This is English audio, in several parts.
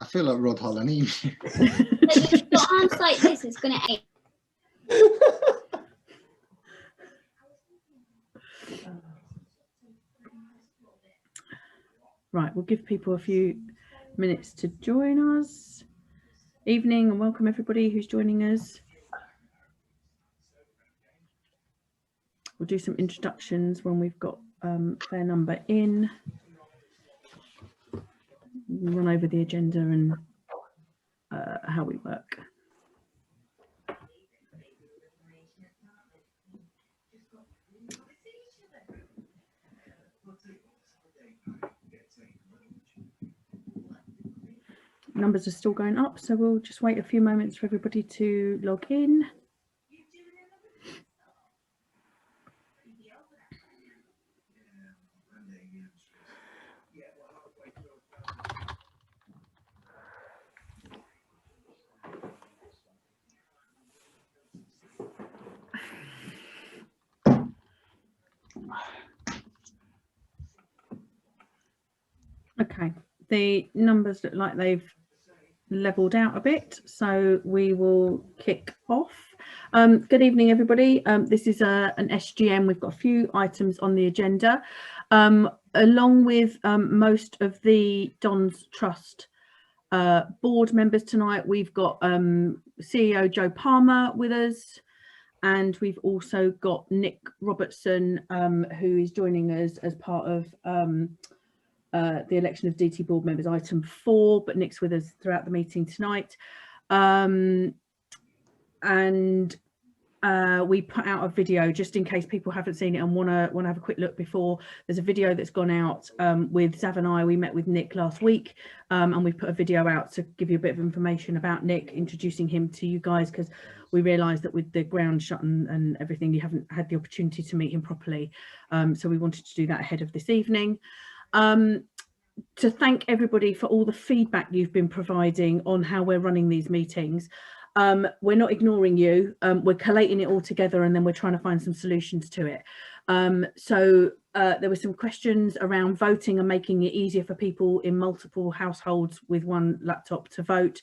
I feel like Rod Holland. So if your arms like this, it's going to ache. Right, we'll give people a few minutes to join us. Evening and welcome everybody who's joining us. We'll do some introductions when we've got fair number in. We'll run over the agenda and how we work. Numbers are still going up, so we'll just wait a few moments for everybody to log in. Okay, the numbers look like they've leveled out a bit, so we will kick off. Good evening everybody. This is an SGM. We've got a few items on the agenda, along with most of the Don's Trust board members tonight. We've got CEO Joe Palmer with us, and we've also got Nick Robertson, who is joining us as part of the election of DT board members, item 4, but Nick's with us throughout the meeting tonight. We put out a video just in case people haven't seen it and want to have a quick look before. There's a video that's gone out with Zav and I. We met with Nick last week, and we put a video out to give you a bit of information about Nick, introducing him to you guys, because we realised that with the ground shut and everything, you haven't had the opportunity to meet him properly. So we wanted to do that ahead of this evening. To thank everybody for all the feedback you've been providing on how we're running these meetings. We're not ignoring you, we're collating it all together and then we're trying to find some solutions to it. There were some questions around voting and making it easier for people in multiple households with one laptop to vote.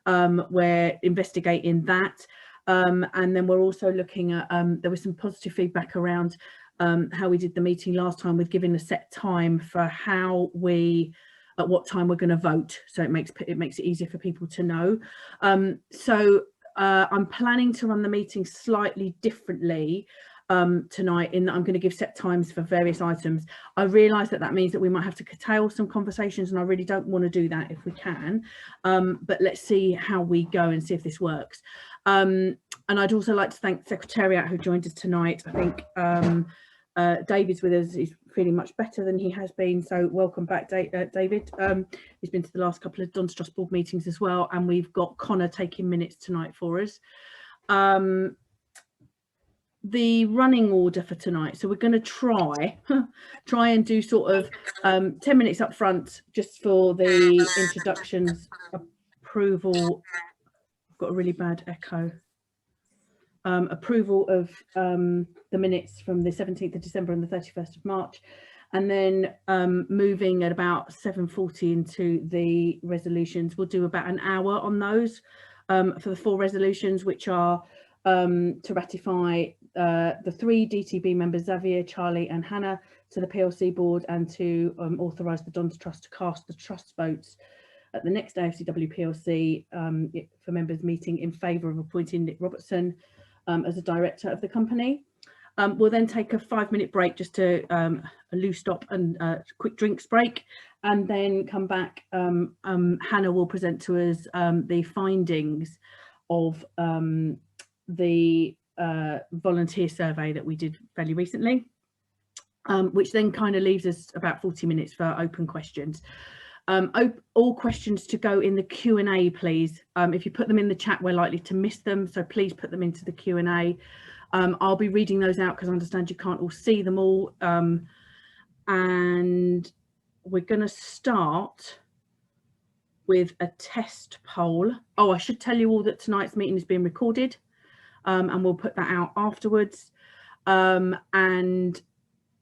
We're investigating that, and then we're also looking at, there was some positive feedback around how we did the meeting last time with giving a set time for how we, at what time we're going to vote, so it makes it easier for people to know. I'm planning to run the meeting slightly differently tonight, in that I'm going to give set times for various items. I realise that means that we might have to curtail some conversations, and I really don't want to do that if we can, but let's see how we go and see if this works. And I'd also like to thank Secretariat who joined us tonight. I think David's with us. He's feeling much better than he has been, so welcome back, David. He's been to the last couple of Don's Trust board meetings as well, and we've got Connor taking minutes tonight for us. The running order for tonight, so we're going to try and do sort of 10 minutes up front just for the introductions, approval. I've got a really bad echo. Approval of the minutes from the 17th of December and the 31st of March, and then moving at about 7:40 into the resolutions. We'll do about an hour on those for the 4 resolutions, which are to ratify the 3 DTB members, Xavier, Charlie and Hannah, to the PLC board, and to authorise the Don's Trust to cast the trust votes at the next AFCW PLC for members meeting in favour of appointing Nick Robertson as a director of the company. We'll then take a 5-minute break, just to a loose stop and quick drinks break, and then come back. Hannah will present to us the findings of the volunteer survey that we did fairly recently, which then kind of leaves us about 40 minutes for open questions. All questions to go in the Q&A, please. If you put them in the chat, we're likely to miss them, so please put them into the Q&A. I'll be reading those out because I understand you can't all see them all. And we're going to start with a test poll. Oh, I should tell you all that tonight's meeting is being recorded, and we'll put that out afterwards. We're going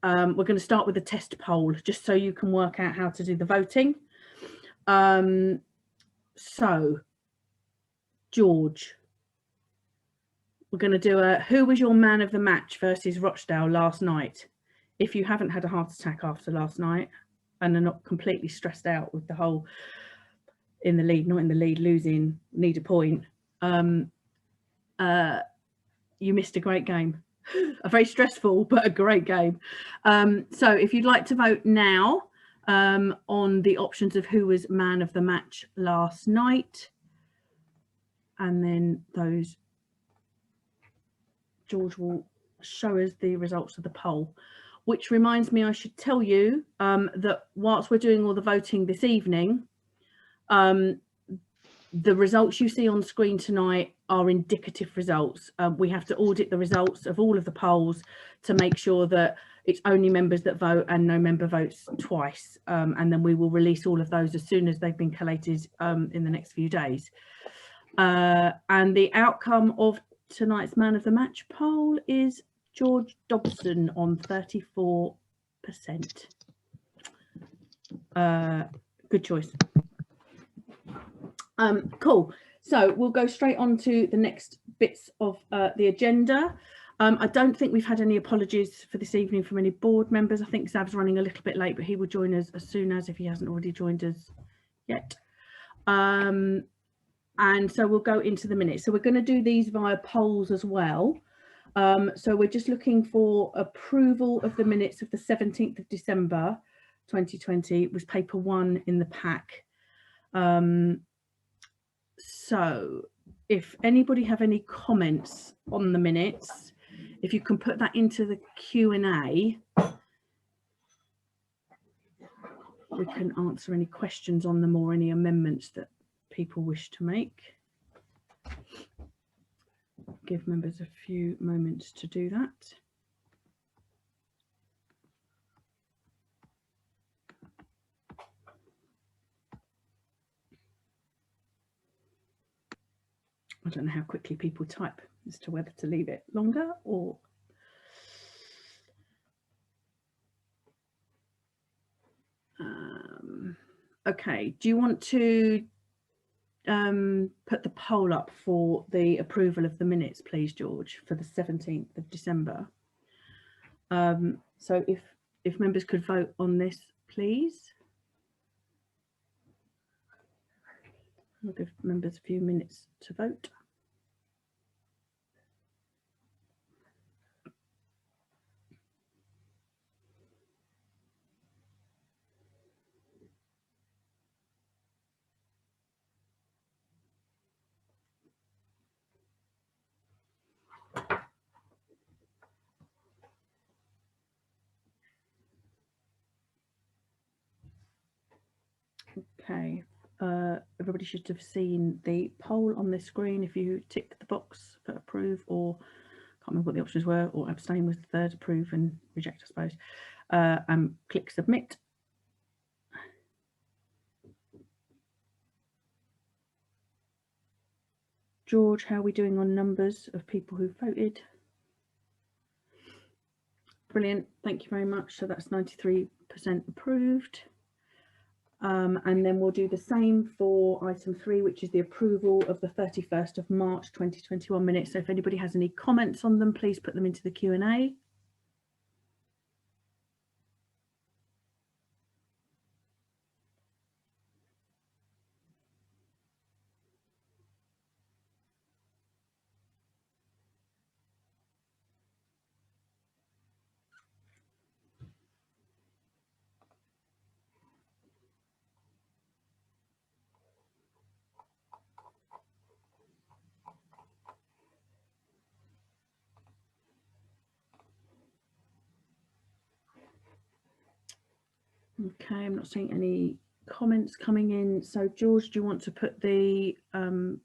to start with a test poll just so you can work out how to do the voting. So, George, we're going to do a who was your man of the match versus Rochdale last night. If you haven't had a heart attack after last night and are not completely stressed out with the whole in the lead, not in the lead, losing, need a point, you missed a great game. A very stressful, but a great game. So if you'd like to vote now on the options of who was man of the match last night, and then those, George will show us the results of the poll, which reminds me I should tell you that whilst we're doing all the voting this evening, the results you see on screen tonight are indicative results. We have to audit the results of all of the polls to make sure that it's only members that vote and no member votes twice. And then we will release all of those as soon as they've been collated in the next few days. And the outcome of tonight's man of the match poll is George Dobson on 34%. Good choice. Cool. So we'll go straight on to the next bits of the agenda. I don't think we've had any apologies for this evening from any board members. I think Zav's running a little bit late, but he will join us as soon as, if he hasn't already joined us yet. And so we'll go into the minutes. So we're going to do these via polls as well. So we're just looking for approval of the minutes of the 17th of December 2020. It was paper 1 in the pack. So if anybody have any comments on the minutes, if you can put that into the Q&A, we can answer any questions on them or any amendments that people wish to make. Give members a few moments to do that. I don't know how quickly people type as to whether to leave it longer or okay. Do you want to put the poll up for the approval of the minutes, please, George, for the 17th of December? So if members could vote on this, please. I'll give members a few minutes to vote. Okay, everybody should have seen the poll on this screen. If you tick the box for approve, or can't remember what the options were, or abstain was the third, approve and reject, I suppose, and click submit. George, how are we doing on numbers of people who voted? Brilliant, thank you very much. So that's 93% approved. And then we'll do the same for item 3, which is the approval of the 31st of March 2021 minutes. So if anybody has any comments on them, please put them into the Q&A. Okay, I'm not seeing any comments coming in. So George, do you want to put the thing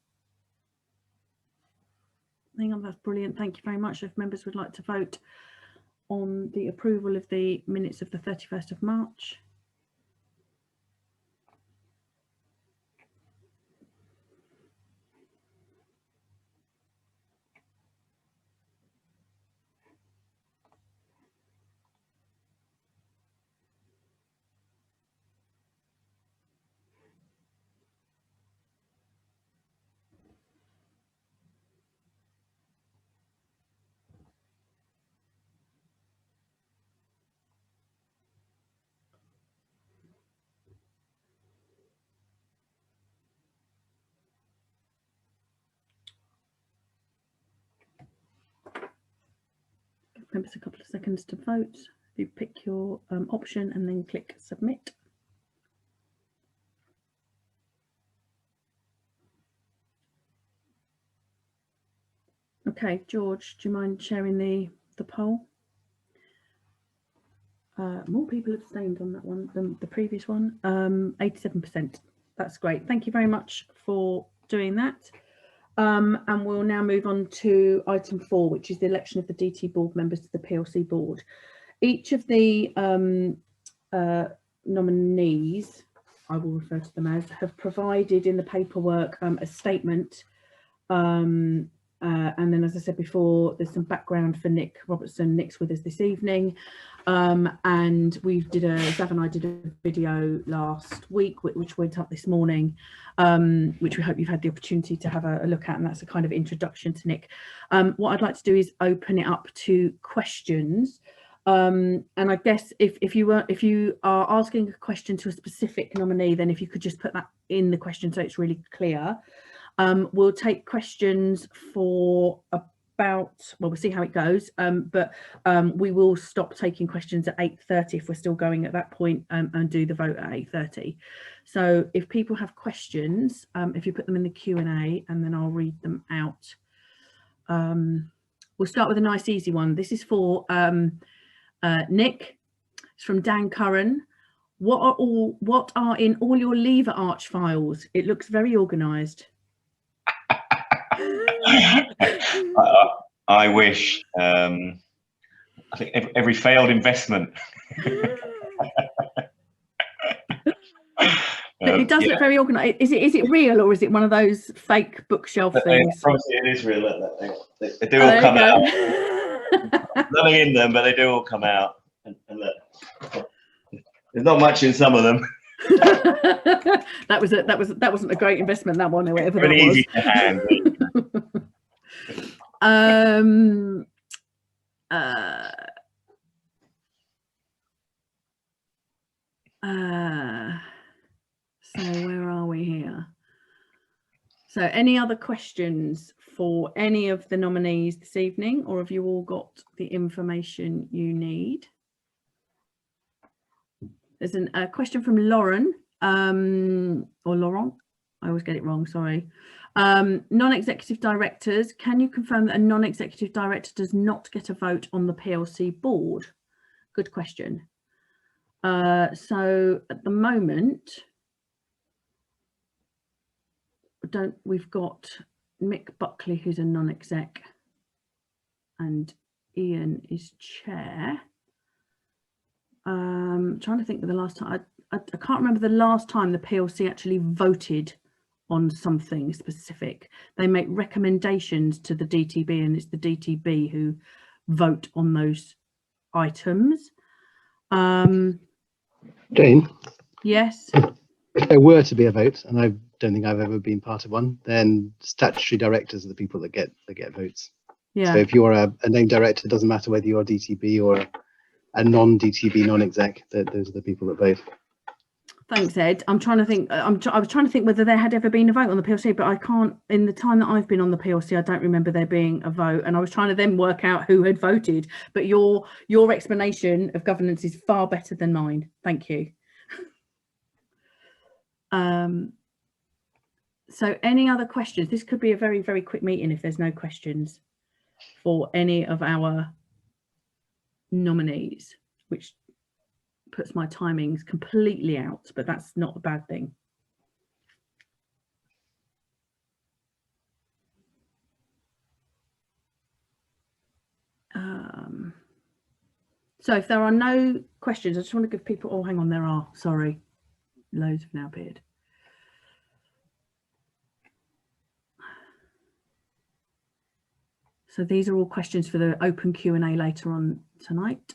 on? That's brilliant. Thank you very much. If members would like to vote on the approval of the minutes of the 31st of March. members a couple of seconds to vote. You pick your option and then click submit. Okay, George, do you mind sharing the poll? More people abstained on that one than the previous one. 87%. That's great. Thank you very much for doing that. And we'll now move on to item 4, which is the election of the DT board members to the PLC board. Each of the nominees, I will refer to them as, have provided in the paperwork a statement. And then, as I said before, there's some background for Nick Robertson. Nick's with us this evening. And Zav and I did a video last week, which went up this morning, which we hope you've had the opportunity to have a look at. And that's a kind of introduction to Nick. What I'd like to do is open it up to questions. And I guess if you are asking a question to a specific nominee, then if you could just put that in the question so it's really clear. We'll take questions for about, well, we'll see how it goes, but we will stop taking questions at 8:30 if we're still going at that point, and do the vote at 8:30. So if people have questions, if you put them in the Q&A and then I'll read them out. We'll start with a nice easy one. This is for Nick. It's from Dan Curran. What are in all your lever arch files? It looks very organised. I wish. I think every failed investment. It does look very organised. Is it real or is it one of those fake bookshelf things? Obviously, it is real. They do all come out. Nothing in them, but they do all come out. And look, there's not much in some of them. that wasn't a great investment, that one, or whatever that was. Easy to hand. So where are we here? So any other questions for any of the nominees this evening, or have you all got the information you need? There's a question from Lauren, or Laurent, I always get it wrong, sorry. Non-executive directors, can you confirm that a non-executive director does not get a vote on the PLC board? Good question. So at the moment, we've got Mick Buckley, who's a non-exec, and Ian is chair. Trying to think of the last time, I can't remember the last time the PLC actually voted on something specific. They make recommendations to the DTB, and it's the DTB who vote on those items. Jane? Yes? If there were to be a vote, and I don't think I've ever been part of one, then statutory directors are the people that get votes. Yeah. So if you're a named director, it doesn't matter whether you're DTB or a non-DTB non-exec, those are the people that vote. Thanks, Ed. I'm trying to think. I was trying to think whether there had ever been a vote on the PLC, but I can't. In the time that I've been on the PLC, I don't remember there being a vote. And I was trying to then work out who had voted. But your explanation of governance is far better than mine. Thank you. So, any other questions? This could be a very, very quick meeting if there's no questions for any of our nominees, which puts my timings completely out, but that's not a bad thing. So if there are no questions, I just want to give people, oh, hang on, there are, sorry, loads have now appeared. So these are all questions for the open Q&A later on tonight.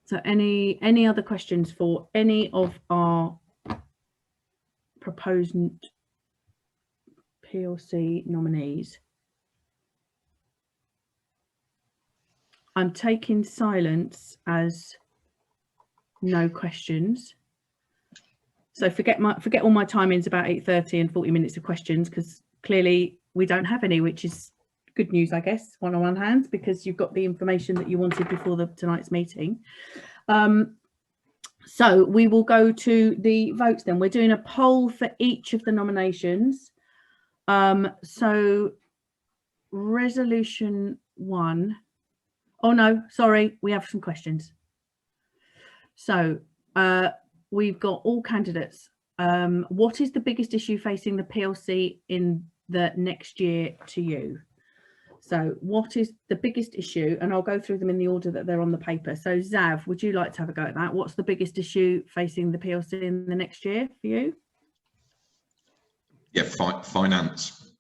So any other questions for any of our proposed PLC nominees? I'm taking silence as no questions. So forget all my timings about 8:30 and 40 minutes of questions, because clearly we don't have any, which is good news, I guess, on one hand, because you've got the information that you wanted before tonight's meeting. So we will go to the votes then. We're doing a poll for each of the nominations. So resolution 1. Oh no, sorry, we have some questions. So we've got all candidates. What is the biggest issue facing the PLC in the next year to you? So what is the biggest issue? And I'll go through them in the order that they're on the paper. So Zav, would you like to have a go at that? What's the biggest issue facing the PLC in the next year for you? Yeah, finance,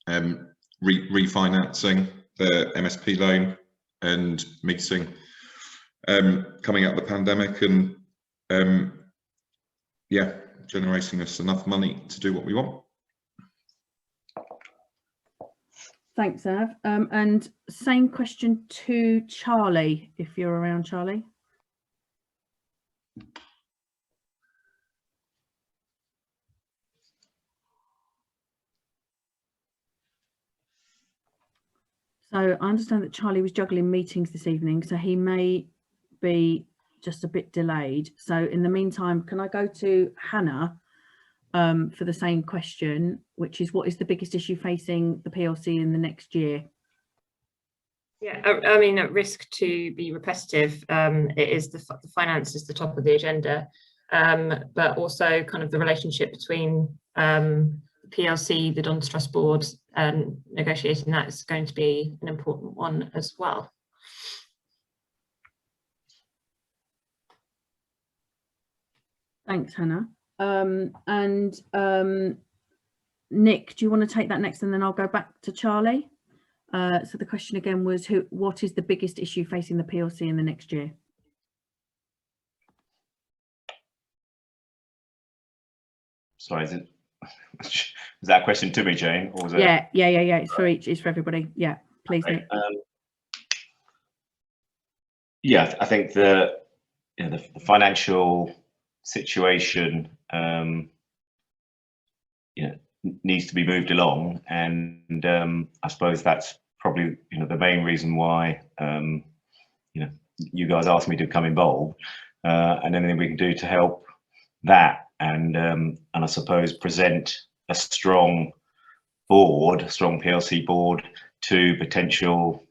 refinancing the MSP loan and meeting coming out of the pandemic, and yeah, generating us enough money to do what we want. Thanks, Zav. And same question to Charlie, if you're around, Charlie. So I understand that Charlie was juggling meetings this evening, so he may be just a bit delayed. So in the meantime, can I go to Hannah for the same question, which is what is the biggest issue facing the PLC in the next year? Yeah, I mean, at risk to be repetitive, it is the finance is the top of the agenda, but also kind of the relationship between the PLC, the Don's Trust Board, and negotiating that is going to be an important one as well. Thanks, Hannah. Nick, do you want to take that next, and then I'll go back to Charlie? So the question again was, what is the biggest issue facing the PLC in the next year? Sorry, is that a question to me, Jane? Or was it? Yeah. It's for each. It's for everybody. Yeah, please, okay. Nick. Yeah, I think the financial situation needs to be moved along, and I suppose that's probably the main reason why you guys asked me to come involved, and anything we can do to help that, and I suppose present a strong PLC board to potential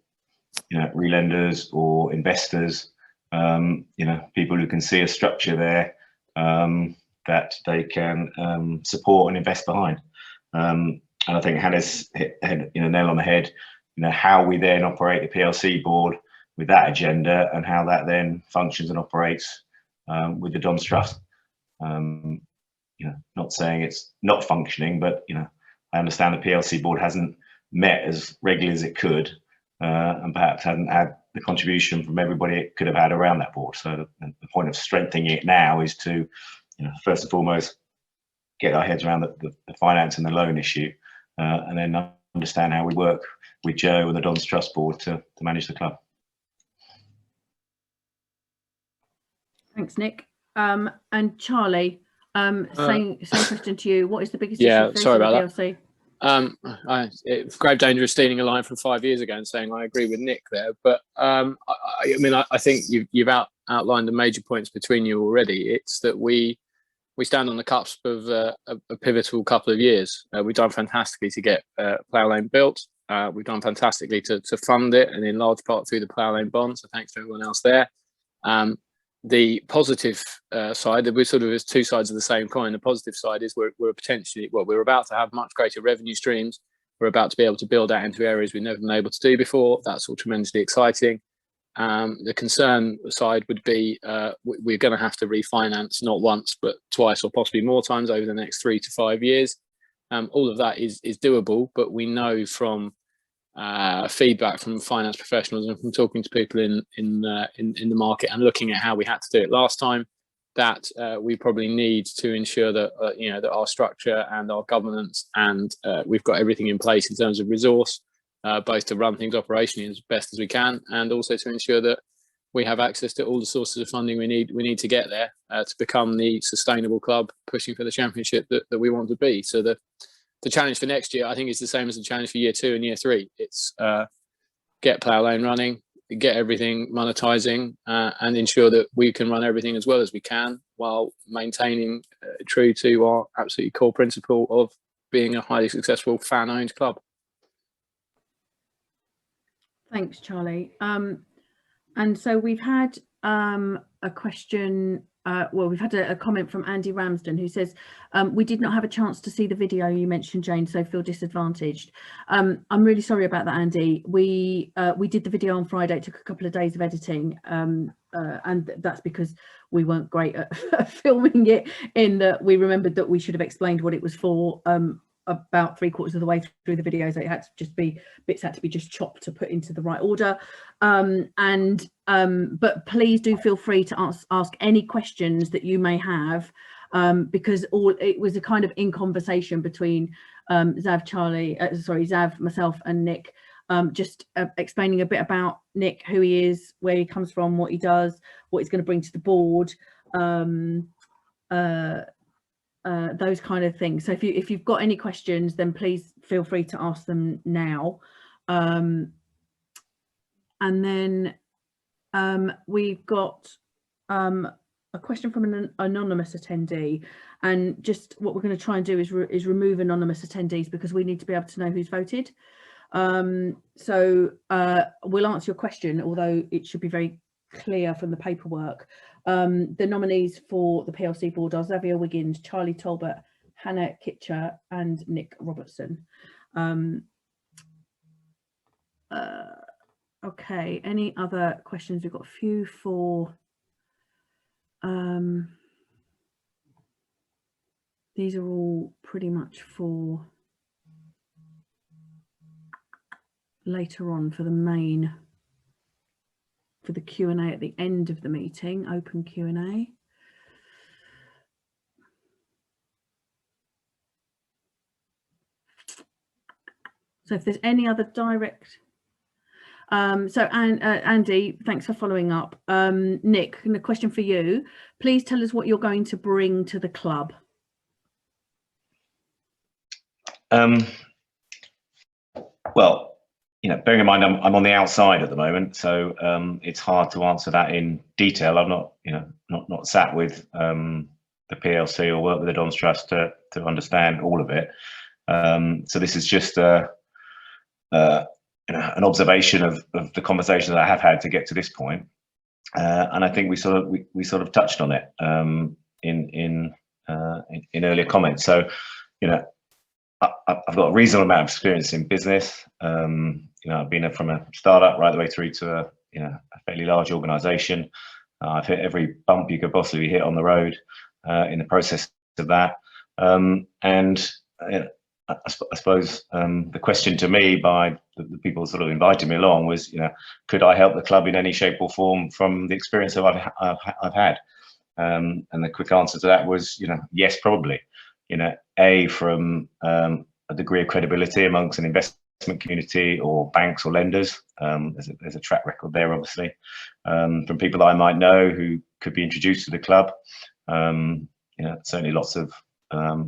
relenders or investors, people who can see a structure there that they can support and invest behind. And I think Hannah's hit nail on the head. How we then operate the PLC board with that agenda, and how that then functions and operates with the Don's Trust. Not saying it's not functioning, but I understand the PLC board hasn't met as regularly as it could, and perhaps hasn't had the contribution from everybody it could have had around that board. So the point of strengthening it now is to, first and foremost, get our heads around the finance and the loan issue, and then understand how we work with Joe and the Don's Trust board to manage the club. Thanks, Nick. And Charlie, same question to you. What is the biggest issue sorry about PLC? It's grave danger of stealing a line from 5 years ago and saying I agree with Nick there, but I think you've outlined the major points between you already. It's that we stand on the cusp of a pivotal couple of years. We've done fantastically to get Plough Lane built. We've done fantastically to fund it, and in large part through the Plough Lane bond. So thanks to everyone else there. The positive side, that we're sort of as two sides of the same coin. The positive side is we're about to have much greater revenue streams. We're about to be able to build out into areas we've never been able to do before. That's all tremendously exciting. The concern side would be we're going to have to refinance not once but twice or possibly more times over the next 3 to 5 years. All of that is doable, but we know from feedback from finance professionals and from talking to people in the market and looking at how we had to do it last time, that we probably need to ensure that that our structure and our governance and we've got everything in place in terms of resource, both to run things operationally as best as we can, and also to ensure that we have access to all the sources of funding we need to get there to become the sustainable club pushing for the championship that we want to be. So the challenge for next year, I think, is the same as the challenge for year 2 and year 3. It's get Plough Lane running, get everything monetizing, and ensure that we can run everything as well as we can while maintaining true to our absolutely core principle of being a highly successful fan-owned club. Thanks, Charlie. And so we've had a question, well, we've had a comment from Andy Ramsden, who says, we did not have a chance to see the video you mentioned, Jane, so feel disadvantaged. I'm really sorry about that, Andy. We did the video on Friday. It took a couple of days of editing, and that's because we weren't great at filming it, in that we remembered that we should have explained what it was for about 3/4 of the way through the video, so it had to just be, bits had to be just chopped to put into the right order. But please do feel free to ask any questions that you may have, because it was a kind of in conversation between Zav, myself and Nick, just explaining a bit about Nick, who he is, where he comes from, what he does, what he's going to bring to the board, those kind of things. So if you've got any questions, then please feel free to ask them now. And then we've got a question from an anonymous attendee, and just what we're going to try and do is remove anonymous attendees, because we need to be able to know who's voted. So we'll answer your question, although it should be very clear from the paperwork. The nominees for the PLC board are Xavier Wiggins, Charlie Talbot, Hannah Kitcher and Nick Robertson. Okay, any other questions? We've got a few for these are all pretty much for later on, for the main, for the Q&A at the end of the meeting, open Q&A. So if there's any other direct, Andy, thanks for following up. Nick, a question for you. Please tell us what you're going to bring to the club. Well, you know, bearing in mind I'm on the outside at the moment, so it's hard to answer that in detail. I'm not, you know, not sat with the PLC or work with the Dons Trust to understand all of it. So this is just you know, an observation of the conversations that I have had to get to this point, and I think we sort of touched on it in earlier comments. So, you know, I've got a reasonable amount of experience in business. You know, I've been from a startup right the way through to a fairly large organisation. I've hit every bump you could possibly hit on the road in the process of that. And I suppose the question to me by the people sort of invited me along was, you know, could I help the club in any shape or form from the experience that I've had? And the quick answer to that was, you know, yes, probably. You know, from a degree of credibility amongst an investment community or banks or lenders. There's a track record there, obviously, from people that I might know who could be introduced to the club. You know, certainly lots of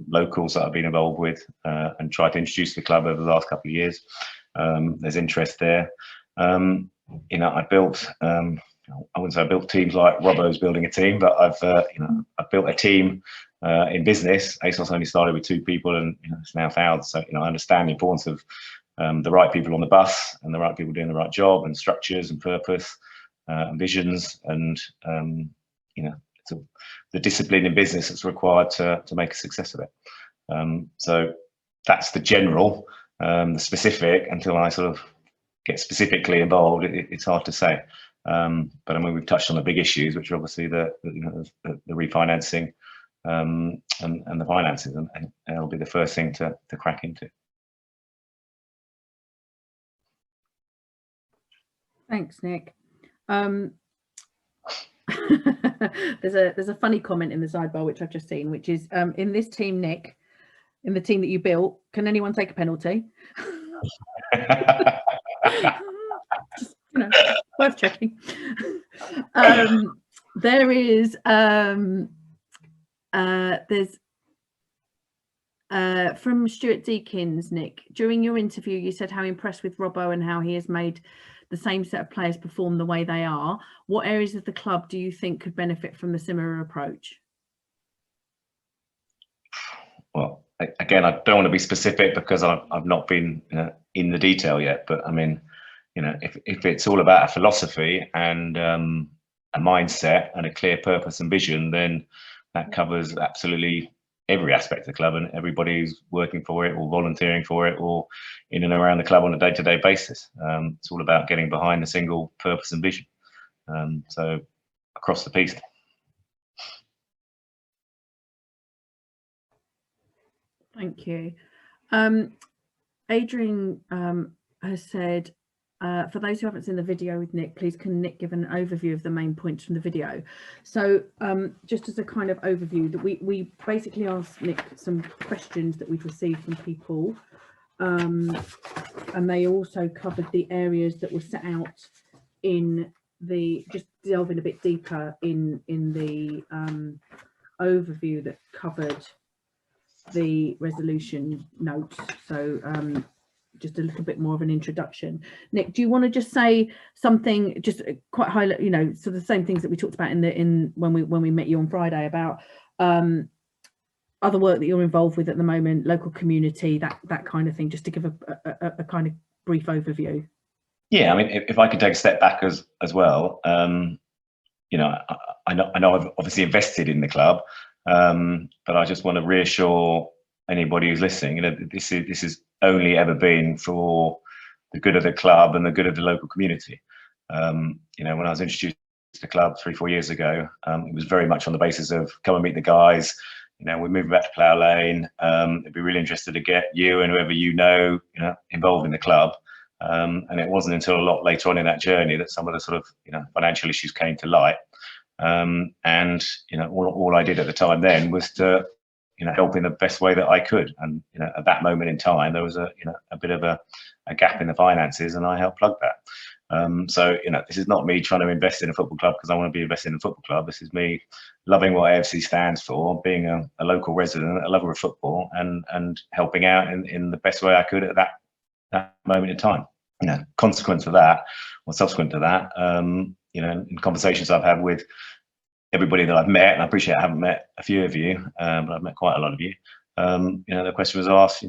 locals that I've been involved with and tried to introduce the club over the last couple of years. There's interest there. You know, I built, I wouldn't say I built teams like Robbo's building a team, but I've built a team in business. ASOS only started with 2 people, and you know, it's now thousands. So, you know, I understand the importance of the right people on the bus and the right people doing the right job, and structures and purpose and visions, and you know, the discipline in business that's required to make a success of it. So that's the general. The specific, until I sort of get specifically involved, it's hard to say. But I mean, we've touched on the big issues, which are obviously the refinancing and the finances, and it'll be the first thing to crack into. Thanks, Nick. There's a funny comment in the sidebar which I've just seen, which is in this team, Nick, in the team that you built, can anyone take a penalty? You know, worth checking. There is there's from Stuart Deakins, Nick, during your interview you said how impressed with Robbo and how he has made the same set of players perform the way they are. What areas of the club do you think could benefit from the similar approach? Well, again, I don't want to be specific because I've not been in the detail yet, but I mean, if it's all about a philosophy and a mindset and a clear purpose and vision, then that covers absolutely every aspect of the club, and everybody who's working for it or volunteering for it or in and around the club on a day-to-day basis. It's all about getting behind a single purpose and vision. So across the piece. Thank you. Adrian has said, for those who haven't seen the video with Nick, please can Nick give an overview of the main points from the video? So just as a kind of overview, that we basically asked Nick some questions that we've received from people, and they also covered the areas that were set out in the, just delving a bit deeper in the overview that covered the resolution notes. So just a little bit more of an introduction. Nick, do you want to just say something, just quite high, sort of the same things that we talked about when we met you on Friday about other work that you're involved with at the moment, local community, that kind of thing, just to give a kind of brief overview? Yeah, I mean, if I could take a step back as well, I know I've obviously invested in the club, but I just want to reassure anybody who's listening, this is only ever been for the good of the club and the good of the local community. When I was introduced to the club 3-4 years ago, it was very much on the basis of come and meet the guys. We're moving back to Plough Lane. It'd be really interested to get you and whoever involved in the club. And it wasn't until a lot later on in that journey that some of the sort of financial issues came to light. And all I did at the time then was to help in the best way that I could. And at that moment in time, there was a bit of a gap in the finances, and I helped plug that. So this is not me trying to invest in a football club because I want to be invested in a football club. This is me loving what AFC stands for, being a local resident, a lover of football, and helping out in the best way I could at that moment in time. Consequence of that, or subsequent to that, in conversations I've had with everybody that I've met, and I appreciate I haven't met a few of you, but I've met quite a lot of you. The question was asked,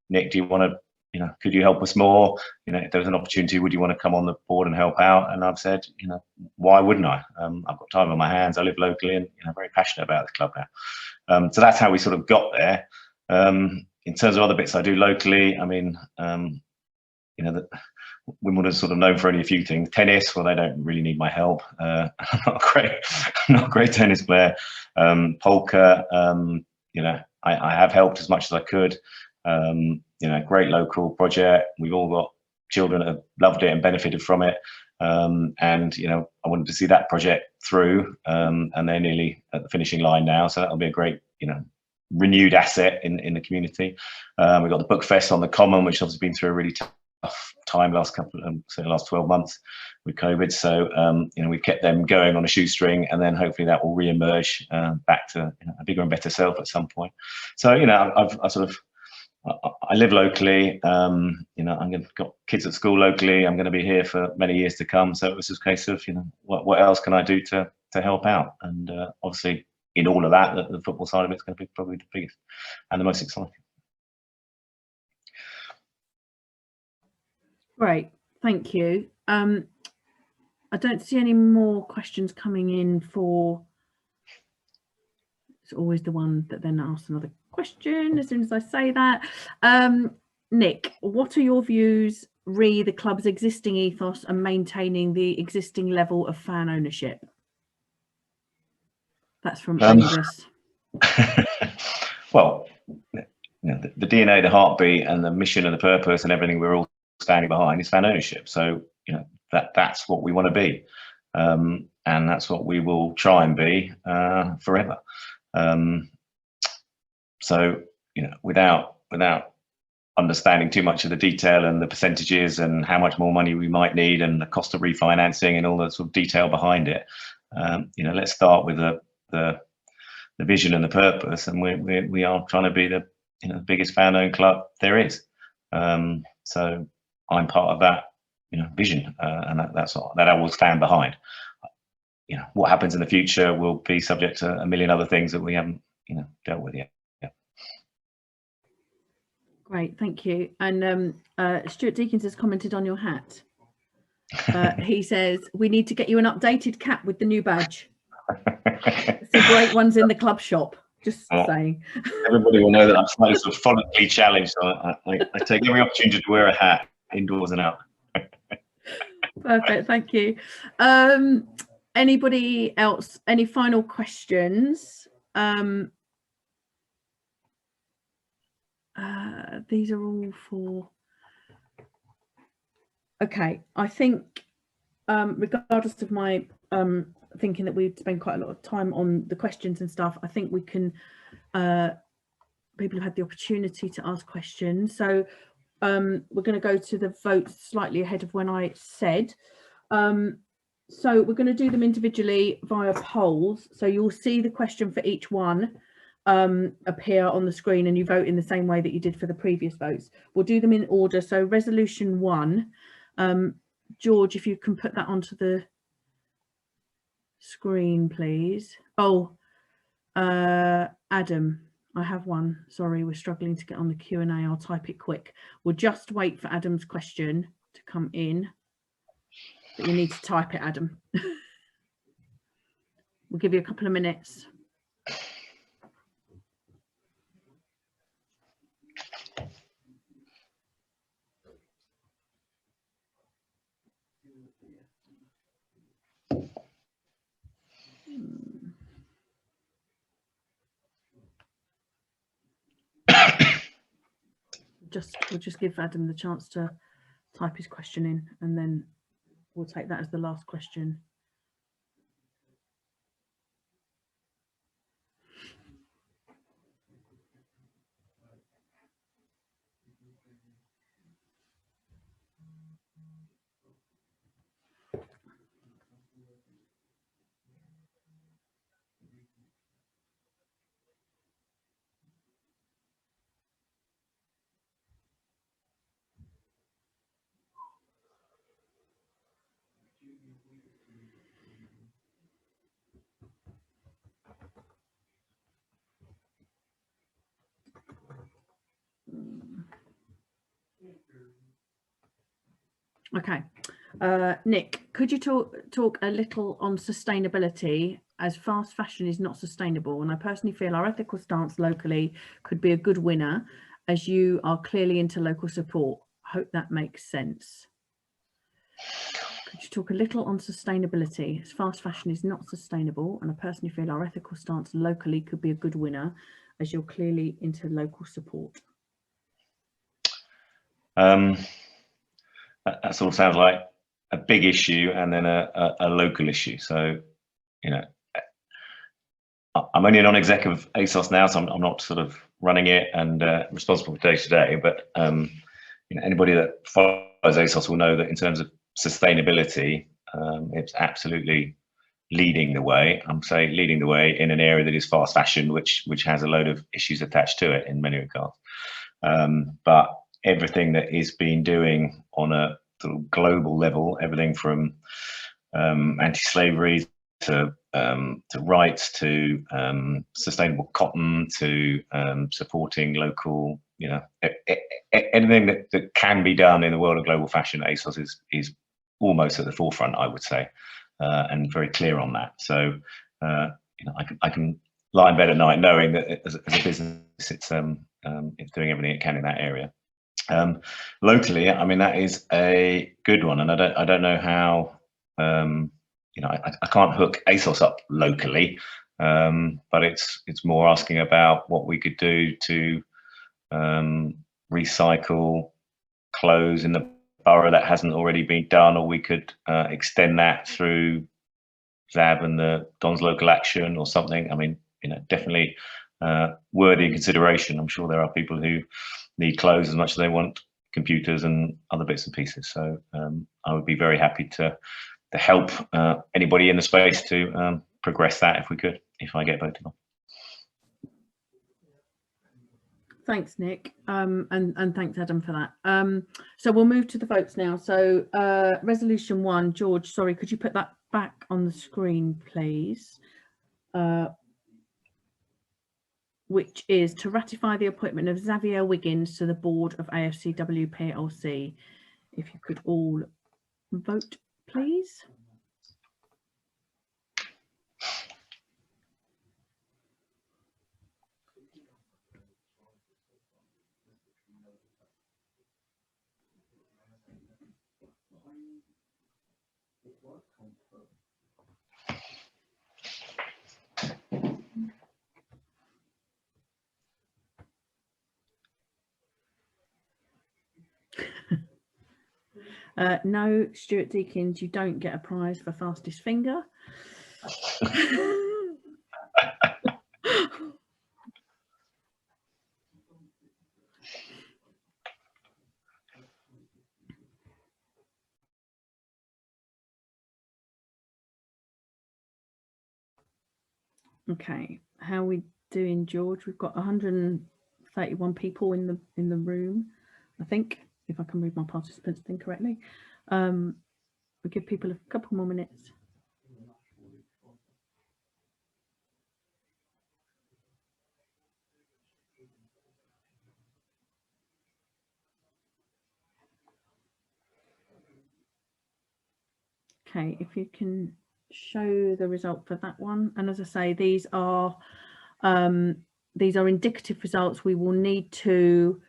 Nick, do you want to, could you help us more? If there was an opportunity, would you want to come on the board and help out? And I've said, why wouldn't I? I've got time on my hands. I live locally, and I'm very passionate about the club now. So that's how we sort of got there. In terms of other bits I do locally, I mean, Wimbledon's sort of known for only a few things. Tennis, well, they don't really need my help. I'm not a great tennis player. Polka, I have helped as much as I could. Great local project. We've all got children that have loved it and benefited from it. And I wanted to see that project through, and they're nearly at the finishing line now. So that'll be a great, renewed asset in the community. We've got the Book Fest on the Common, which has been through a really tough time last 12 months with COVID. So we've kept them going on a shoestring, and then hopefully that will re-emerge back to a bigger and better self at some point. So I live locally. I've got kids at school locally. I'm going to be here for many years to come. So it was just a case of what else can I do to help out? And obviously in all of that, the football side of it's going to be probably the biggest and the most exciting. Great, thank you. I don't see any more questions coming in for, it's always the one that then asks another question as soon as I say that. Nick, what are your views re the club's existing ethos and maintaining the existing level of fan ownership? That's from Angus. Well, the DNA, the heartbeat, and the mission and the purpose and everything we're all standing behind is fan ownership. So that's what we want to be, and that's what we will try and be forever. So without understanding too much of the detail and the percentages and how much more money we might need and the cost of refinancing and all the sort of detail behind it. Let's start with the vision and the purpose, and we are trying to be the biggest fan-owned club there is. So I'm part of that vision, and that I will stand behind. What happens in the future will be subject to a million other things that we haven't dealt with yet. Great, thank you. And Stuart Deakins has commented on your hat. He says, we need to get you an updated cap with the new badge. Some great ones in the club shop, just saying. Everybody will know that I'm slightly sort of follically challenged, so I take every opportunity to wear a hat indoors and out. Perfect, thank you. Anybody else, any final questions? These are all for, okay, I think regardless of my thinking that we'd spend quite a lot of time on the questions and stuff, I think we can, people have had the opportunity to ask questions, so we're going to go to the votes slightly ahead of when I said. So we're going to do them individually via polls, so you'll see the question for each one appear on the screen, and you vote in the same way that you did for the previous votes. We'll do them in order. So resolution 1, George, if you can put that onto the screen, please. Oh, Adam, I have one. Sorry, we're struggling to get on the Q&A. I'll type it quick. We'll just wait for Adam's question to come in, but you need to type it, Adam. We'll give you a couple of minutes. We'll just give Adam the chance to type his question in, and then we'll take that as the last question. Okay, Nick, could you talk a little on sustainability, as fast fashion is not sustainable, and I personally feel our ethical stance locally could be a good winner, as you are clearly into local support. Hope that makes sense. Could you talk a little on sustainability, as fast fashion is not sustainable, and I personally feel our ethical stance locally could be a good winner, as you're clearly into local support? That sort of sounds like a big issue and then a local issue. So, I'm only a non-exec of ASOS now, so I'm not sort of running it and responsible for day to day. But anybody that follows ASOS will know that in terms of sustainability, it's absolutely leading the way. I'm saying leading the way in an area that is fast fashion, which has a load of issues attached to it in many regards. But everything that is being doing on a sort of global level, everything from anti-slavery to rights to sustainable cotton to supporting local, anything that can be done in the world of global fashion, ASOS is almost at the forefront, I would say, and very clear on that. So I can lie in bed at night knowing that as a business, it's doing everything it can in that area. Locally, I mean, that is a good one, and I don't know how. I can't hook ASOS up locally, but it's more asking about what we could do to recycle clothes in the borough that hasn't already been done, or we could extend that through ZAB and the Don's Local Action or something. I mean, definitely worthy consideration. I'm sure there are people who need clothes as much as they want computers and other bits and pieces. So I would be very happy to help anybody in the space to progress that if we could, if I get voted on. Thanks, Nick, and thanks, Adam, for that. So we'll move to the votes now. So resolution 1, George, sorry, could you put that back on the screen, please? Which is to ratify the appointment of Xavier Wiggins to the board of AFCW PLC. If you could all vote, please. No, Stuart Deakins, you don't get a prize for fastest finger. Okay, how are we doing, George? We've got 131 people in the room, I think, if I can read my participants thing correctly. We'll give people a couple more minutes. Okay, if you can show the result for that one. And as I say, these are indicative results. We will need to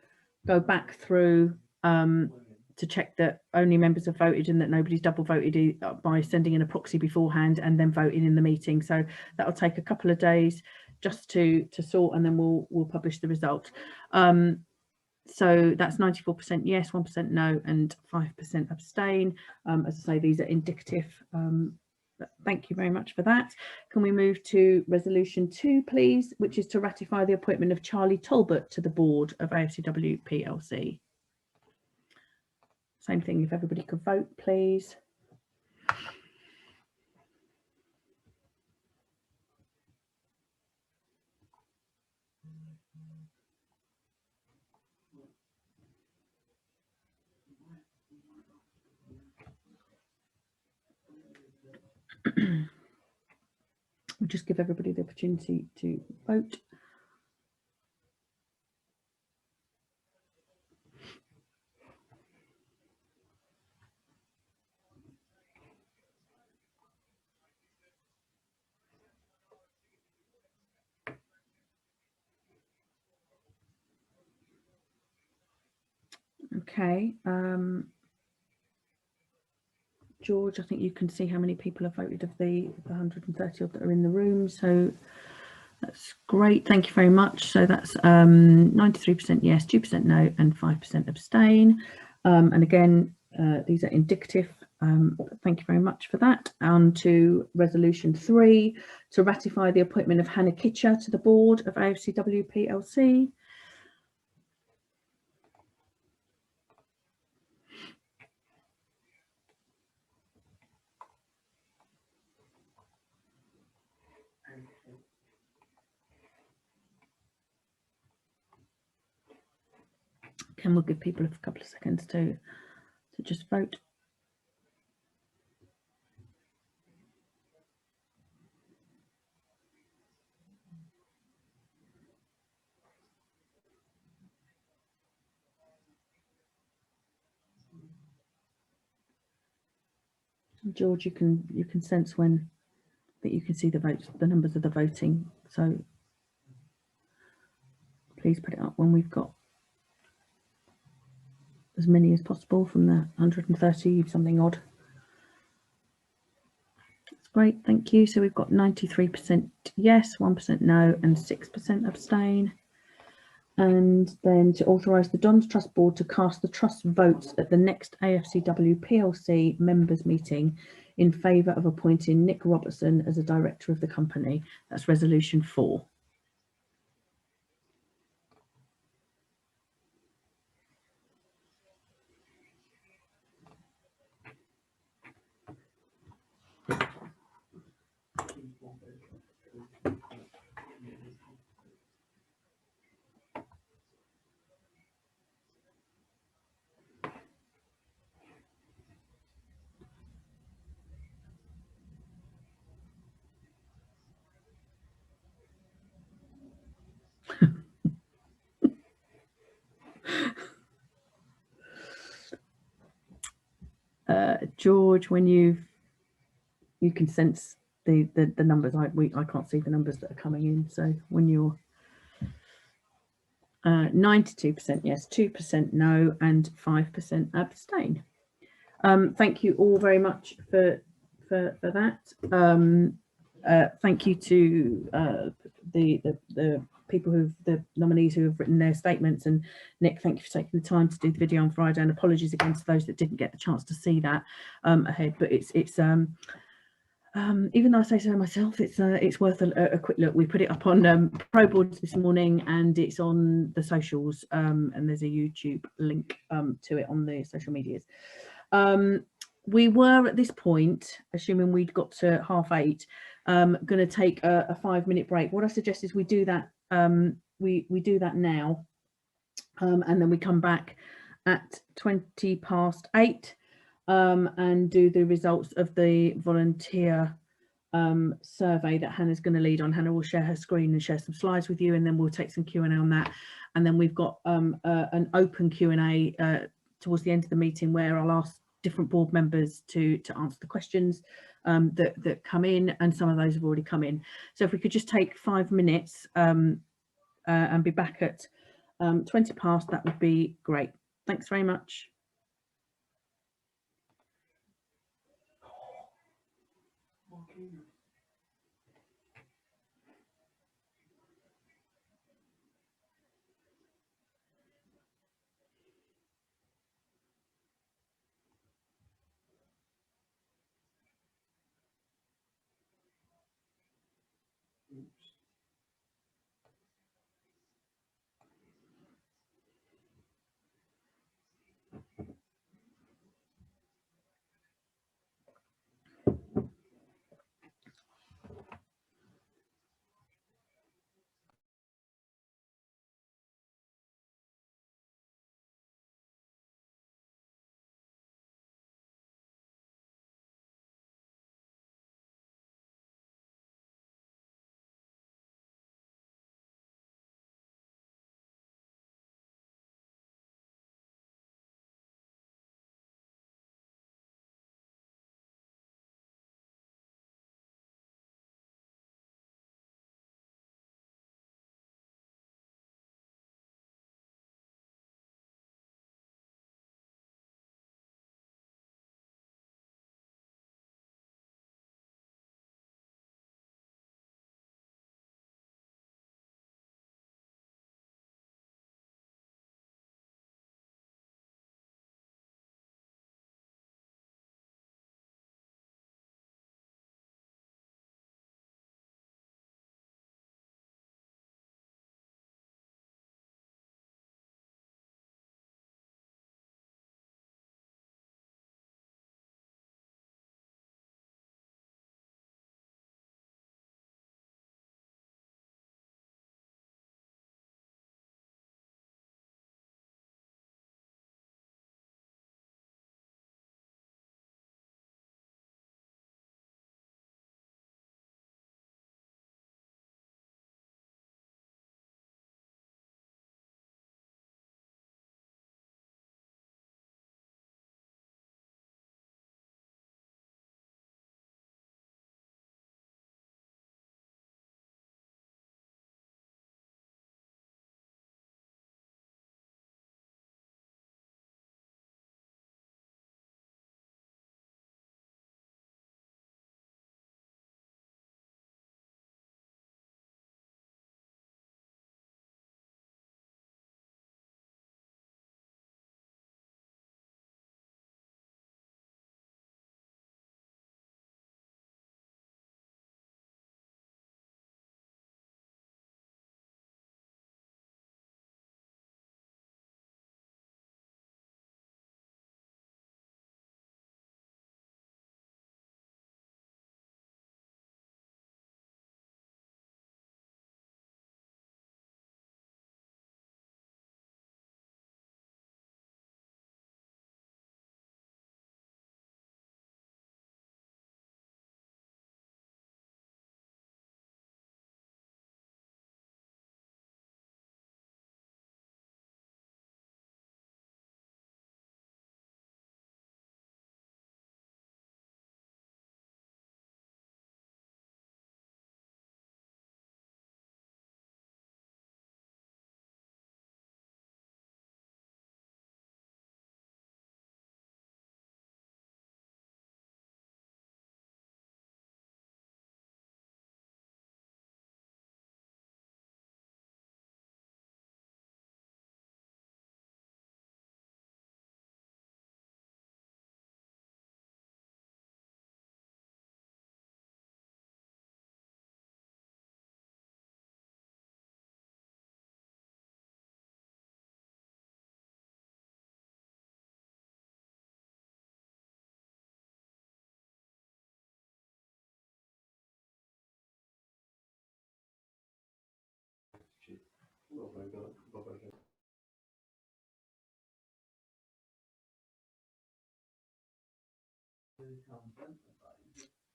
go back through to check that only members have voted and that nobody's double voted by sending in a proxy beforehand and then voting in the meeting. So that'll take a couple of days just to sort, and then we'll publish the result. So that's 94% yes, 1% no, and 5% abstain. As I say, these are indicative. Thank you very much for that. Can we move to resolution 2, please, which is to ratify the appointment of Charlie Talbot to the board of AFCW PLC. Same thing, if everybody could vote, please. We'll just give everybody the opportunity to vote. Okay, George, I think you can see how many people have voted of the 130 odd that are in the room, so that's great. Thank you very much. So that's 93% yes, 2% no, and 5% abstain. And again, these are indicative. Thank you very much for that. On to resolution 3, to ratify the appointment of Hannah Kitcher to the board of AFCW PLC. Again, we'll give people a couple of seconds to just vote. George, you can sense when that you can see the votes, the numbers of the voting. So please put it up when we've got as many as possible from the 130 something odd. That's great, thank you. So we've got 93% yes, 1% no, and 6% abstain. And then to authorise the Dons Trust Board to cast the trust votes at the next AFCW PLC members meeting in favour of appointing Nick Robertson as a director of the company. That's resolution 4. George, when you can sense the numbers, I can't see the numbers that are coming in. So when you're 92% yes, 2% no, and 5% abstain. Thank you all very much for that. Thank you to the people the nominees who have written their statements, and Nick, thank you for taking the time to do the video on Friday, and apologies again to those that didn't get the chance to see that ahead. But it's even though I say so myself, it's worth a quick look. We put it up on Pro Boards this morning, and it's on the socials, and there's a YouTube link to it on the social medias. We were at this point, assuming we'd got to 8:30, going to take a 5-minute break. What I suggest is we do that. We do that now, and then we come back at 8:20 and do the results of the volunteer survey that Hannah's going to lead on. Hannah will share her screen and share some slides with you, and then we'll take some Q&A on that. And then we've got an open Q&A towards the end of the meeting, where I'll ask different board members to answer the questions that come in, and some of those have already come in. So if we could just take 5 minutes and be back at 20 past, that would be great. Thanks very much.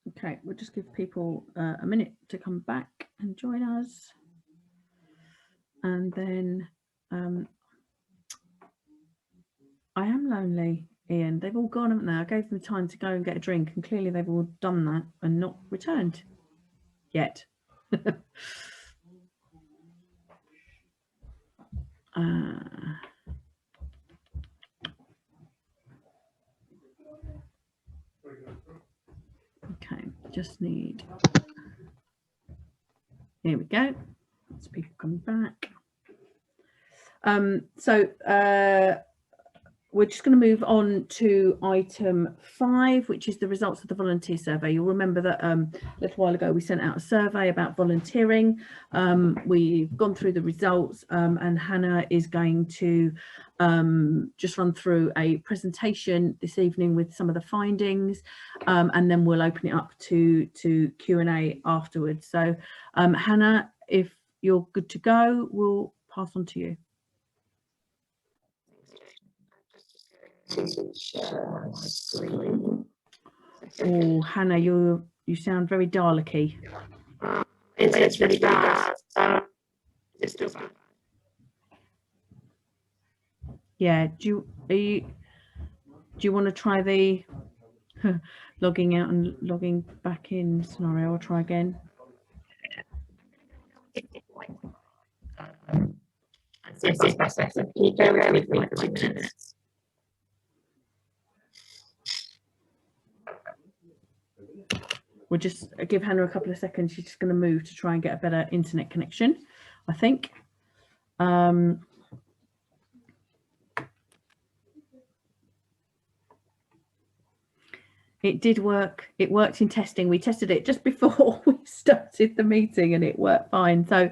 Okay, we'll just give people a minute to come back and join us. And then I am lonely, Ian. They've all gone, haven't they? I gave them time to go and get a drink, and clearly they've all done that and not returned yet. Okay, just need. Here we go. That's people coming back. We're just going to move on to item 5, which is the results of the volunteer survey. You'll remember that a little while ago we sent out a survey about volunteering. We've gone through the results, and Hannah is going to just run through a presentation this evening with some of the findings, and then we'll open it up to Q&A afterwards. So Hannah, if you're good to go, we'll pass on to you. Oh, Hannah, you sound very Dalek-y. It's really bad. It's still bad. Yeah. Do you want to try the logging out and logging back in scenario? I'll try again. Can you go with me for 2 minutes? We'll just give Hannah a couple of seconds. She's just going to move to try and get a better internet connection, I think. It did work. It worked in testing. We tested it just before we started the meeting and it worked fine. So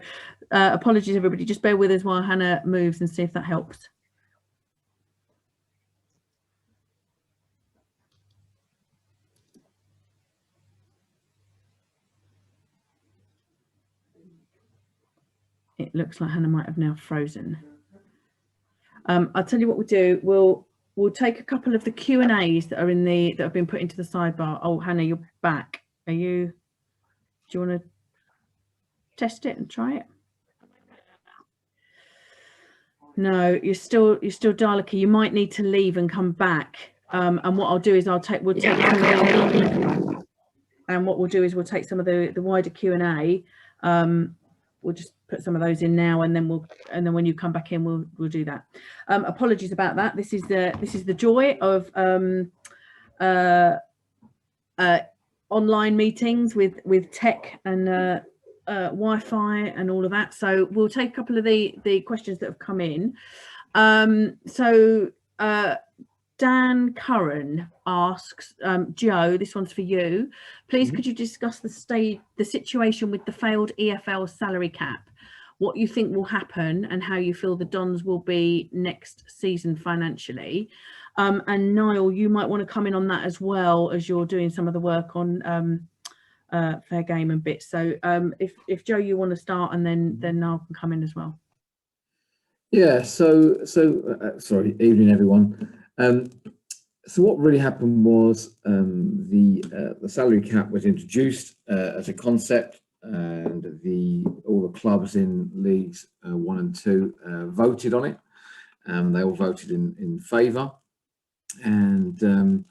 apologies, everybody. Just bear with us while Hannah moves and see if that helps. It looks like Hannah might have now frozen. I'll tell you what we'll do. We'll take a couple of the Q&As that are that have been put into the sidebar. Oh, Hannah, you're back. Do you want to test it and try it? No, you're still Dalek-y. You might need to leave and come back. And what I'll do is we'll take some of the, and what we'll do is we'll take some of the wider Q&A. We'll just put some of those in now, and then when you come back in, we'll do that. Apologies about that. This is the joy of online meetings with tech and Wi-Fi and all of that. So we'll take a couple of the questions that have come in. Dan Curran asks, Joe, this one's for you. Please, could you discuss the situation with the failed EFL salary cap? What you think will happen and how you feel the Dons will be next season financially? And Niall, you might want to come in on that as well, as you're doing some of the work on fair game and bits. So if Joe, you want to start, and then Niall can come in as well. Yeah. So sorry. Evening, everyone. So what really happened was the salary cap was introduced as a concept, and all the clubs in leagues 1 and 2 voted on it. They all voted in favour, and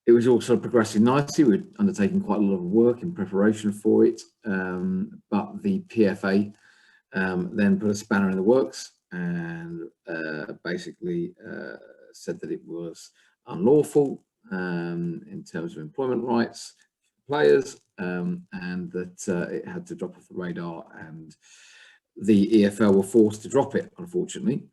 it was all sort of progressing nicely. We're undertaking quite a lot of work in preparation for it, but the PFA then put a spanner in the works and basically said that it was unlawful in terms of employment rights for players, and that it had to drop off the radar, and the EFL were forced to drop it, unfortunately.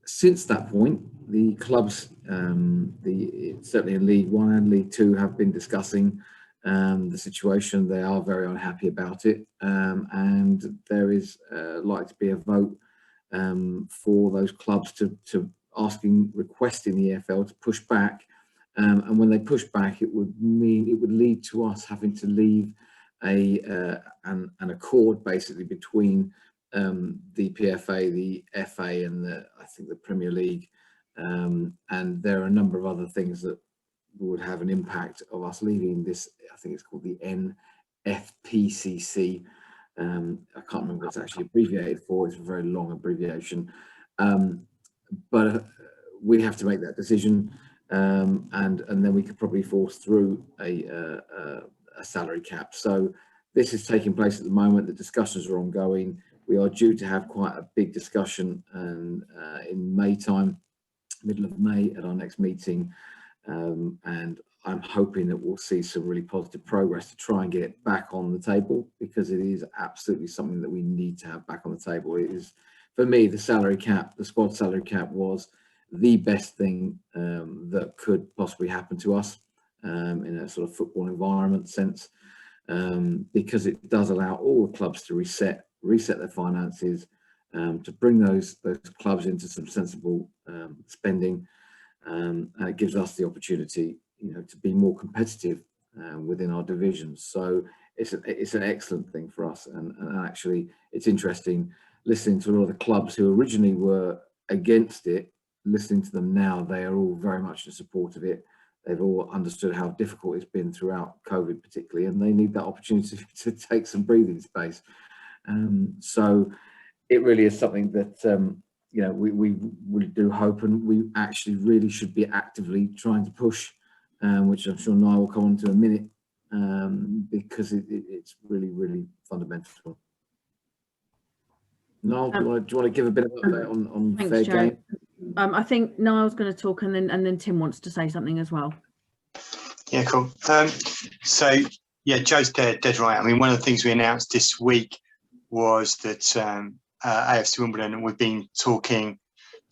Since that point, the clubs, certainly in League 1 and League 2, have been discussing the situation. They are very unhappy about it, and there is like to be a vote for those clubs to requesting the EFL to push back, and when they push back, it would lead to us having to leave an accord basically between the PFA, the FA, and I think the Premier League, and there are a number of other things that would have an impact of us leaving this. I think it's called the NFPCC. I can't remember what it's actually abbreviated for. It's a very long abbreviation, but we have to make that decision, and then we could probably force through a salary cap. So this is taking place at the moment. The discussions are ongoing. We are due to have quite a big discussion in May time, middle of May, at our next meeting, and I'm hoping that we'll see some really positive progress to try and get it back on the table, because it is absolutely something that we need to have back on the table. It is, for me, the salary cap, the squad salary cap, was the best thing that could possibly happen to us in a sort of football environment sense, because it does allow all the clubs to reset their finances, to bring those clubs into some sensible spending, and it gives us the opportunity, to be more competitive within our divisions. So it's an excellent thing for us, and actually it's interesting listening to a lot of the clubs who originally were against it. Listening to them now, they are all very much in support of it. They've all understood how difficult it's been throughout COVID particularly, and they need that opportunity to take some breathing space. So it really is something that we do hope, and we actually really should be actively trying to push, which I'm sure Niall will come on to in a minute, because it's really, really fundamental. Niall, do you want to give a bit of an update on Thanks, fair Joe. game? I think Niall's going to talk, and then Tim wants to say something as well. Yeah, cool. So yeah, Joe's dead right. I mean, one of the things we announced this week was that AFC Wimbledon, and we've been talking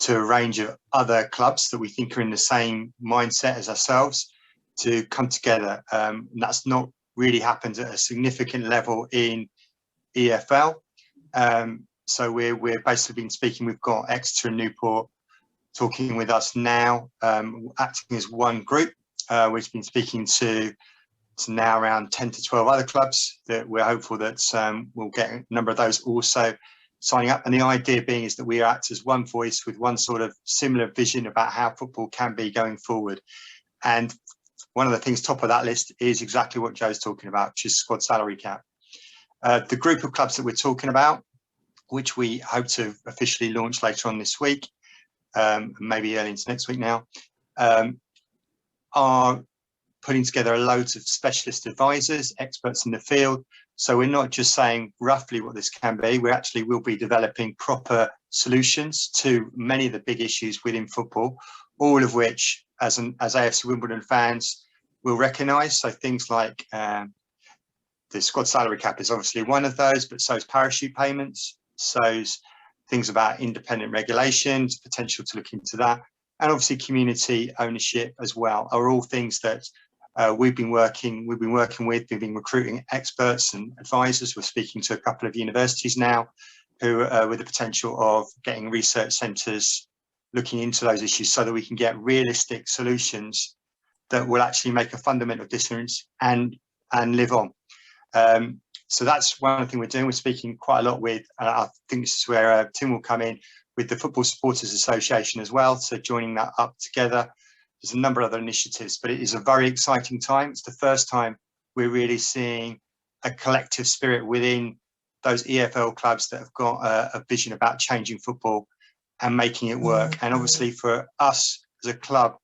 to a range of other clubs that we think are in the same mindset as ourselves to come together. And that's not really happened at a significant level in EFL. So we're basically been speaking. We've got Exeter and Newport talking with us now, acting as one group. We've been speaking to now around 10 to 12 other clubs that we're hopeful that we'll get a number of those also signing up. And the idea being is that we act as one voice with one sort of similar vision about how football can be going forward. And one of the things top of that list is exactly what Joe's talking about, which is squad salary cap. The group of clubs that we're talking about, which we hope to officially launch later on this week, maybe early into next week now, are putting together a load of specialist advisors, experts in the field. So we're not just saying roughly what this can be, we actually will be developing proper solutions to many of the big issues within football, all of which, as AFC Wimbledon fans, will recognise. So things like the squad salary cap is obviously one of those, but so is parachute payments, so's things about independent regulations, potential to look into that, and obviously community ownership as well, are all things that we've been working with. We've been recruiting experts and advisors. We're speaking to a couple of universities now who with the potential of getting research centres looking into those issues so that we can get realistic solutions that will actually make a fundamental difference and live on. So that's one thing we're doing. We're speaking quite a lot with, I think this is where Tim will come in, with the Football Supporters Association as well, so joining that up together. There's a number of other initiatives, but it is a very exciting time. It's the first time we're really seeing a collective spirit within those EFL clubs that have got a vision about changing football and making it work. And obviously for us as a club,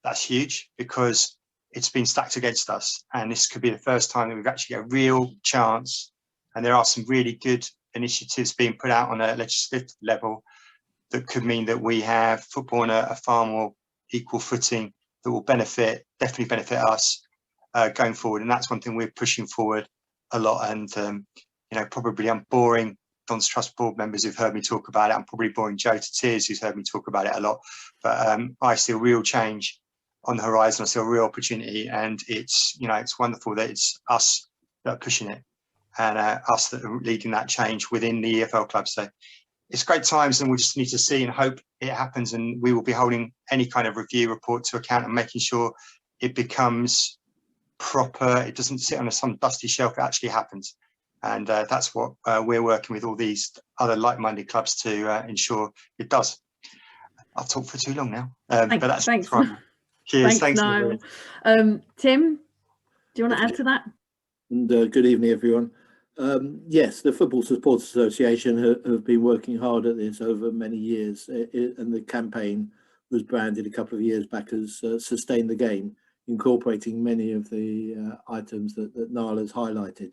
that's huge because it's been stacked against us. And this could be the first time that we've actually got a real chance. And there are some really good initiatives being put out on a legislative level that could mean that we have football on a far more equal footing that will definitely benefit us going forward. And that's one thing we're pushing forward a lot. And, probably I'm boring Don's Trust board members who've heard me talk about it. I'm probably boring Joe to tears who's heard me talk about it a lot. But I see a real change on the horizon. I see a real opportunity, and it's wonderful that it's us that are pushing it and us that are leading that change within the EFL club. So it's great times, and we just need to see and hope it happens. And we will be holding any kind of review report to account and making sure it becomes proper. It doesn't sit on some dusty shelf. It actually happens. And that's what we're working with all these other like-minded clubs to ensure it does. I've talked for too long now, but that's thanks. fine. Cheers. Thanks, Niall. Tim, do you want to add to that? And good evening, everyone. Yes, the Football Supporters Association have been working hard at this over many years, and the campaign was branded a couple of years back as Sustain the Game, incorporating many of the items that Niall has highlighted.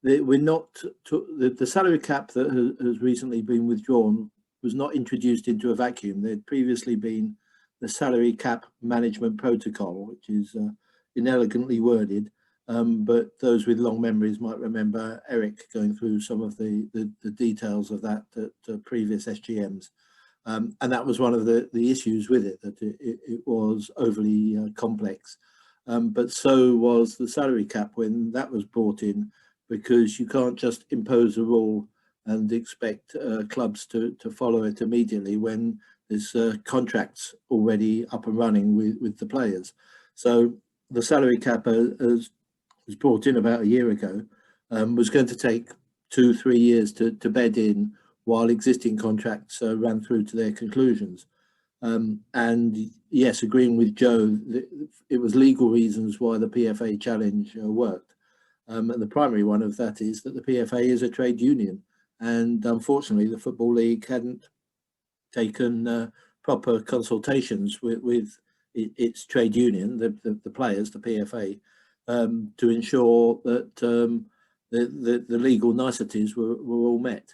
We're not the salary cap that has recently been withdrawn was not introduced into a vacuum. There had previously been the salary cap management protocol, which is inelegantly worded, but those with long memories might remember Eric going through some of the details of that at previous SGMs. And that was one of the issues with it, that it was overly complex. But so was the salary cap when that was brought in, because you can't just impose a rule and expect clubs to follow it immediately when there's contracts already up and running with the players. So the salary cap was brought in about a year ago, was going to take 2-3 years to bed in while existing contracts ran through to their conclusions. And yes, agreeing with Joe, it was legal reasons why the PFA challenge worked. And the primary one of that is that the PFA is a trade union. And unfortunately, the Football League hadn't taken proper consultations with its trade union, the players, the PFA, to ensure that the legal niceties were all met.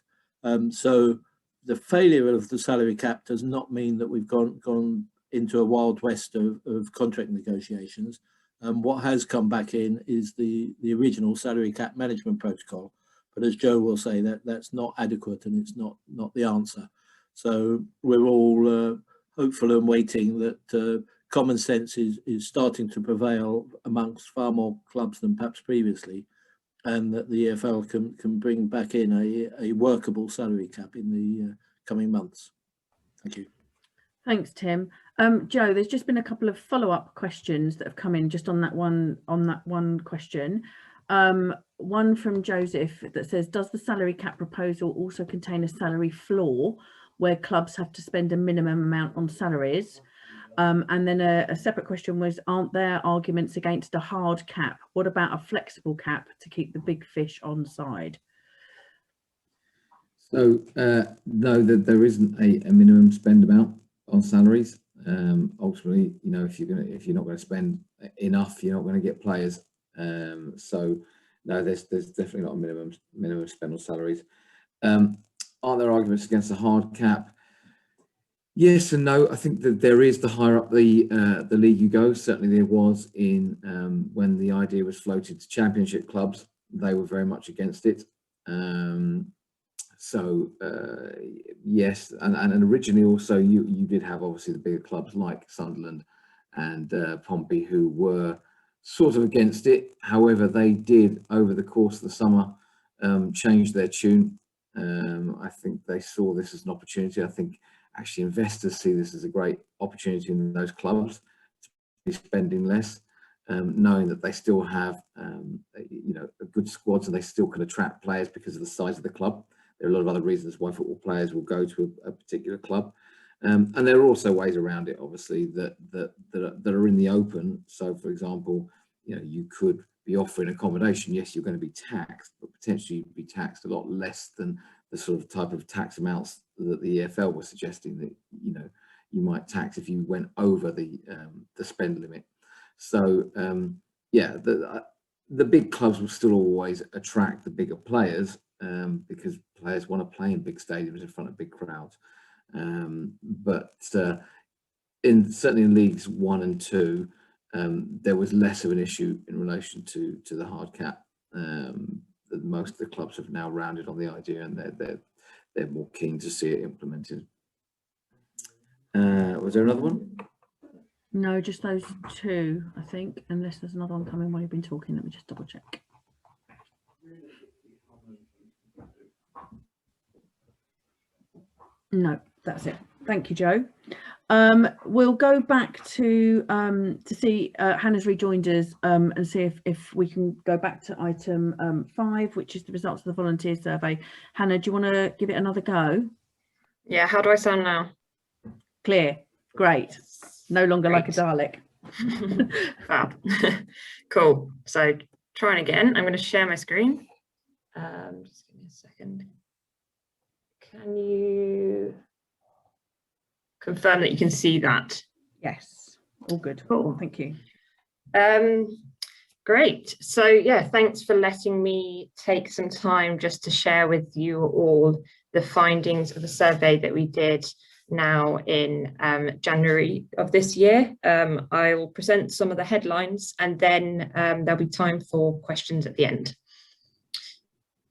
So the failure of the salary cap does not mean that we've gone into a wild west of contract negotiations. What has come back in is the original salary cap management protocol. But as Joe will say, that's not adequate and it's not the answer. So we're all hopeful and waiting that common sense is starting to prevail amongst far more clubs than perhaps previously, and that the EFL can bring back in a workable salary cap in the coming months. Thank you. Thanks, Tim. Joe, there's just been a couple of follow-up questions that have come in just on that one question. One from Joseph that says, does the salary cap proposal also contain a salary floor where clubs have to spend a minimum amount on salaries? And then a separate question was, aren't there arguments against a hard cap? What about a flexible cap to keep the big fish on side? So no, there isn't a minimum spend amount on salaries. Ultimately, you know, if you're not going to spend enough, you're not going to get players. So no, there's definitely not a minimum spend on salaries. Are there arguments against a hard cap? Yes and no. I think that there is, the higher up the league you go. Certainly there was in when the idea was floated to championship clubs. They were very much against it. So yes, and originally also you did have obviously the bigger clubs like Sunderland and Pompey who were sort of against it. However, they did over the course of the summer change their tune. I think they saw this as an opportunity. I think actually investors see this as a great opportunity in those clubs to be spending less, knowing that they still have you know, a good squads and they still can attract players because of the size of the club. There are a lot of other reasons why football players will go to a particular club, and there are also ways around it, obviously, that are in the open. So, for example, you know, you could be offering accommodation. Yes, you're going to be taxed, but potentially you'd be taxed a lot less than the sort of type of tax amounts that the EFL was suggesting that, you know, you might tax if you went over the spend limit. So yeah, the big clubs will still always attract the bigger players because players want to play in big stadiums in front of big crowds. But certainly in leagues 1 and 2, there was less of an issue in relation to the hard cap. Most of the clubs have now rounded on the idea, and they're more keen to see it implemented. Was there another one? No, just those two, I think, unless there's another one coming while you've been talking. Let me just double check. No, that's it. Thank you, Joe. We'll go back to see Hannah's rejoined us and see if we can go back to item 5, which is the results of the volunteer survey. Hannah, do you want to give it another go? Yeah, how do I sound now? Clear. Great. No longer Great. like a Dalek. Fab. Cool. So trying again. I'm going to share my screen. Just give me a second. Can you confirm that you can see that? Yes. All good. Cool. Thank you. Great. So yeah, thanks for letting me take some time just to share with you all the findings of the survey that we did now in January of this year. I will present some of the headlines and then there'll be time for questions at the end.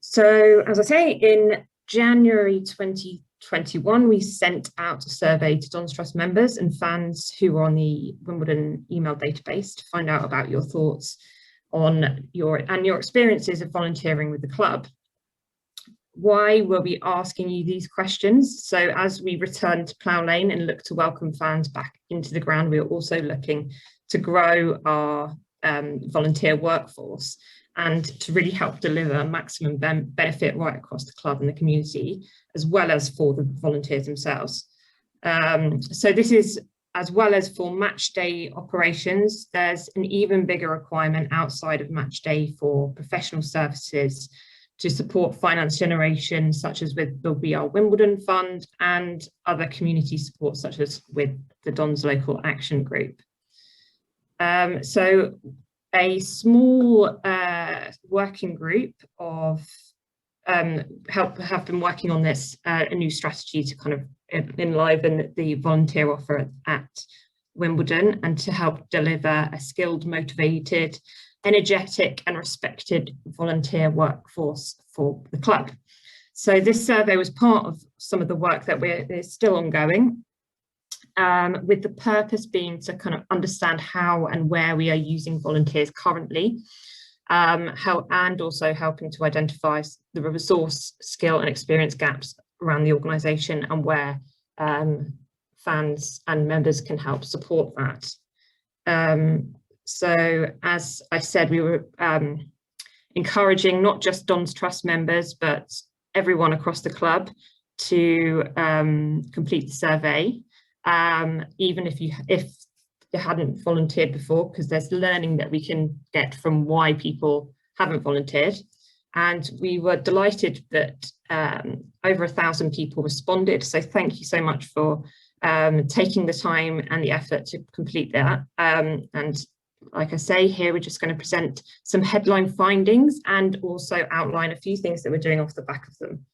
So as I say, in January 2021, we sent out a survey to Don's Trust members and fans who were on the Wimbledon email database to find out about your thoughts on your experiences of volunteering with the club. Why were we asking you these questions? So as we return to Plough Lane and look to welcome fans back into the ground, we are also looking to grow our volunteer workforce and to really help deliver maximum benefit right across the club and the community, as well as for the volunteers themselves. So this is as well as for match day operations. There's an even bigger requirement outside of match day for professional services to support finance generation, such as with the We Are Wimbledon Fund and other community support, such as with the Don's Local Action Group. So a small working group of have been working on this, a new strategy to kind of enliven the volunteer offer at Wimbledon and to help deliver a skilled, motivated, energetic and respected volunteer workforce for the club. So this survey was part of some of the work that is still ongoing, with the purpose being to kind of understand how and where we are using volunteers currently, and also helping to identify the resource, skill and experience gaps around the organisation and where fans and members can help support that. So as I said, we were encouraging not just Don's Trust members, but everyone across the club to complete the survey, even if you hadn't volunteered before, because there's learning that we can get from why people haven't volunteered. And we were delighted that over 1,000 people responded. So thank you so much for taking the time and the effort to complete that. And like I say, here we're just going to present some headline findings and also outline a few things that we're doing off the back of them.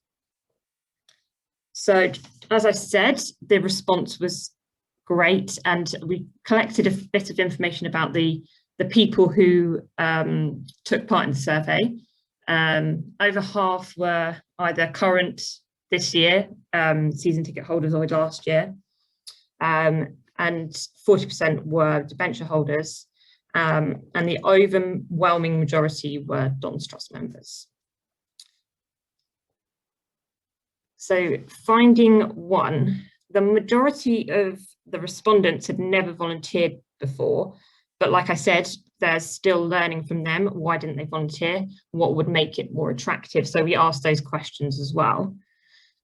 So as I said, the response was great, and we collected a bit of information about the people who took part in the survey. Over half were either current this year, season ticket holders, or last year, and 40% were debenture holders, and the overwhelming majority were Don's Trust members. So finding 1, the majority of the respondents had never volunteered before, but like I said, there's still learning from them. Why didn't they volunteer? What would make it more attractive? So we asked those questions as well.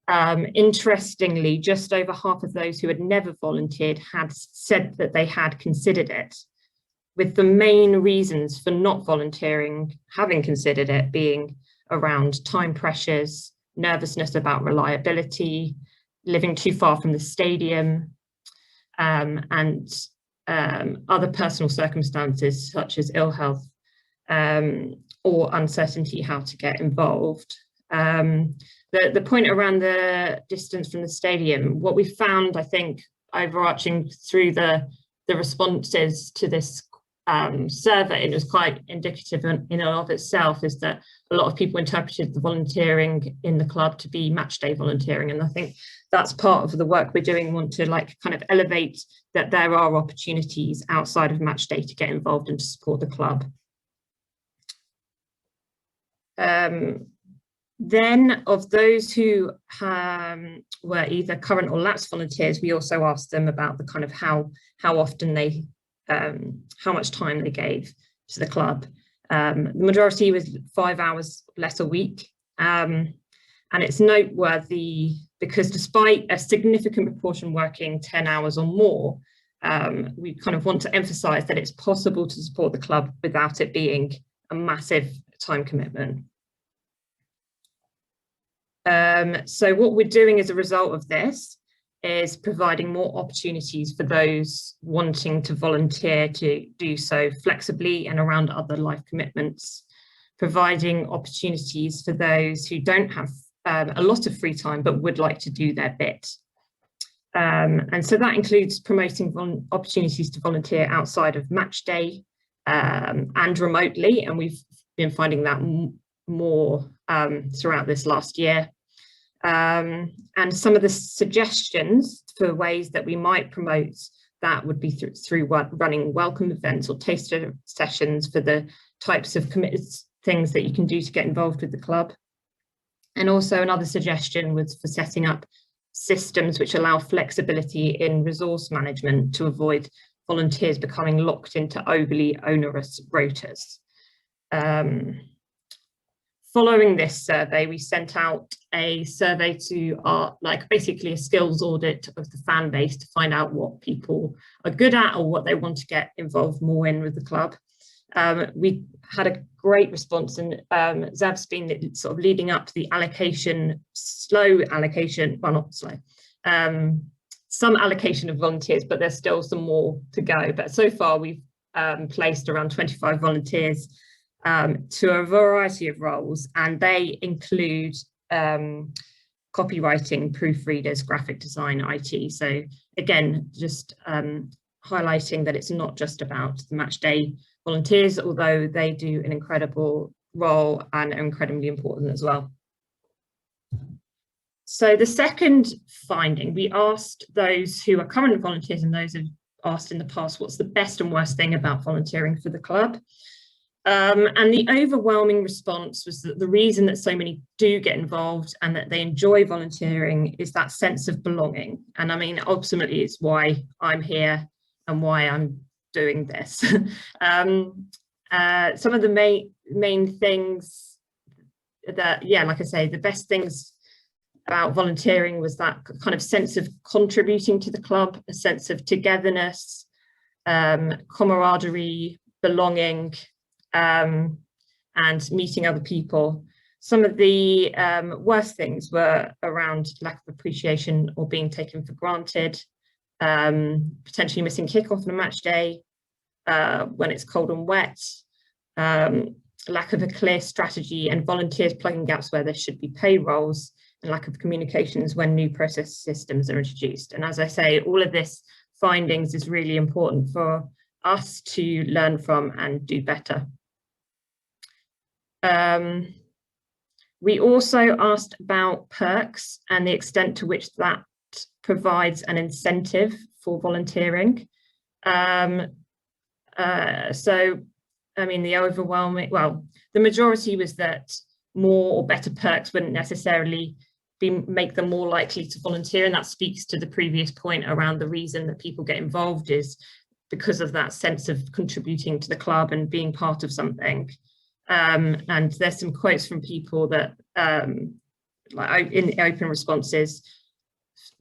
Interestingly, just over half of those who had never volunteered had said that they had considered it, with the main reasons for not volunteering, having considered it, being around time pressures, nervousness about reliability, living too far from the stadium, and other personal circumstances such as ill health or uncertainty how to get involved. The point around the distance from the stadium, what we found, I think, overarching through the responses to this survey, and it was quite indicative in and of itself, is that a lot of people interpreted the volunteering in the club to be match day volunteering, and I think that's part of the work we're doing. Want to kind of elevate that there are opportunities outside of match day to get involved and to support the club. Then of those who were either current or lapsed volunteers, we also asked them about the kind of how often they, how much time they gave to the club. The majority was 5 hours less a week. And it's noteworthy because despite a significant proportion working 10 hours or more, we kind of want to emphasize that it's possible to support the club without it being a massive time commitment. So what we're doing as a result of this is providing more opportunities for those wanting to volunteer to do so flexibly and around other life commitments, providing opportunities for those who don't have a lot of free time but would like to do their bit. And so that includes promoting opportunities to volunteer outside of match day and remotely, and we've been finding that more throughout this last year. And some of the suggestions for ways that we might promote that would be through running welcome events or taster sessions for the types of committed things that you can do to get involved with the club. And also another suggestion was for setting up systems which allow flexibility in resource management to avoid volunteers becoming locked into overly onerous rotas. Following this survey, we sent out a survey to basically a skills audit of the fan base to find out what people are good at or what they want to get involved more in with the club. We had a great response, and Zav's been sort of leading up to the slow allocation, well, not slow, some allocation of volunteers, but there's still some more to go. But so far we've placed around 25 volunteers to a variety of roles, and they include copywriting, proofreaders, graphic design, IT. So again, just highlighting that it's not just about the match day volunteers, although they do an incredible role and are incredibly important as well. So the second finding, we asked those who are current volunteers and those who've asked in the past, what's the best and worst thing about volunteering for the club? And the overwhelming response was that the reason that so many do get involved and that they enjoy volunteering is that sense of belonging. And I mean, ultimately, it's why I'm here and why I'm doing this. Some of the main things that, yeah, like I say, the best things about volunteering was that kind of sense of contributing to the club, a sense of togetherness, camaraderie, belonging, and meeting other people. Some of the worst things were around lack of appreciation or being taken for granted, potentially missing kickoff on a match day when it's cold and wet, lack of a clear strategy and volunteers plugging gaps where there should be payrolls, and lack of communications when new process systems are introduced. And as I say, all of this findings is really important for us to learn from and do better. We also asked about perks and the extent to which that provides an incentive for volunteering. So, I mean, the majority was that more or better perks wouldn't necessarily make them more likely to volunteer, and that speaks to the previous point around the reason that people get involved is because of that sense of contributing to the club and being part of something. And there's some quotes from people that, like in open responses,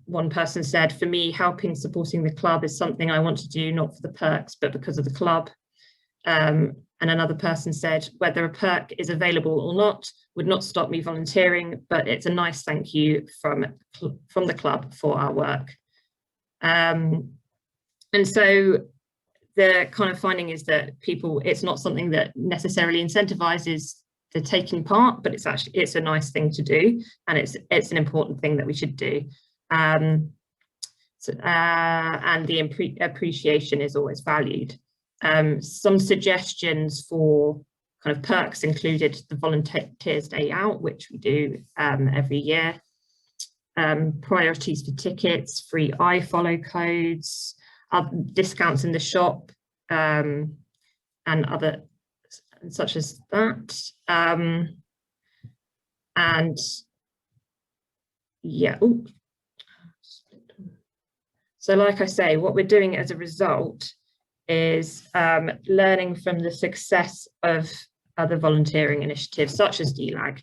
one person said, "For me, helping supporting the club is something I want to do, not for the perks, but because of the club." And another person said, "Whether a perk is available or not would not stop me volunteering, but it's a nice thank you from the club for our work." And so the kind of finding is that it's not something that necessarily incentivizes the taking part, but it's a nice thing to do, and it's an important thing that we should do. And the appreciation is always valued. Some suggestions for kind of perks included the Volunteers Day Out, which we do every year, priorities for tickets, free iFollow codes, discounts in the shop, and other such as that. And yeah, ooh. So like I say, what we're doing as a result is learning from the success of other volunteering initiatives such as DLAG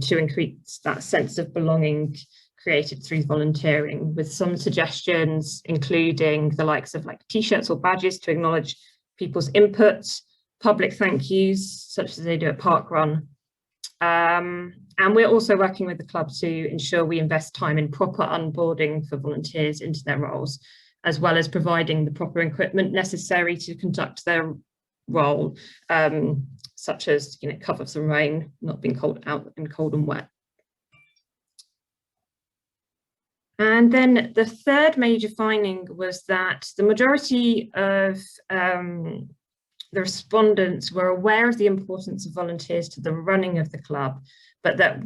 to increase that sense of belonging created through volunteering, with some suggestions including the likes of like t-shirts or badges to acknowledge people's inputs, public thank yous such as they do at Parkrun. And we're also working with the club to ensure we invest time in proper onboarding for volunteers into their roles, as well as providing the proper equipment necessary to conduct their role, such as, you know, cover from rain, not being cold out and cold and wet. And then the third major finding was that the majority of the respondents were aware of the importance of volunteers to the running of the club, but that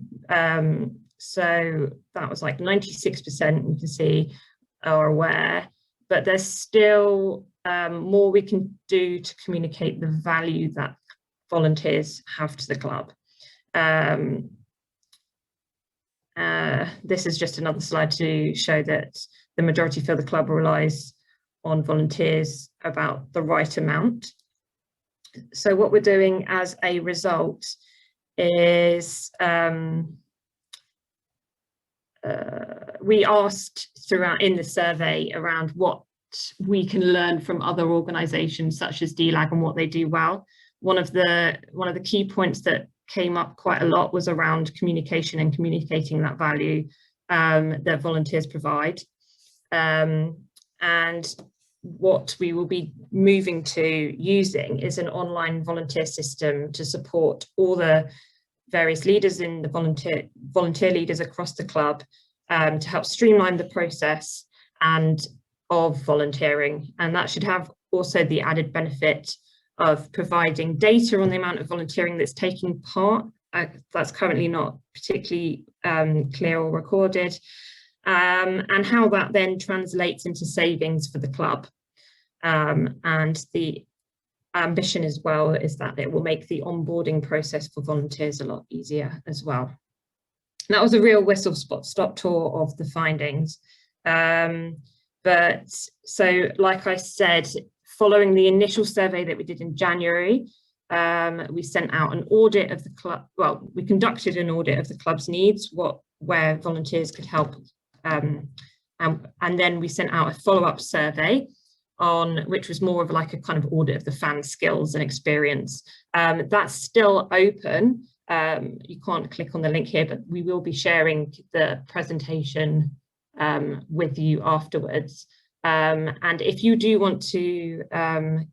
so that was like 96%, you can see, are aware, but there's still more we can do to communicate the value that volunteers have to the club. This is just another slide to show that the majority feel the club relies on volunteers about the right amount. So what we're doing as a result is we asked throughout in the survey around what we can learn from other organisations such as DLAG and what they do well. One of the key points that came up quite a lot was around communication and communicating that value that volunteers provide. And what we will be moving to using is an online volunteer system to support all the various leaders in the volunteer leaders across the club to help streamline the process and of volunteering. And that should have also the added benefit of providing data on the amount of volunteering that's taking part. That's currently not particularly clear or recorded, and how that then translates into savings for the club. And the ambition as well is that it will make the onboarding process for volunteers a lot easier as well. And that was a real whistle-stop tour of the findings. But so, like I said, following the initial survey that we did in January, we sent out an audit of the club. Well, we conducted an audit of the club's needs, where volunteers could help. And then we sent out a follow-up survey which was more of like a kind of audit of the fan skills and experience. That's still open. You can't click on the link here, but we will be sharing the presentation with you afterwards. And if you do want to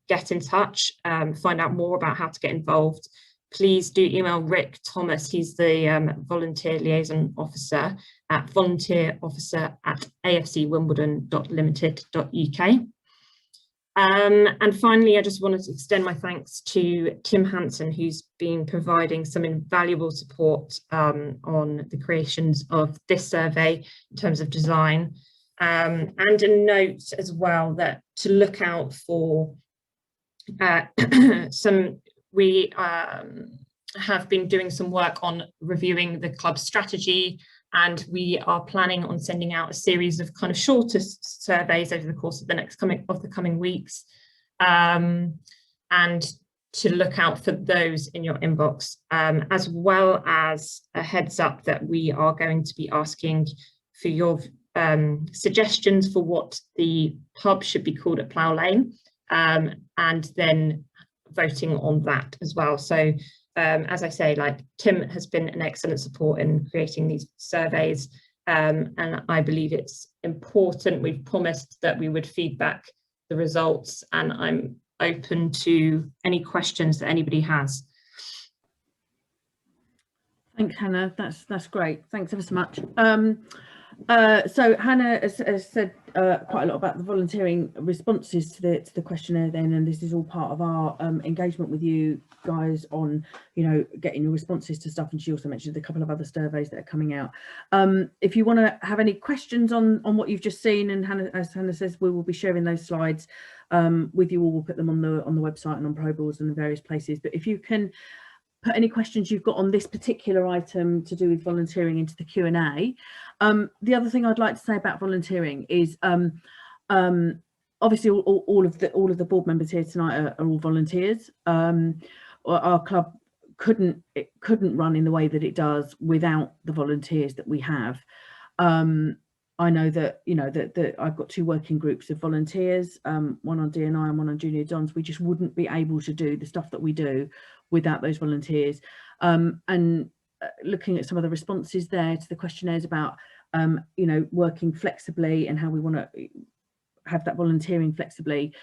get in touch, find out more about how to get involved, please do email Rick Thomas. He's the volunteer liaison officer at volunteerofficer@afcwimbledon.limited.uk. And finally, I just wanted to extend my thanks to Tim Hansen, who's been providing some invaluable support on the creations of this survey in terms of design. And a note as well that to look out for we have been doing some work on reviewing the club's strategy, and we are planning on sending out a series of kind of shorter surveys over the course of the coming weeks, and to look out for those in your inbox, as well as a heads up that we are going to be asking for your suggestions for what the pub should be called at Plough Lane, and then voting on that as well. So as I say, like, Tim has been an excellent support in creating these surveys, and I believe it's important. We've promised that we would feedback the results, and I'm open to any questions that anybody has. Thanks, Hannah. That's great. Thanks ever so much. So Hannah has said quite a lot about the volunteering responses to the questionnaire then, and this is all part of our engagement with you guys on, you know, getting your responses to stuff. And she also mentioned a couple of other surveys that are coming out. If you want to have any questions on what you've just seen, and Hannah, as Hannah says, we will be sharing those slides with you all. We'll put them on the website and on Pro Balls and in various places. But if you can put any questions you've got on this particular item to do with volunteering into the Q&A. The other thing I'd like to say about volunteering is obviously all of the board members here tonight are all volunteers. Our club couldn't run in the way that it does without the volunteers that we have. I know that, you know, that I've got 2 working groups of volunteers, one on D&I and one on Junior Dons. We just wouldn't be able to do the stuff that we do without those volunteers. And looking at some of the responses there to the questionnaires about, you know, working flexibly and how we want to have that volunteering flexibly,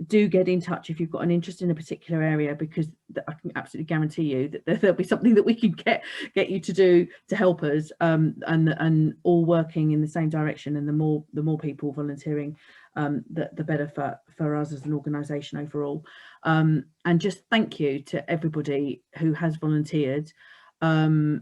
do get in touch if you've got an interest in a particular area, because I can absolutely guarantee you that there'll be something that we can get you to do to help us, and all working in the same direction. And the more people volunteering, the better for us as an organisation overall. And just thank you to everybody who has volunteered, for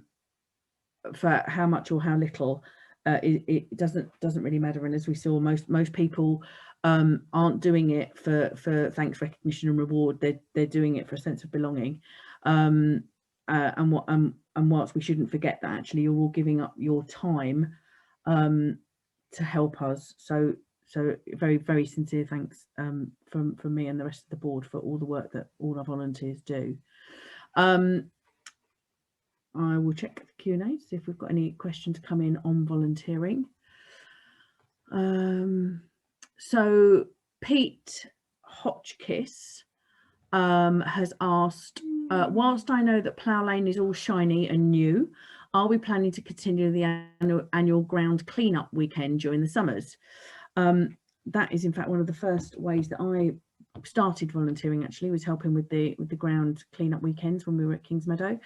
how much or how little. It doesn't really matter. And as we saw, most people aren't doing it for thanks, recognition and reward. They're doing it for a sense of belonging, and whilst we shouldn't forget that, actually you're all giving up your time to help us. So very, very sincere thanks from me and the rest of the board for all the work that all our volunteers do. I will check the Q&A to see if we've got any questions come in on volunteering. So Pete Hotchkiss has asked, whilst I know that Plough Lane is all shiny and new, are we planning to continue the annual ground clean-up weekend during the summers? That is in fact one of the first ways that I started volunteering, actually, was helping with the ground clean-up weekends when we were at Kings Meadow.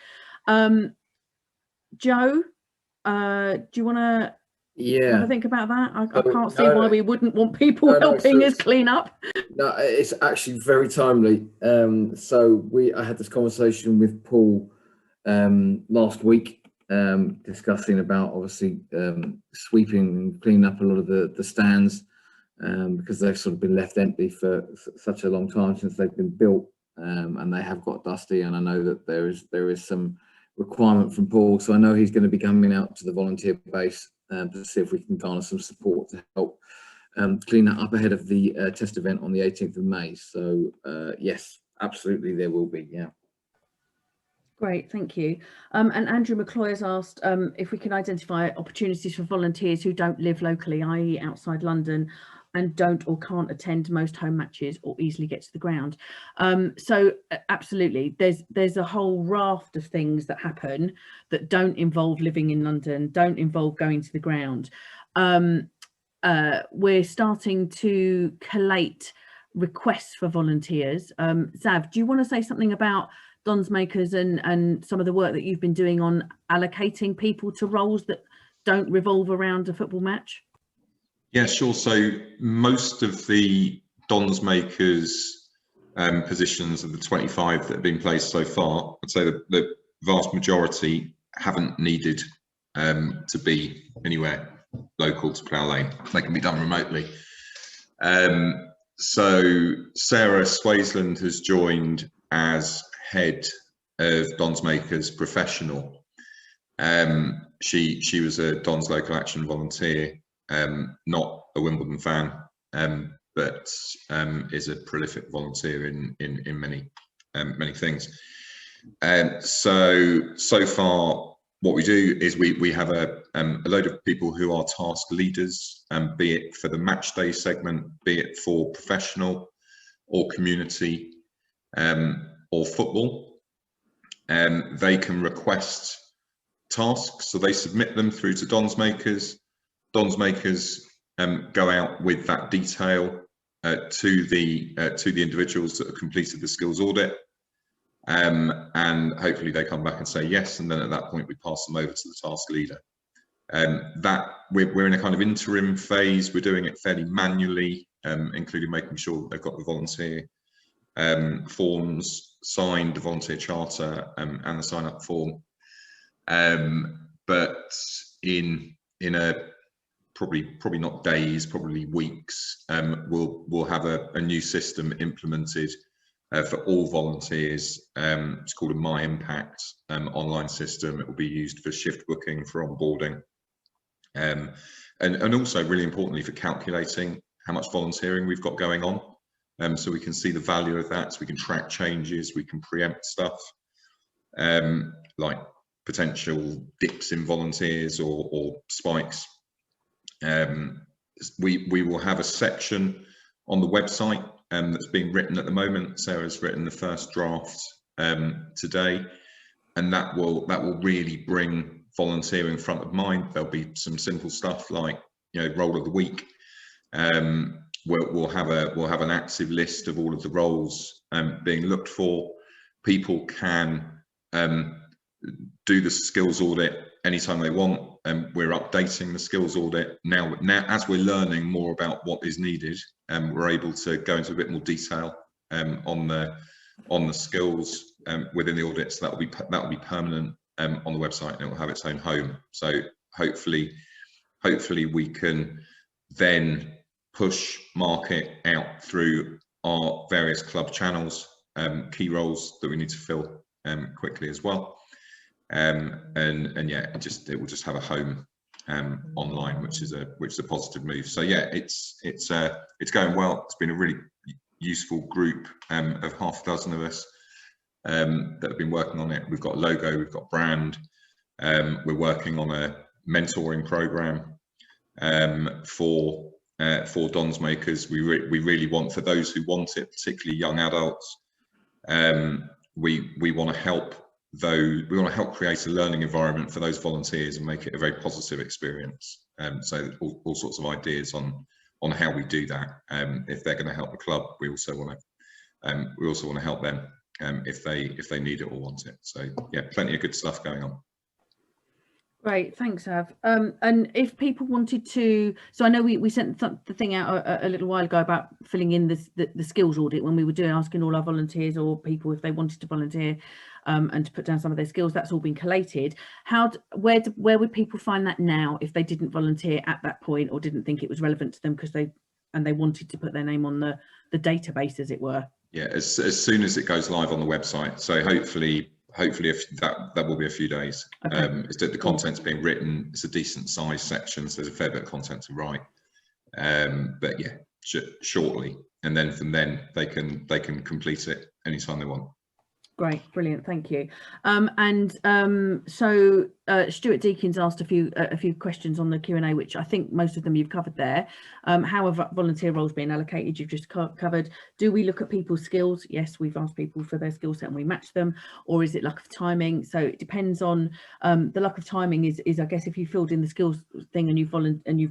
Joe, do you want to have a think about that? I can't see why we wouldn't want people helping us clean up. No, it's actually very timely. So I had this conversation with Paul last week, discussing about obviously sweeping and cleaning up a lot of the stands, because they've sort of been left empty for such a long time since they've been built, and they have got dusty. And I know that there is some requirement from Paul, so I know he's going to be coming out to the volunteer base to see if we can garner some support to help clean that up ahead of the test event on the 18th of May. So yes, absolutely there will be. Yeah. Great, thank you. And Andrew McCloy has asked if we can identify opportunities for volunteers who don't live locally, i.e. outside London, and don't or can't attend most home matches or easily get to the ground. So absolutely, there's a whole raft of things that happen that don't involve living in London, don't involve going to the ground. We're starting to collate requests for volunteers. Zav, do you want to say something about Dons Makers and some of the work that you've been doing on allocating people to roles that don't revolve around a football match? Yeah, sure. So most of the Dons Makers positions of the 25 that have been placed so far, I'd say the vast majority haven't needed to be anywhere local to Plough Lane. They can be done remotely. So Sarah Swaysland has joined as head of Dons Makers Professional. She was a Dons Local Action volunteer, not a Wimbledon fan, but is a prolific volunteer in many things. So far, what we do is we have a load of people who are task leaders, be it for the match day segment, be it for professional or community or football. They can request tasks, so they submit them through to Dons Makers. Dons Makers go out with that detail to the individuals that have completed the skills audit, and hopefully they come back and say yes, and then at that point we pass them over to the task leader. That we're in a kind of interim phase. We're doing it fairly manually, including making sure that they've got the volunteer forms signed, the volunteer charter, and the sign-up form. But in a probably not days, probably weeks, we'll have a new system implemented for all volunteers. It's called a My Impact online system. It will be used for shift booking, for onboarding, and also really importantly for calculating how much volunteering we've got going on. So we can see the value of that, so we can track changes, we can preempt stuff, like potential dips in volunteers or spikes. We will have a section on the website that's being written at the moment. Sarah's written the first draft today, and that will really bring volunteering front of mind. There'll be some simple stuff like, you know, role of the week. We'll have an active list of all of the roles being looked for. People can do the skills audit anytime they want, and we're updating the skills audit now as we're learning more about what is needed. We're able to go into a bit more detail on the skills within the audit, so that will be permanent on the website, and it will have its own home. So hopefully we can then push market out through our various club channels, key roles that we need to fill quickly as well. And yeah, it will just have a home online, which is a positive move. So yeah, it's going well. It's been a really useful group of half a dozen of us that have been working on it. We've got a logo, we've got brand. We're working on a mentoring program for Dons makers. We really want, for those who want it, particularly young adults, we want to help create a learning environment for those volunteers and make it a very positive experience. So all sorts of ideas on how we do that. If they're going to help the club, we also want to help them if they need it or want it. So yeah, plenty of good stuff going on. Great, thanks, Av. And if people wanted to, so I know we sent the thing out a little while ago about filling in the skills audit when we were asking all our volunteers or people if they wanted to volunteer and to put down some of their skills. That's all been collated. Where would people find that now if they didn't volunteer at that point or didn't think it was relevant to them because they wanted to put their name on the database, as it were? Yeah, as soon as it goes live on the website. So hopefully if that will be a few days. Okay. The content's being written. It's a decent size section, so there's a fair bit of content to write. But yeah, shortly, and then from then they can complete it anytime they want. Great, brilliant, thank you. So Stuart Deakins asked a few questions on the Q&A, which I think most of them you've covered there. How are volunteer roles being allocated? You've just covered. Do we look at people's skills? Yes, we've asked people for their skill set and we match them. Or is it luck of timing? So it depends on the luck of timing is I guess if you filled in the skills thing and you've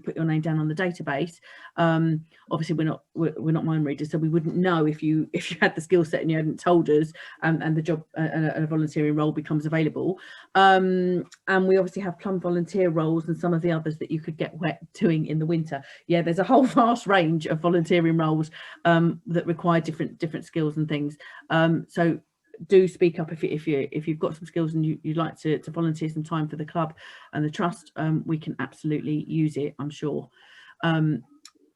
put your name down on the database. Obviously we're not mind readers, so we wouldn't know if you had the skill set and you hadn't told us, and the job and a volunteering role becomes available. And we obviously have plum volunteer roles and some of the others that you could get wet doing in the winter. Yeah, there's a whole vast range of volunteering roles that require different skills and things. So do speak up if you've got some skills and you'd like to volunteer some time for the club and the trust. We can absolutely use it, I'm sure.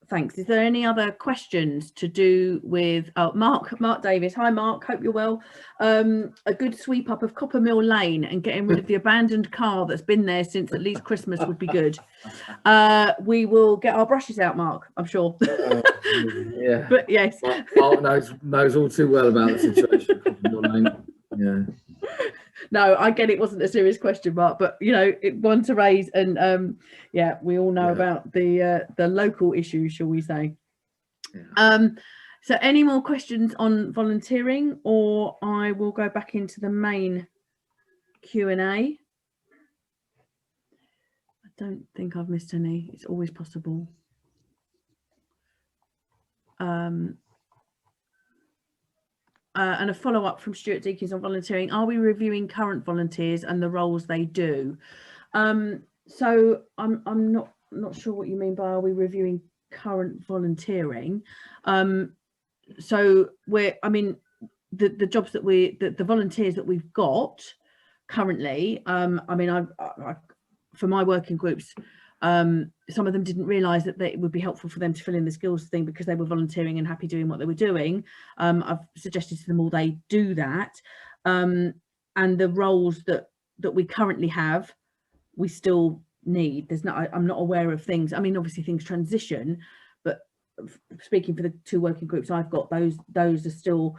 Thanks. Is there any other questions to do with Mark Davis? Hi Mark, hope you're well. A good sweep up of Copper Mill Lane and getting rid of the abandoned car that's been there since at least Christmas would be good. We will get our brushes out, Mark, I'm sure. Yeah. But yes. Mark knows all too well about the situation at Copper Mill Lane. Yeah. No, I get it wasn't a serious question, Mark, but you know, one to raise, and yeah, we all know about the local issues, shall we say. Yeah. So any more questions on volunteering, or I will go back into the main Q&A. I don't think I've missed any. It's always possible. And a follow-up from Stuart Deakins on volunteering. Are we reviewing current volunteers and the roles they do? So I'm not sure what you mean by are we reviewing current volunteering. So the jobs that the volunteers that we've got currently. I mean, I for my working groups, Some of them didn't realise that it would be helpful for them to fill in the skills thing because they were volunteering and happy doing what they were doing. I've suggested to them all they do that, and the roles that we currently have, we still need. I'm not aware of things. I mean, obviously things transition, but speaking for the 2 working groups I've got, those are still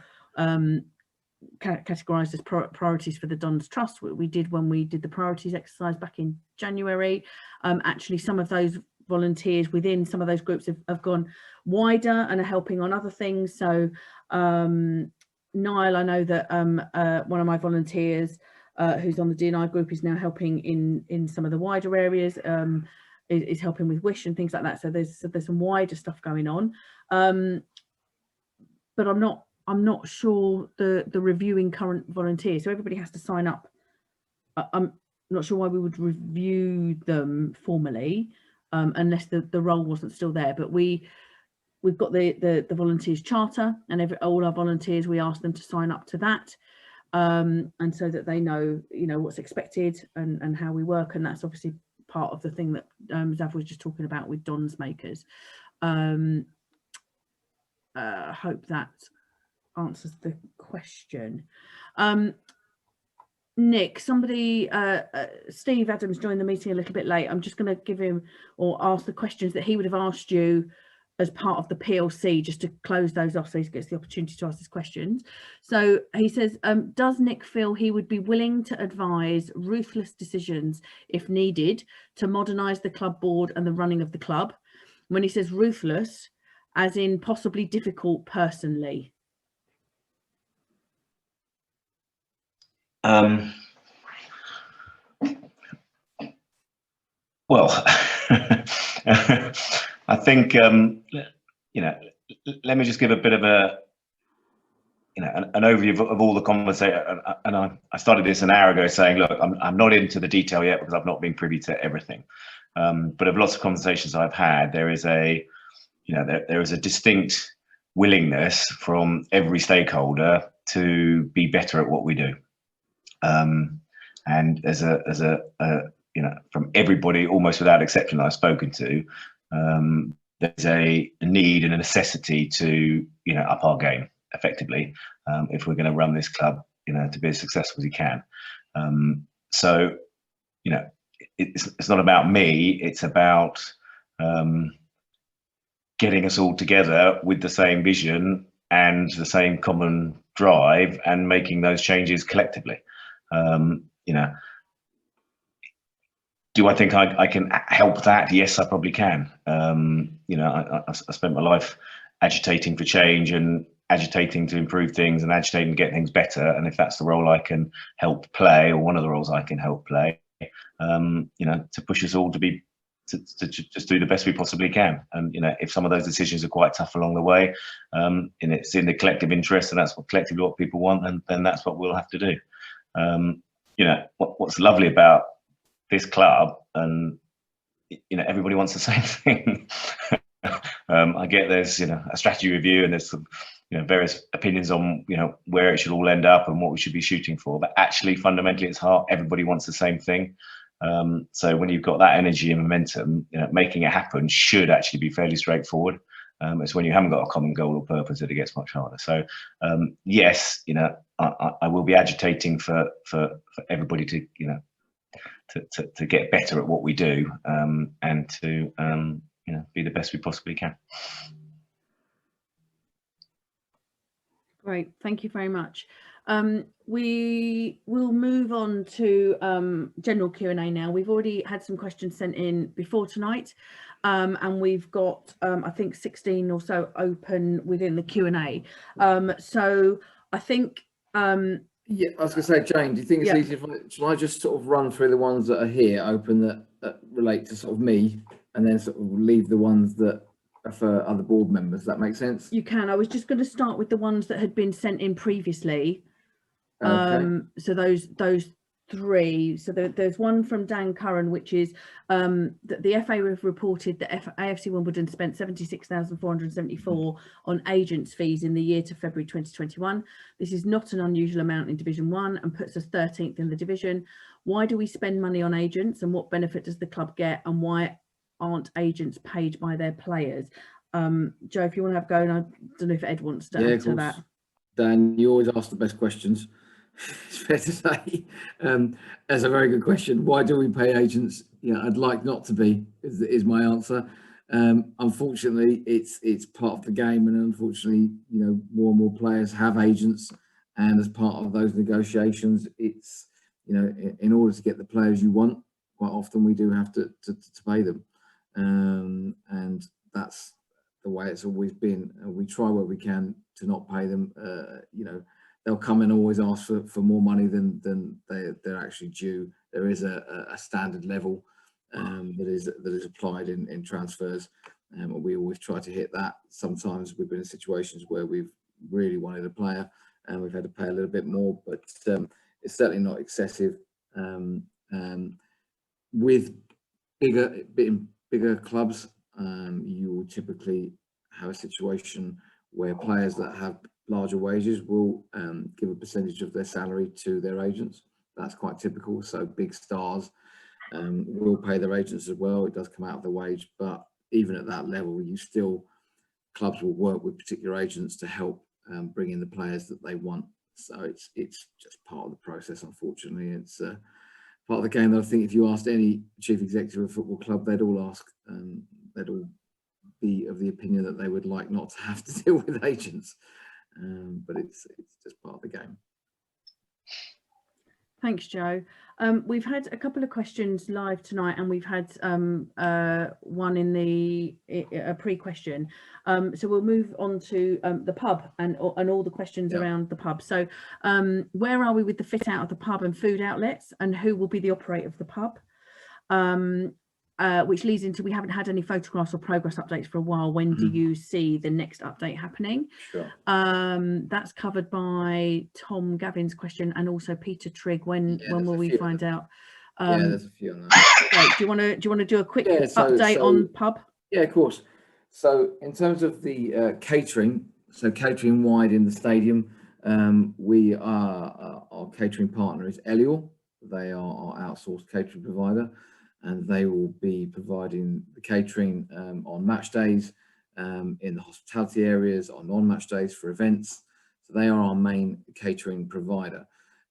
categorised as priorities for the Dons Trust. We did when we did the priorities exercise back in January. Actually, some of those volunteers within some of those groups have gone wider and are helping on other things. So Niall, I know that one of my volunteers who's on the D&I group is now helping in some of the wider areas, is helping with WISH and things like that. So there's some wider stuff going on, but I'm not sure the reviewing current volunteers, so everybody has to sign up. I'm not sure why we would review them formally unless the role wasn't still there. But we've got the volunteers charter, and all our volunteers, we ask them to sign up to that, and so that they know what's expected and how we work. And that's obviously part of the thing that Zav was just talking about with Dons makers. Hope that answers the question. Nick, somebody, Steve Adams joined the meeting a little bit late. I'm just going to give him or ask the questions that he would have asked you as part of the PLC, just to close those off so he gets the opportunity to ask his questions. So he says, does Nick feel he would be willing to advise ruthless decisions if needed to modernise the club board and the running of the club? When he says ruthless, as in possibly difficult personally. Well, I think let me just give a bit of a an overview of all the conversation. And I started this an hour ago saying, look, I'm not into the detail yet because I've not been privy to everything. But of lots of conversations I've had, there is a there is a distinct willingness from every stakeholder to be better at what we do. And as a from everybody, almost without exception I've spoken to, there's a need and a necessity to up our game effectively if we're going to run this club to be as successful as we can. So it's not about me, it's about getting us all together with the same vision and the same common drive and making those changes collectively. Do I think I can help that? Yes, I probably can. I spent my life agitating for change and agitating to improve things and agitating to get things better. And if that's the role I can help play, or one of the roles I can help play, to push us all to just do the best we possibly can. And if some of those decisions are quite tough along the way, and it's in the collective interest, and that's collectively what people want, and then that's what we'll have to do. What's lovely about this club, and everybody wants the same thing. I get there's a strategy review, and there's some various opinions on where it should all end up and what we should be shooting for, but actually fundamentally at its heart everybody wants the same thing. So when you've got that energy and momentum, making it happen should actually be fairly straightforward. It's when you haven't got a common goal or purpose that it gets much harder. So yes, I will be agitating for everybody to to get better at what we do, and to be the best we possibly can. Great, thank you very much. We will move on to general Q&A now. We've already had some questions sent in before tonight, and we've got I think 16 or so open within the Q&A. So I think yeah, I was going to say, Jane, do you think it's easy shall I just sort of run through the ones that are here open that relate to sort of me, and then sort of leave the ones that are for other board members? Does that make sense? You can. I was just going to start with the ones that had been sent in previously. Okay. So those three. So there's one from Dan Curran, which is that the FA have reported that AFC Wimbledon spent 76,474 on agents fees in the year to February 2021. This is not an unusual amount in Division 1 and puts us 13th in the division. Why do we spend money on agents, and what benefit does the club get, and why aren't agents paid by their players? Joe, if you want to have a go, and I don't know if Ed wants to Yeah, answer that. Dan, you always ask the best questions. It's fair to say. That's a very good question. Why do we pay agents? Yeah, I'd like not to be, is my answer. Unfortunately, it's part of the game, and unfortunately, you know, more and more players have agents, and as part of those negotiations, it's, you know, in order to get the players you want, quite often we do have to pay them, and that's the way it's always been. We try where we can to not pay them. You know, they'll come and always ask for more money than they're actually due. There is a standard level that is applied in transfers, and we always try to hit that. Sometimes we've been in situations where we've really wanted a player and we've had to pay a little bit more, but it's certainly not excessive. With bigger clubs, you will typically have a situation where players that have larger wages will give a percentage of their salary to their agents. That's quite typical. So big stars will pay their agents as well. It does come out of the wage, but even at that level, clubs will work with particular agents to help bring in the players that they want. So it's just part of the process. Unfortunately, it's part of the game that I think if you asked any chief executive of a football club, they'd all be of the opinion that they would like not to have to deal with agents, but it's just part of the game. Thanks, Joe. We've had a couple of questions live tonight, and we've had one in a pre-question. So we'll move on to the pub and all the questions around the pub. So where are we with the fit out of the pub and food outlets, and who will be the operator of the pub? Which leads into, we haven't had any photographs or progress updates for a while. When do you see the next update happening? Sure. That's covered by Tom Gavin's question, and also Peter Trigg. When will we find out? Yeah, there's a few on that. Right, do you want to do a quick update on pub? Yeah, of course. So in terms of the catering, so catering wide in the stadium, we are our catering partner is Elior. They are our outsourced catering provider, and they will be providing the catering on match days, in the hospitality areas, on non-match days for events. So they are our main catering provider.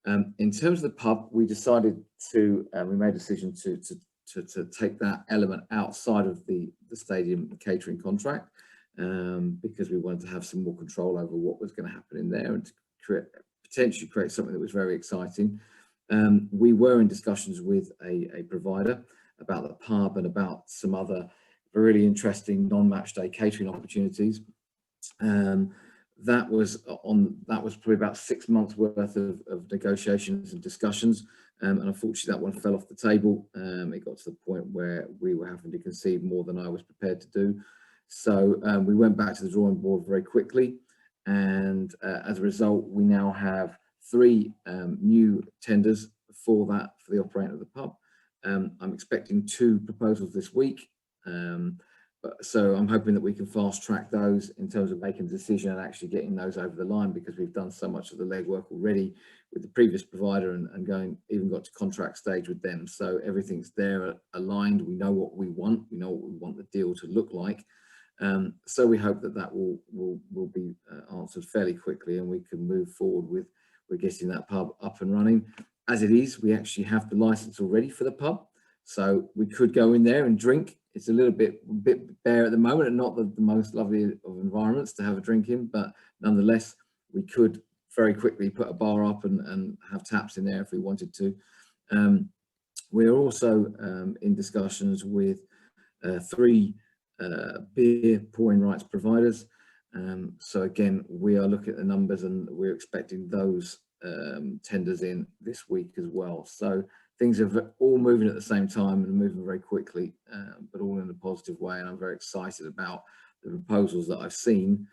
In terms of the pub, we decided to, we made a decision to take that element outside of the stadium catering contract, because we wanted to have some more control over what was going to happen in there, and to potentially create something that was very exciting. We were in discussions with a provider about the pub and about some other really interesting non-match day catering opportunities. That was probably about 6 months worth of negotiations and discussions, and unfortunately that one fell off the table. It got to the point where we were having to concede more than I was prepared to do. So we went back to the drawing board very quickly, and as a result, we now have 3 new tenders for the operator of the pub. I'm expecting 2 proposals this week, so I'm hoping that we can fast track those in terms of making a decision and actually getting those over the line, because we've done so much of the legwork already with the previous provider and even got to contract stage with them. So everything's there aligned. We know what we want. We know what we want the deal to look like. So we hope that will be answered fairly quickly, and we can move forward with getting that pub up and running. As it is, we actually have the license already for the pub, so we could go in there and drink. It's a little bit bare at the moment, and not the most lovely of environments to have a drink in, but nonetheless, we could very quickly put a bar up and have taps in there if we wanted to. We're also in discussions with 3 beer pouring rights providers. So again, we are looking at the numbers, and we're expecting those tenders in this week as well. So things are all moving at the same time and moving very quickly, but all in a positive way. And I'm very excited about the proposals that I've seen.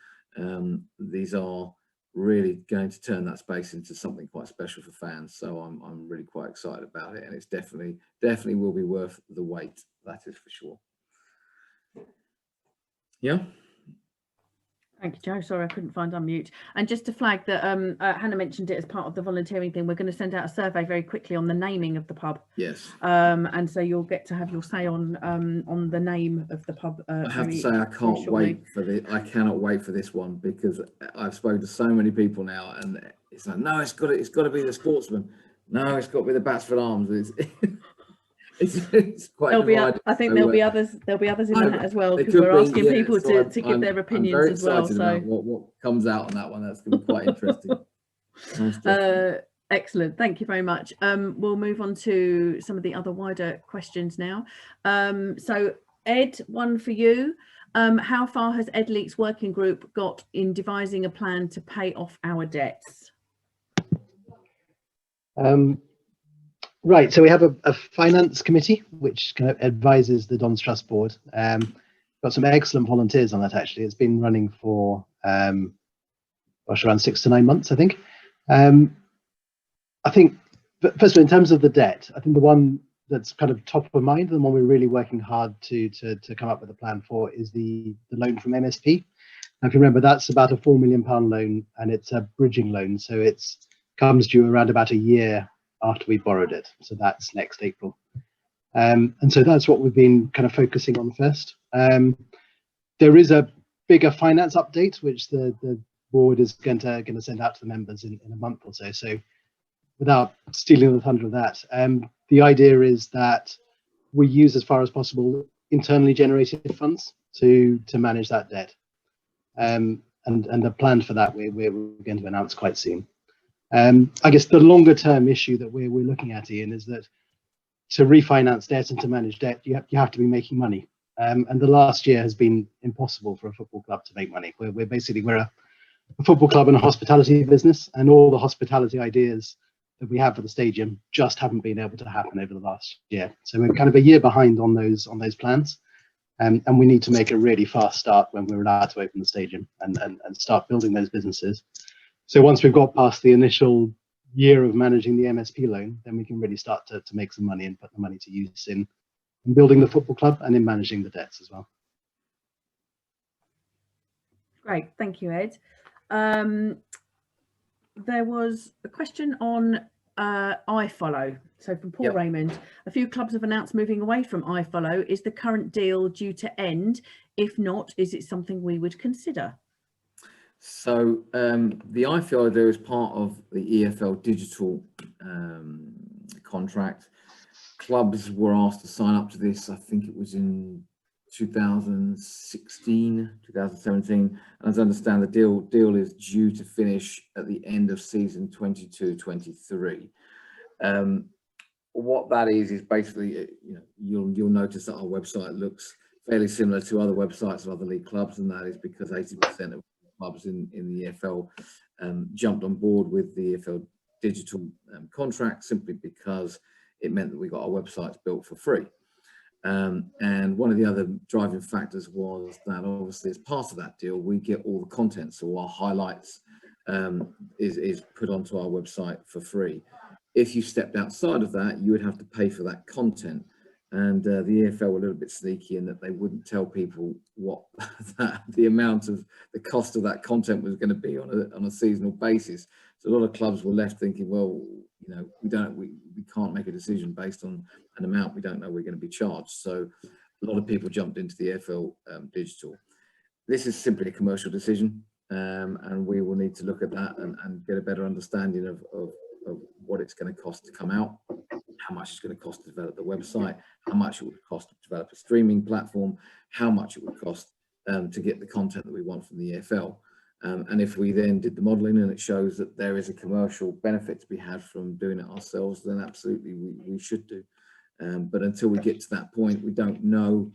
These are really going to turn that space into something quite special for fans. So I'm really quite excited about it, and it's definitely will be worth the wait. That is for sure. Yeah. Thank you, Joe. Sorry, I couldn't find unmute. And just to flag that Hannah mentioned it as part of the volunteering thing, we're going to send out a survey very quickly on the naming of the pub. Yes. And so you'll get to have your say on the name of the pub. I have to say, I can't wait for the. I cannot wait for this one, because I've spoken to so many people now, and it's like, no, it's got to be the Sportsman. No, it's got to be the Batsford Arms. It's quite. I think there'll be others. There'll be others in that as well, because we're asking people to give their opinions as well. So what comes out on that one, that's going to be quite interesting. Excellent, thank you very much. We'll move on to some of the other wider questions now. So Ed, one for you. How far has EdLeak's working group got in devising a plan to pay off our debts? Right, so we have a finance committee which kind of advises the Don's Trust Board. Got some excellent volunteers on that, actually. It's been running for around 6 to 9 months, I think. I think, first of all, in terms of the debt, I think the one that's kind of top of mind, the one we're really working hard to come up with a plan for, is the loan from MSP. Now, if you remember, that's about a £4 million loan, and it's a bridging loan, so it comes due around about a year after we borrowed it, so that's next April. And so that's what we've been kind of focusing on first. There is a bigger finance update which the board is going to send out to the members in a month or so. So without stealing the thunder of that, the idea is that we use, as far as possible, internally generated funds to manage that debt. And the plan for that we're going to announce quite soon. I guess the longer term issue that we're looking at, Ian, is that to refinance debt and to manage debt, you have to be making money. And the last year has been impossible for a football club to make money. We're a football club and a hospitality business, and all the hospitality ideas that we have for the stadium just haven't been able to happen over the last year. So we're kind of a year behind on those plans. And we need to make a really fast start when we're allowed to open the stadium and start building those businesses. So once we've got past the initial year of managing the MSP loan, then we can really start to make some money and put the money to use in building the football club and in managing the debts as well. Great, thank you, Ed. There was a question on iFollow. So from Paul Raymond, a few clubs have announced moving away from iFollow. Is the current deal due to end? If not, is it something we would consider? So the iFollow there is part of the EFL digital contract. Clubs were asked to sign up to this, I think it was in 2016, 2017. And as I understand, the deal is due to finish at the end of season 22-23. What that is basically, you'll notice that our website looks fairly similar to other websites of other league clubs, and that is because 80% of clubs in the EFL jumped on board with the EFL digital contract simply because it meant that we got our websites built for free. And one of the other driving factors was that obviously as part of that deal, we get all the content. So our highlights is put onto our website for free. If you stepped outside of that, you would have to pay for that content. And the EFL were a little bit sneaky in that they wouldn't tell people what the amount of the cost of that content was going to be on a seasonal basis. So a lot of clubs were left thinking, well, we can't make a decision based on an amount we don't know we're going to be charged. So a lot of people jumped into the EFL digital. This is simply a commercial decision, and we will need to look at that and get a better understanding of what it's going to cost to come out, how much it's going to cost to develop the website, how much it would cost to develop a streaming platform, how much it would cost to get the content that we want from the EFL. And if we then did the modelling and it shows that there is a commercial benefit to be had from doing it ourselves, then absolutely we should do. But until we get to that point, we don't know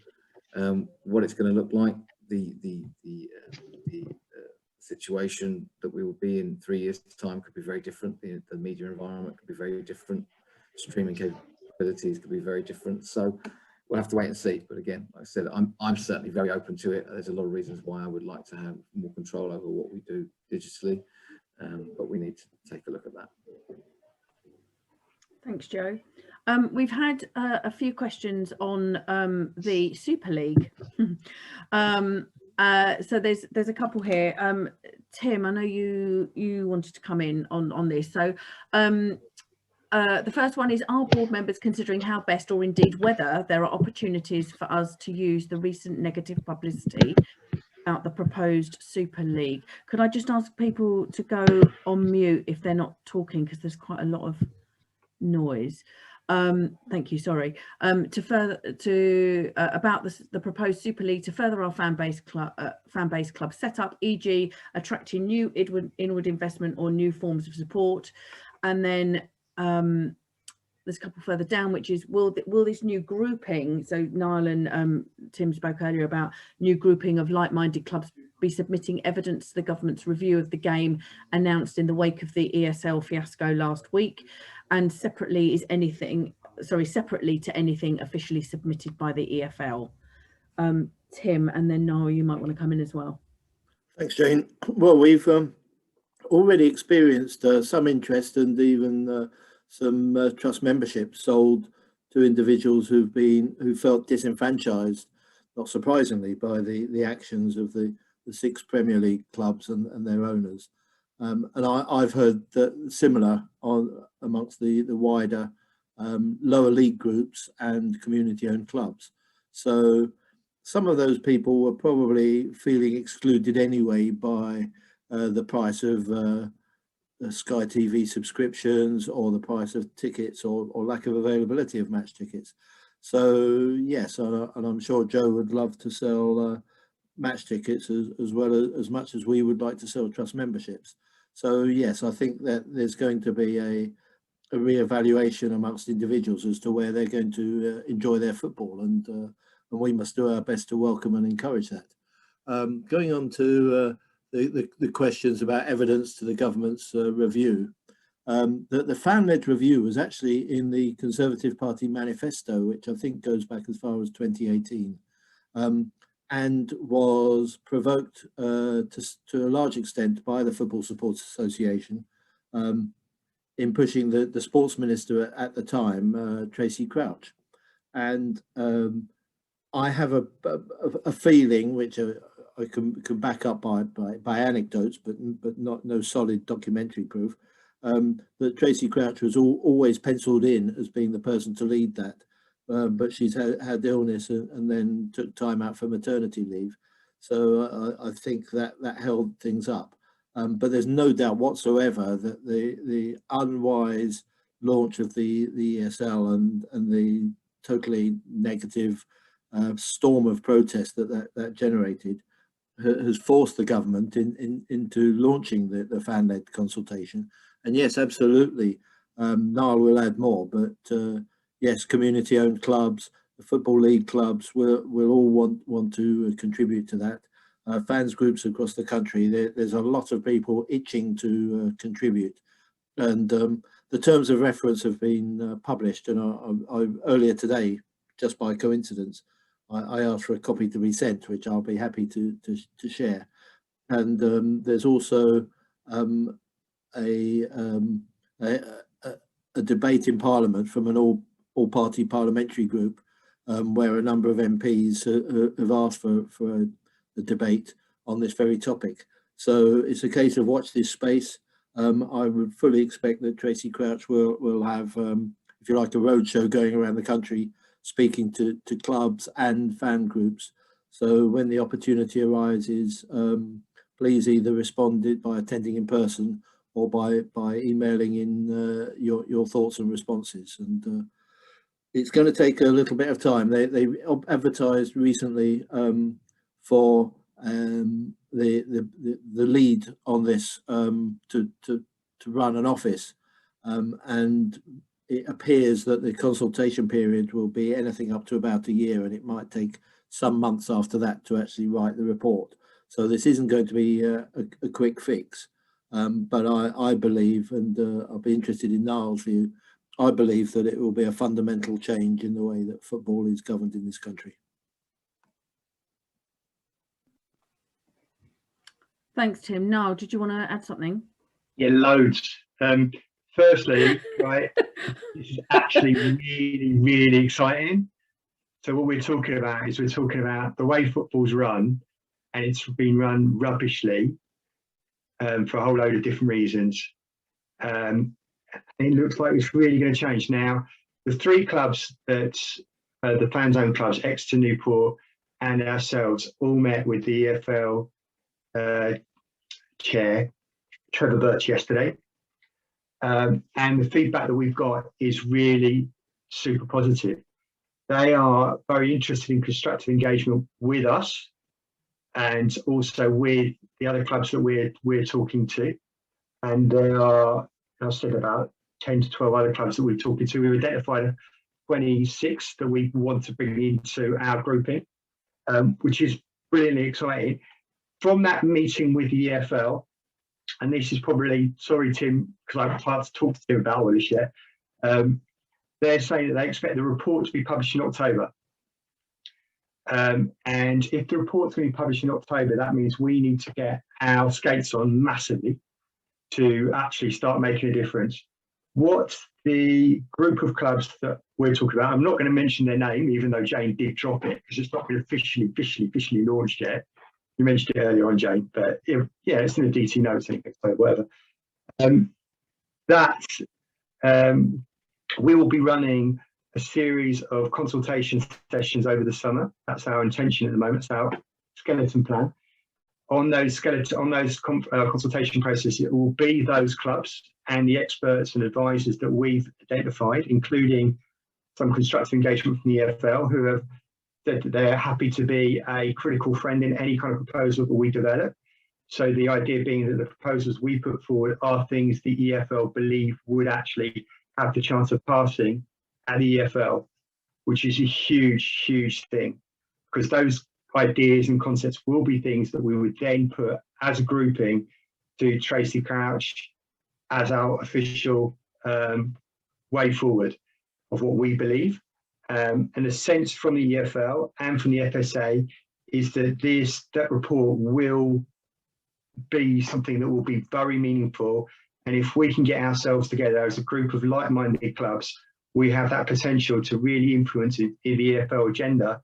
what it's going to look like. The situation that we will be in 3 years' time could be very different. The media environment could be very different. Streaming capabilities could be very different. So we'll have to wait and see. But again, like I said, I'm certainly very open to it. There's a lot of reasons why I would like to have more control over what we do digitally, but we need to take a look at that. Thanks, Joe. We've had a few questions on the Super League. So there's a couple here. Tim, I know you wanted to come in on this. So the first one is, are board members considering how best, or indeed whether there are opportunities for us to use the recent negative publicity about the proposed Super League? Could I just ask people to go on mute if they're not talking, because there's quite a lot of noise. Thank you. Sorry. About the proposed Super League to further our fan base club setup, e.g., attracting new inward investment or new forms of support. And then there's a couple further down, which is, will this new grouping, so Niall and Tim spoke earlier about new grouping of like-minded clubs, be submitting evidence to the government's review of the game announced in the wake of the ESL fiasco last week, and separately to anything officially submitted by the EFL? Tim, and then Niall, you might want to come in as well. Thanks, Jane. Well, we've already experienced some interest and even some trust membership sold to individuals who felt disenfranchised, not surprisingly, by the actions of the 6 Premier League clubs and their owners. And I've heard that similar amongst the wider lower league groups and community-owned clubs. So some of those people were probably feeling excluded anyway by the price of Sky TV subscriptions, or the price of tickets, or lack of availability of match tickets. So yes, and I'm sure Joe would love to sell match tickets as well as much as we would like to sell trust memberships. So yes, I think that there's going to be a re-evaluation amongst individuals as to where they're going to enjoy their football, and we must do our best to welcome and encourage that. Going on to the questions about evidence to the government's review. The fan-led review was actually in the Conservative Party manifesto, which I think goes back as far as 2018, and was provoked to a large extent by the Football Supporters Association in pushing the sports minister at the time, Tracy Crouch. And I have a feeling, which I can back up by anecdotes, but no solid documentary proof, that Tracy Crouch was always penciled in as being the person to lead that, but she's had illness and then took time out for maternity leave. So I think that held things up. But there's no doubt whatsoever that the unwise launch of the ESL and the totally negative storm of protest that generated has forced the government into launching the fan-led consultation. And yes, absolutely, Niall will add more, but yes, community-owned clubs, the Football League clubs will all want to contribute to that. Fans groups across the country, there's a lot of people itching to contribute. And the terms of reference have been published, and I earlier today, just by coincidence, I asked for a copy to be sent, which I'll be happy to share. And there's also a debate in Parliament from an all-party parliamentary group, where a number of MPs have asked for a debate on this very topic. So it's a case of watch this space. I would fully expect that Tracy Crouch will have, if you like, a roadshow going around the country, speaking to clubs and fan groups. So when the opportunity arises, please either respond by attending in person or by emailing in your thoughts and responses. And it's going to take a little bit of time. They advertised recently for the lead on this to run an office, and it appears that the consultation period will be anything up to about a year, and it might take some months after that to actually write the report. So this isn't going to be a quick fix, but I believe, and I'll be interested in Niall's view, I believe that it will be a fundamental change in the way that football is governed in this country. Thanks, Tim. Niall, did you want to add something? Yeah, loads. Firstly, right, this is actually really, really exciting. So what we're talking about is the way football's run. and it's been run rubbishly for a whole load of different reasons. It looks like it's really going to change. Now, the three clubs that the fan-owned clubs, Exeter, Newport, and ourselves, all met with the EFL chair, Trevor Birch, yesterday. And the feedback that we've got is really super positive. They are very interested in constructive engagement with us and also with the other clubs that we're talking to. And there are, I said, about 10 to 12 other clubs that we're talking to. We've identified 26 that we want to bring into our grouping, which is brilliantly exciting. From that meeting with the EFL, and this is probably, sorry Tim, because I haven't had to talk to Tim about all this yet, they're saying that they expect the report to be published in October. And if the report's going to be published in October, that means we need to get our skates on massively to actually start making a difference. What the group of clubs that we're talking about, I'm not going to mention their name, even though Jane did drop it, because it's not been officially launched yet. You mentioned it earlier on, Jane, but yeah, it's in the DT notes, I think, so whatever. We will be running a series of consultation sessions over the summer. That's our intention at the moment. It's our skeleton plan. On those consultation processes, it will be those clubs and the experts and advisors that we've identified, including some constructive engagement from the EFL, who have said that they're happy to be a critical friend in any kind of proposal that we develop. So the idea being that the proposals we put forward are things the EFL believe would actually have the chance of passing at the EFL, which is a huge, huge thing, because those ideas and concepts will be things that we would then put as a grouping to Tracy Crouch as our official way forward of what we believe. And the sense from the EFL and from the FSA is that that report will be something that will be very meaningful. And if we can get ourselves together as a group of like-minded clubs, we have that potential to really influence the EFL agenda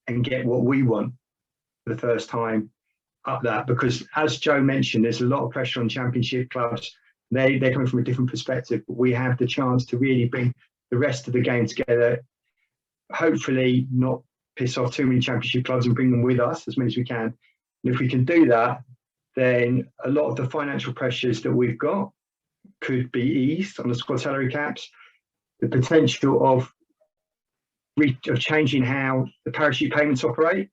and get what we want for the first time up that. Because as Joe mentioned, there's a lot of pressure on championship clubs. They're coming from a different perspective, but we have the chance to really bring the rest of the game together, hopefully not piss off too many championship clubs and bring them with us as many as we can. And if we can do that, then a lot of the financial pressures that we've got could be eased on the squad salary caps. The potential of changing how the parachute payments operate,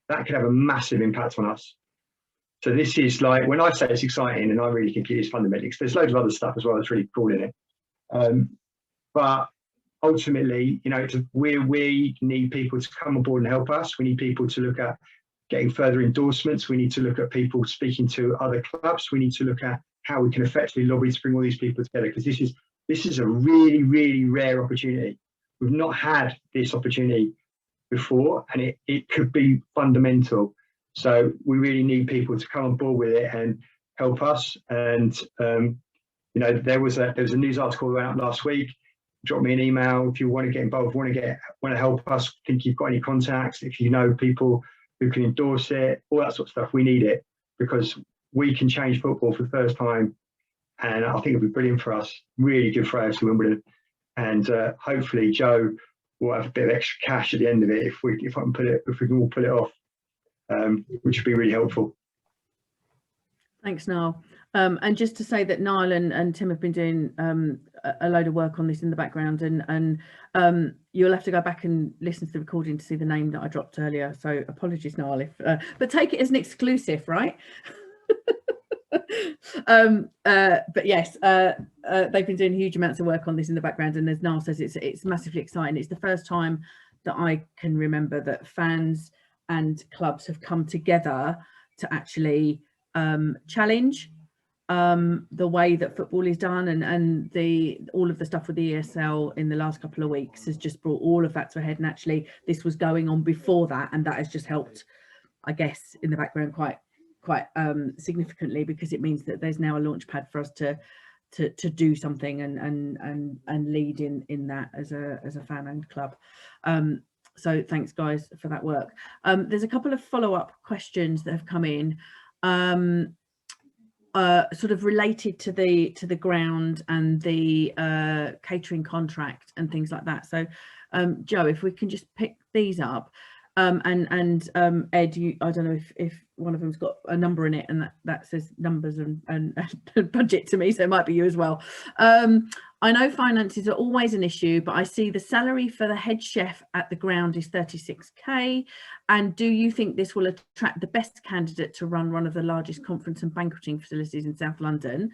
that could have a massive impact on us. So this is like, when I say it's exciting, and I really think it is fundamentally, because there's loads of other stuff as well that's really cool in it. But ultimately, you know, we need people to come on board and help us. We need people to look at getting further endorsements. We need to look at people speaking to other clubs. We need to look at how we can effectively lobby to bring all these people together, because this is a really, really rare opportunity. We've not had this opportunity before, and it could be fundamental. So we really need people to come on board with it and help us. And you know, there was a news article that went out last week. Drop me an email if you want to get involved, want to help us, think you've got any contacts, if you know people who can endorse it, all that sort of stuff. We need it, because we can change football for the first time, and I think it'll be brilliant for us, really good for AFC Wimbledon. And hopefully Joe will have a bit of extra cash at the end of it if we can all pull it off, which would be really helpful. Thanks, Niall. And just to say that Niall and Tim have been doing a load of work on this in the background, and you'll have to go back and listen to the recording to see the name that I dropped earlier. So apologies, Niall, but take it as an exclusive, right? But yes, they've been doing huge amounts of work on this in the background, and as Niall says, it's massively exciting. It's the first time that I can remember that fans and clubs have come together to actually challenge the way that football is done, and all of the stuff with the ESL in the last couple of weeks has just brought all of that to a head. And actually this was going on before that, and that has just helped, I guess, in the background quite significantly, because it means that there's now a launch pad for us to do something and lead in that as a fan-owned club. So thanks guys for that work. There's a couple of follow-up questions that have come in, sort of related to the ground and the catering contract and things like that. So Joe, if we can just pick these up. And Ed, I don't know if one of them's got a number in it, and that says numbers and budget to me, so it might be you as well. I know finances are always an issue, but I see the salary for the head chef at the ground is 36k. And do you think this will attract the best candidate to run one of the largest conference and banqueting facilities in South London?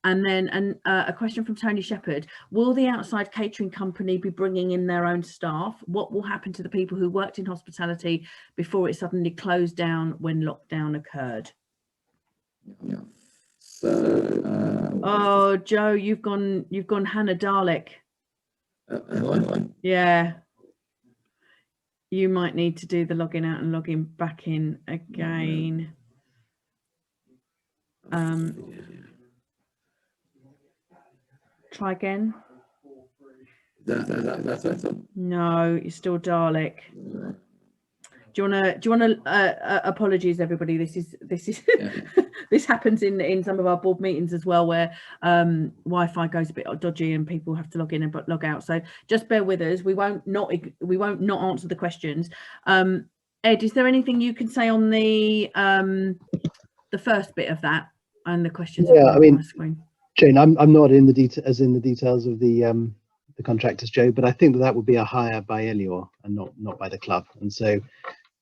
And then a question from Tony Shepherd. Will the outside catering company be bringing in their own staff? What will happen to the people who worked in hospitality before it suddenly closed down when lockdown occurred? Yeah. So, oh, Joe, you've gone Hannah Dalek. Yeah. You might need to do the logging out and logging back in again. Try again. No, you're still Dalek. Do you want to apologies everybody, this is yeah. This happens in some of our board meetings as well, where Wi-Fi goes a bit dodgy and people have to log in and log out, so just bear with us. We won't not answer the questions. Ed, is there anything you can say on the first bit of that and the questions? Yeah, I mean, Jane, I'm not in the details of the contractors, Joe, but I think that would be a hire by Elior and not by the club, and so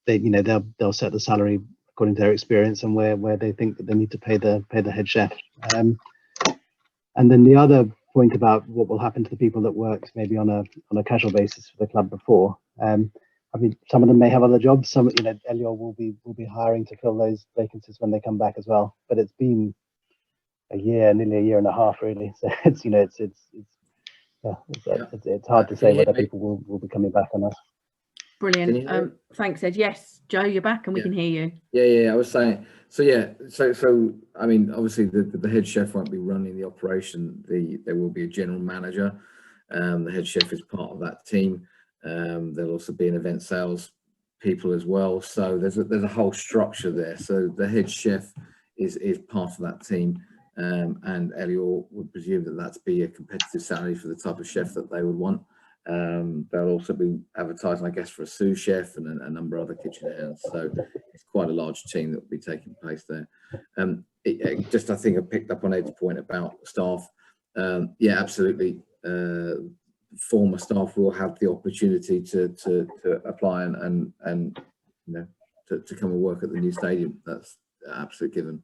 they'll set the salary according to their experience and where they think that they need to pay the head chef. And then the other point about what will happen to the people that worked maybe on a casual basis for the club before. I mean, some of them may have other jobs. Some, Elior will be hiring to fill those vacancies when they come back as well. But it's been a year, nearly a year and a half, really. So it's hard to say whether people will be coming back or not. Brilliant. Thanks, Ed. Yes, Joe, you're back and we can hear you. Yeah. I was saying. So yeah. So I mean, obviously the head chef won't be running the operation. There will be a general manager. The head chef is part of that team. There'll also be an event sales people as well. So there's a whole structure there. So the head chef is part of that team. And Elior would presume that that's be a competitive salary for the type of chef that they would want. They'll also be advertising, I guess, for a sous chef and a number of other kitchen hands. So it's quite a large team that will be taking place there. Just, I think I picked up on Ed's point about staff. Yeah, absolutely. Former staff will have the opportunity to apply and to come and work at the new stadium. That's an absolute given.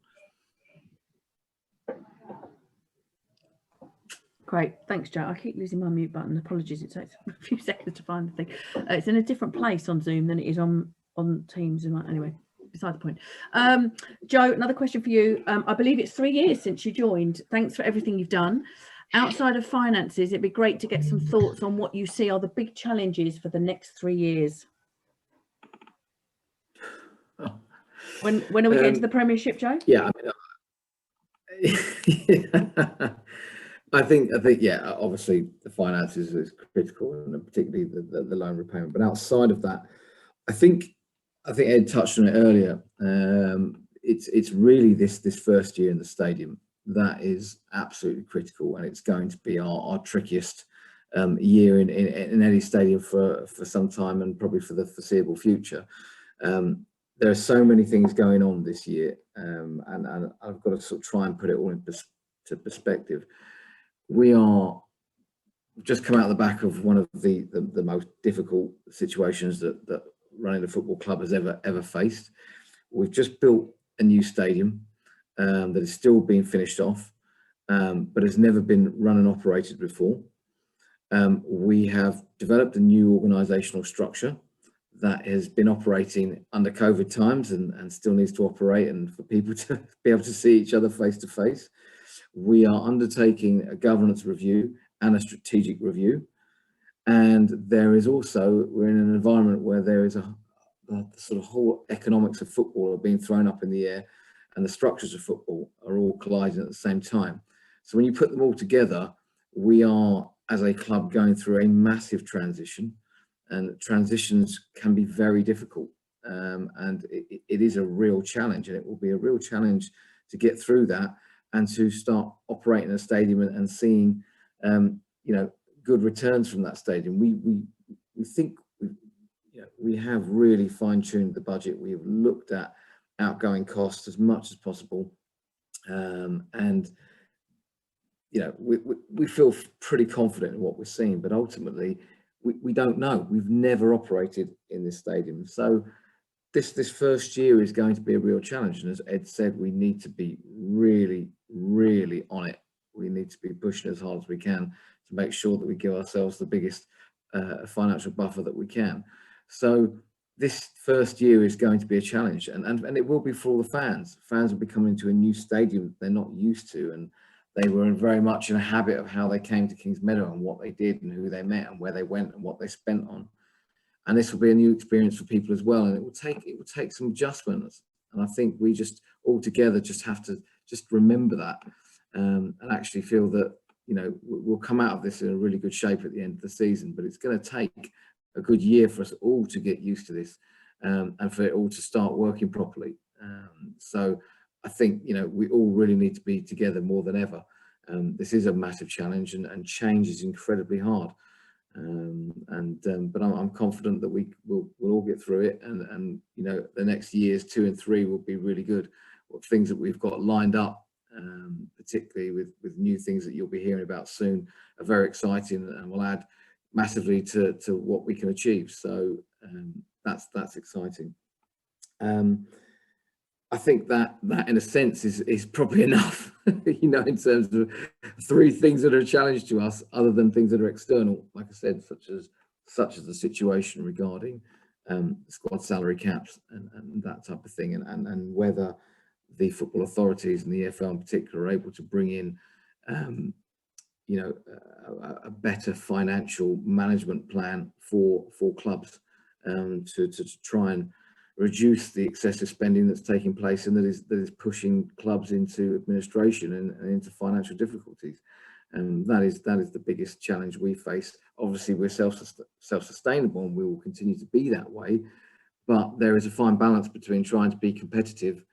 Great, thanks, Joe. I keep losing my mute button. Apologies, it takes a few seconds to find the thing. It's in a different place on Zoom than it is on Teams. Anyway, beside the point. Joe, another question for you. I believe it's 3 years since you joined. Thanks for everything you've done. Outside of finances, it'd be great to get some thoughts on what you see are the big challenges for the next 3 years. When are we getting to the Premiership, Joe? Yeah, I think yeah, obviously the finances is critical, and particularly the loan repayment. But outside of that, I think Ed touched on it earlier. It's really this first year in the stadium that is absolutely critical, and it's going to be our trickiest year in any stadium for some time, and probably for the foreseeable future. There are so many things going on this year, and I've got to sort of try and put it all into perspective. We are just come out the back of one of the most difficult situations that running a football club has ever faced. We've just built a new stadium that is still being finished off, but has never been run and operated before. We have developed a new organisational structure that has been operating under COVID times and still needs to operate, and for people to be able to see each other face to face. We are undertaking a governance review and a strategic review. And there is also, we're in an environment where there is a sort of whole economics of football are being thrown up in the air, and the structures of football are all colliding at the same time. So when you put them all together, we are, as a club, going through a massive transition. and transitions can be very difficult, and it is a real challenge, and it will be a real challenge to get through that and to start operating a stadium and seeing you know, good returns from that stadium. We think we have really fine-tuned the budget. We've looked at outgoing costs as much as possible, and you know, we feel pretty confident in what we're seeing, but ultimately we don't know. We've never operated in this stadium, so this first year is going to be a real challenge. And as Ed said, we need to be really on it. We need to be pushing as hard as we can to make sure that we give ourselves the biggest financial buffer that we can. So this first year is going to be a challenge, and it will be for all the fans. Fans will be coming to a new stadium they're not used to, and they were very much in a habit of how they came to Kings Meadow and what they did and who they met and where they went and what they spent on. And this will be a new experience for people as well, and it will take some adjustments. And I think we just all together just have to just remember that, and actually feel that, you know, we'll come out of this in a really good shape at the end of the season. But it's going to take a good year for us all to get used to this, and for it all to start working properly. So I think, you know, we all really need to be together more than ever. This is a massive challenge, and change is incredibly hard. But I'm confident that we'll all get through it, and you know, the next years 2 and 3 will be really good. Things that we've got lined up, particularly with new things that you'll be hearing about soon, are very exciting and will add massively to what we can achieve. So that's exciting. I think that in a sense is probably enough, you know, in terms of 3 things that are a challenge to us, other than things that are external, like I said, such as the situation regarding squad salary caps and that type of thing, and whether the football authorities and the EFL in particular are able to bring in, you know, a better financial management plan for clubs, to try and reduce the excessive spending that's taking place, and that is pushing clubs into administration and into financial difficulties. And that is the biggest challenge we face. Obviously, we're self-sustainable, and we will continue to be that way, but there is a fine balance between trying to be competitive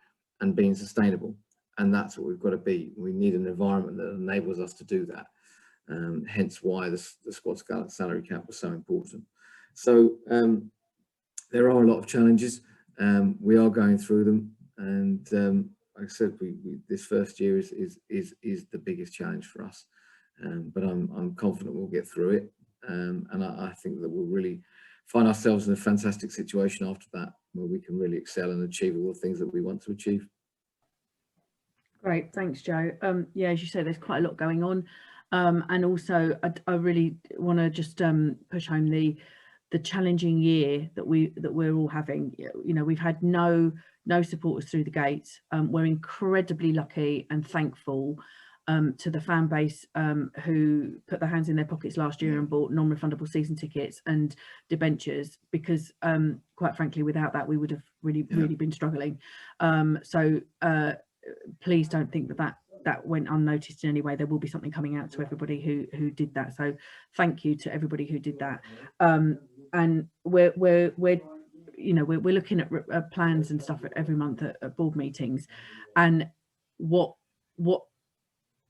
and being sustainable, and that's what we've got to be. We need an environment that enables us to do that, hence why the squad salary cap was so important. So there are a lot of challenges. We are going through them, and like I said, this first year is the biggest challenge for us. But I'm confident we'll get through it, and I think that we'll really find ourselves in a fantastic situation after that, where we can really excel and achieve all the things that we want to achieve. Great, thanks, Joe. Yeah, as you say, there's quite a lot going on, and also I really want to just push home the challenging year that we're all having. You know, we've had no supporters through the gates. We're incredibly lucky and thankful to the fan base who put their hands in their pockets last year and bought non-refundable season tickets and debentures, because quite frankly, without that, we would have really been struggling. So please don't think that went unnoticed in any way. There will be something coming out to everybody who did that. So thank you to everybody who did that. And we're you know, we're looking at plans and stuff every month at board meetings, and what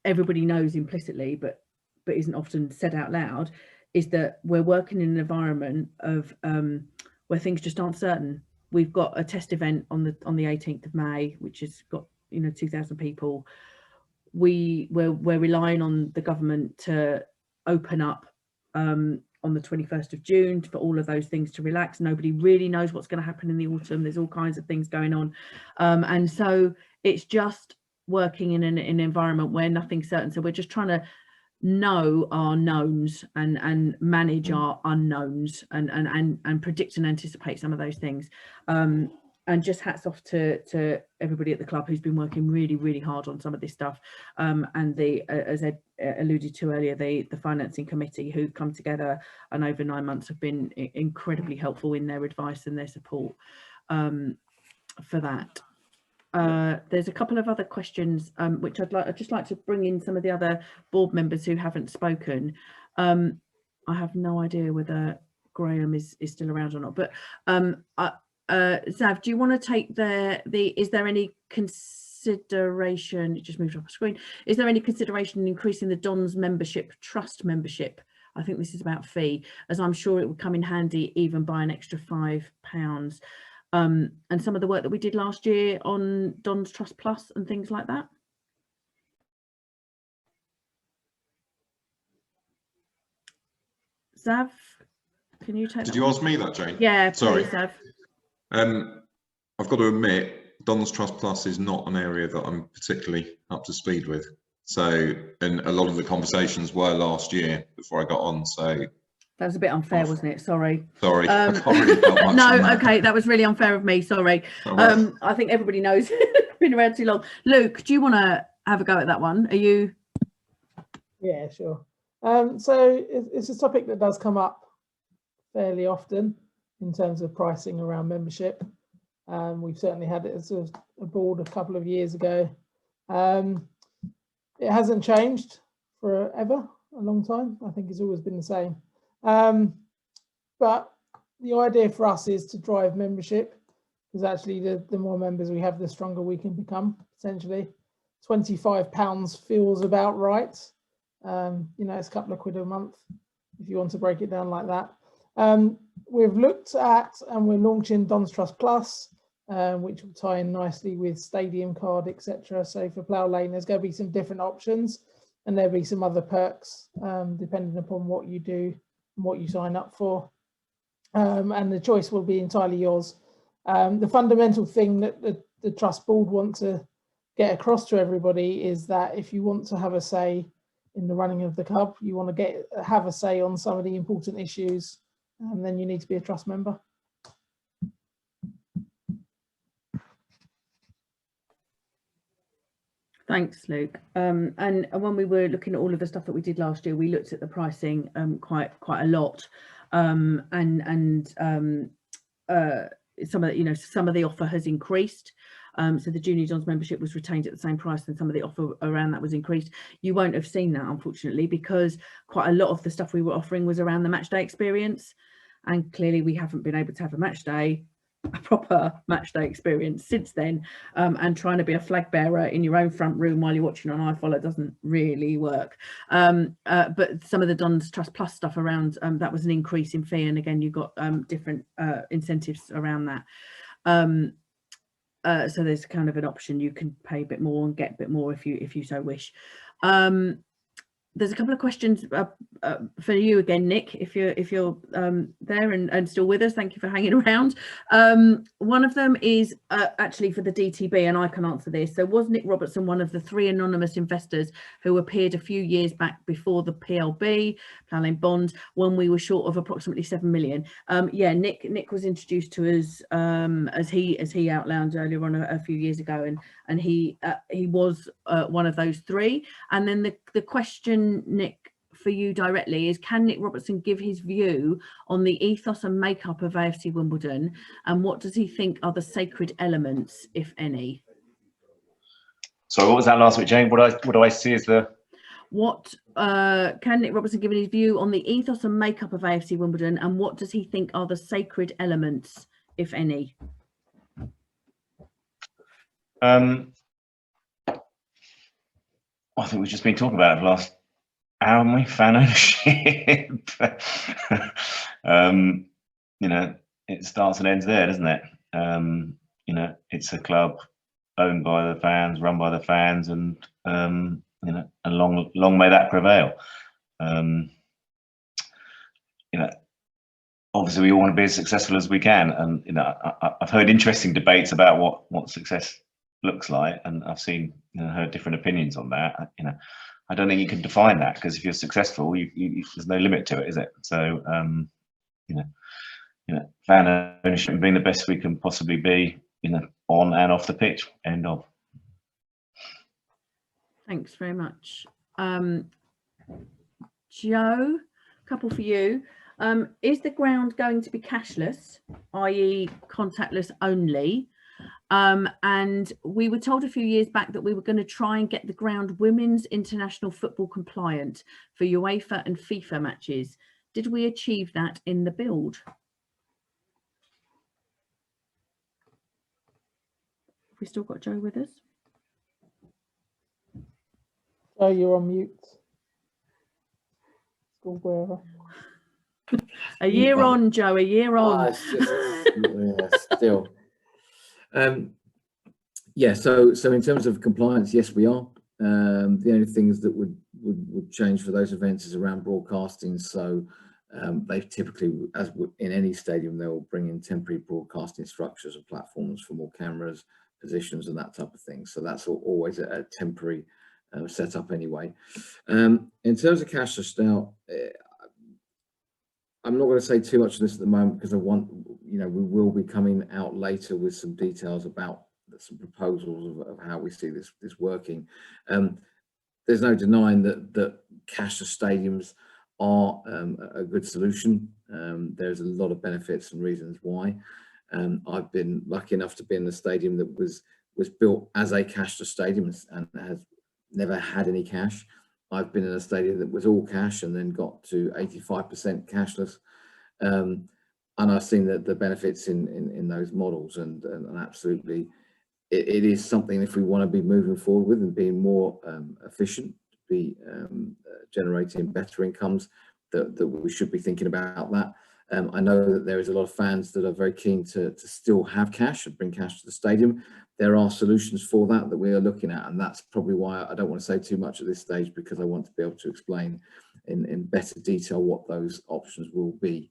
everybody knows implicitly but isn't often said out loud is that we're working in an environment of where things just aren't certain. We've got a test event on the 18th of May, which has got, you know, 2,000 people. We're relying on the government to open up on the 21st of June for all of those things to relax. Nobody really knows what's going to happen in the autumn. There's all kinds of things going on, and so it's just working in an environment where nothing's certain. So we're just trying to know our knowns and manage our unknowns and predict and anticipate some of those things. And just hats off to everybody at the club who's been working really hard on some of this stuff, and as Ed alluded to earlier, the financing committee who've come together and over 9 months have been incredibly helpful in their advice and their support for that. There's a couple of other questions which I'd just like to bring in some of the other board members who haven't spoken. I have no idea whether Graham is still around or not. But Zav, do you want to take is there any consideration, it just moved off the screen, is there any consideration in increasing the Dons membership, trust membership? I think this is about fee, as I'm sure it would come in handy even by an extra £5. And some of the work that we did last year on Dons Trust Plus and things like that. Zav, can you take Did you ask me that, Jane? Yeah, sorry, please, Zav. I've got to admit, Dons Trust Plus is not an area that I'm particularly up to speed with. So, and a lot of the conversations were last year before I got on. So that was a bit unfair, wasn't it? Sorry. Sorry, I can't really tell much no, on that. okay, that was really unfair of me. Sorry. Right. I think everybody knows. Been around too long. Luke, do you want to have a go at that one? Are you? Yeah, sure. So it's a topic that does come up fairly often in terms of pricing around membership. We've certainly had it as a board a couple of years ago. It hasn't changed forever, a long time. I think it's always been the same. But the idea for us is to drive membership, because actually the more members we have, the stronger we can become, essentially. £25 feels about right. You know, it's a couple of quid a month if you want to break it down like that. We've looked at, and we're launching Dons Trust Plus, which will tie in nicely with Stadium Card, etc. So for Plough Lane, there's going to be some different options, and there'll be some other perks depending upon what you do and what you sign up for. And the choice will be entirely yours. The fundamental thing that the Trust Board want to get across to everybody is that if you want to have a say in the running of the club, you want to have a say on some of the important issues, and then you need to be a trust member. Thanks, Luke. And when we were looking at all of the stuff that we did last year, we looked at the pricing quite a lot, some of the, some of the offer has increased. So the Junior Dons membership was retained at the same price, and some of the offer around that was increased. You won't have seen that, unfortunately, because quite a lot of the stuff we were offering was around the match day experience, and clearly we haven't been able to have a proper match day experience since then. And trying to be a flag bearer in your own front room while you're watching on iFollow doesn't really work. But some of the Dons Trust Plus stuff around that was an increase in fee, and again, you've got different incentives around that. So there's kind of an option, you can pay a bit more and get a bit more if you so wish. There's a couple of questions for you again, Nick, if you're there and still with us. Thank you for hanging around. One of them is actually for the DTB, and I can answer this. So was Nick Robertson one of the 3 anonymous investors who appeared a few years back before the PLB, Plough Lane bond, when we were short of approximately 7 million? Yeah, Nick was introduced to us as he outlined earlier on a few years ago, and he was one of those 3. And then the question, Nick, for you directly is, can Nick Robertson give his view on the ethos and makeup of AFC Wimbledon, and what does he think are the sacred elements, if any? So what was that last bit, Jane? What do I see as the... What can Nick Robertson give his view on the ethos and makeup of AFC Wimbledon, and what does he think are the sacred elements, if any? I think we've just been talking about it the last hour, haven't we? Fan ownership. You know, it starts and ends there, doesn't it? You know, it's a club owned by the fans, run by the fans, and you know, and long may that prevail. You know, obviously we all want to be as successful as we can, and you know, I've heard interesting debates about what success looks like, and I've seen, you know, heard different opinions on that. You know, I don't think you can define that, because if you're successful, there's no limit to it, is it? So you know, fan ownership and being the best we can possibly be, you know, on and off the pitch. End of. Thanks very much. Joe, a couple for you. Is the ground going to be cashless, i.e. contactless only? And we were told a few years back that we were going to try and get the ground women's international football compliant for UEFA and FIFA matches. did we achieve that in the build? Have we still got Joe with us? Oh, you're on mute. School wherever. A year on, Joe, a year on. It's just, yeah, still. Yeah, so in terms of compliance, yes, we are. The only things that would change for those events is around broadcasting. So they typically, as in any stadium, they'll bring in temporary broadcasting structures and platforms for more cameras, positions, and that type of thing. So that's always a temporary setup anyway. In terms of cashless now, I'm not going to say too much of this at the moment because we will be coming out later with some details about some proposals of how we see this working. There's no denying that cashless stadiums are a good solution. There's a lot of benefits and reasons why. I've been lucky enough to be in the stadium that was built as a cashless stadium and has never had any cash. I've been in a stadium that was all cash and then got to 85% cashless. And I've seen the benefits in those models and absolutely it is something, if we want to be moving forward with and being more efficient, be generating better incomes, that we should be thinking about that. I know that there is a lot of fans that are very keen to still have cash and bring cash to the stadium. There are solutions for that we are looking at, and that's probably why I don't want to say too much at this stage, because I want to be able to explain in better detail what those options will be,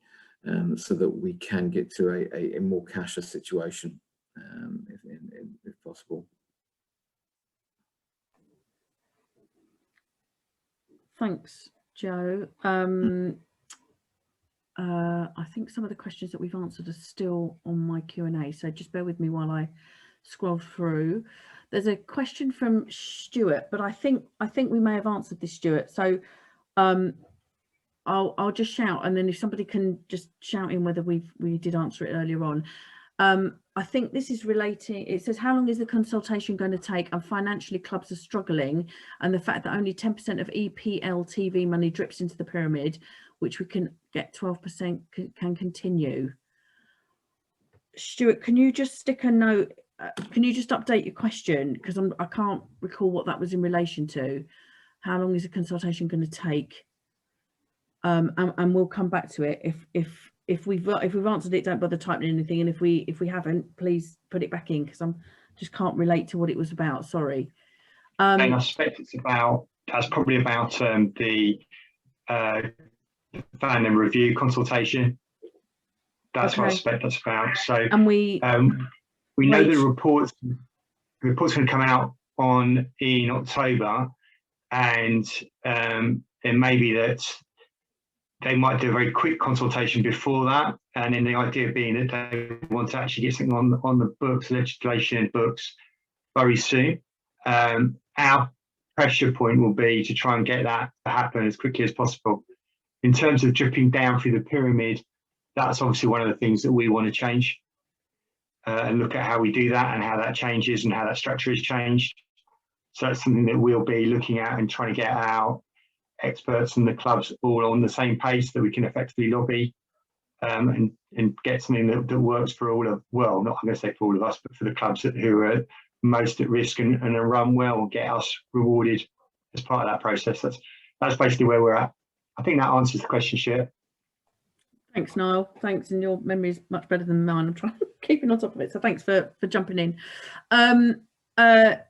so that we can get to a more cashless situation, if possible. Thanks, Joe. I think some of the questions that we've answered are still on my Q&A, so just bear with me while I scroll through. There's a question from Stuart, but I think we may have answered this, Stuart. So I'll just shout, and then if somebody can just shout in whether we did answer it earlier on. I think this is relating. It says, how long is the consultation going to take? And financially, clubs are struggling, and the fact that only 10% of EPL TV money drips into the pyramid, which we can get 12%, can continue. Stuart, can you just stick a note? Can you just update your question, because I can't recall what that was in relation to. How long is the consultation going to take? And we'll come back to it. If we've answered it, don't bother typing anything, and if we haven't, please put it back in, because I'm just can't relate to what it was about. Sorry. And I suspect that's probably about the fan and review consultation. That's okay. What I suspect that's about. So, and we know the report's going to come out in October, and it may be that they might do a very quick consultation before that, and then the idea being that they want to actually get something on the books, legislation books, very soon. Our pressure point will be to try and get that to happen as quickly as possible. In terms of dripping down through the pyramid, that's obviously one of the things that we want to change, and look at how we do that and how that changes and how that structure is changed. So that's something that we'll be looking at and trying to get our experts and the clubs all on the same page, so that we can effectively lobby and get something that works for all of, well, not I'm going to say for all of us, but for the clubs who are most at risk and run well, and get us rewarded as part of that process. That's basically where we're at. I think that answers the question, Stuart. Thanks, Niall. Thanks, and your memory is much better than mine. I'm trying keeping on top of it, so thanks for jumping in. Ed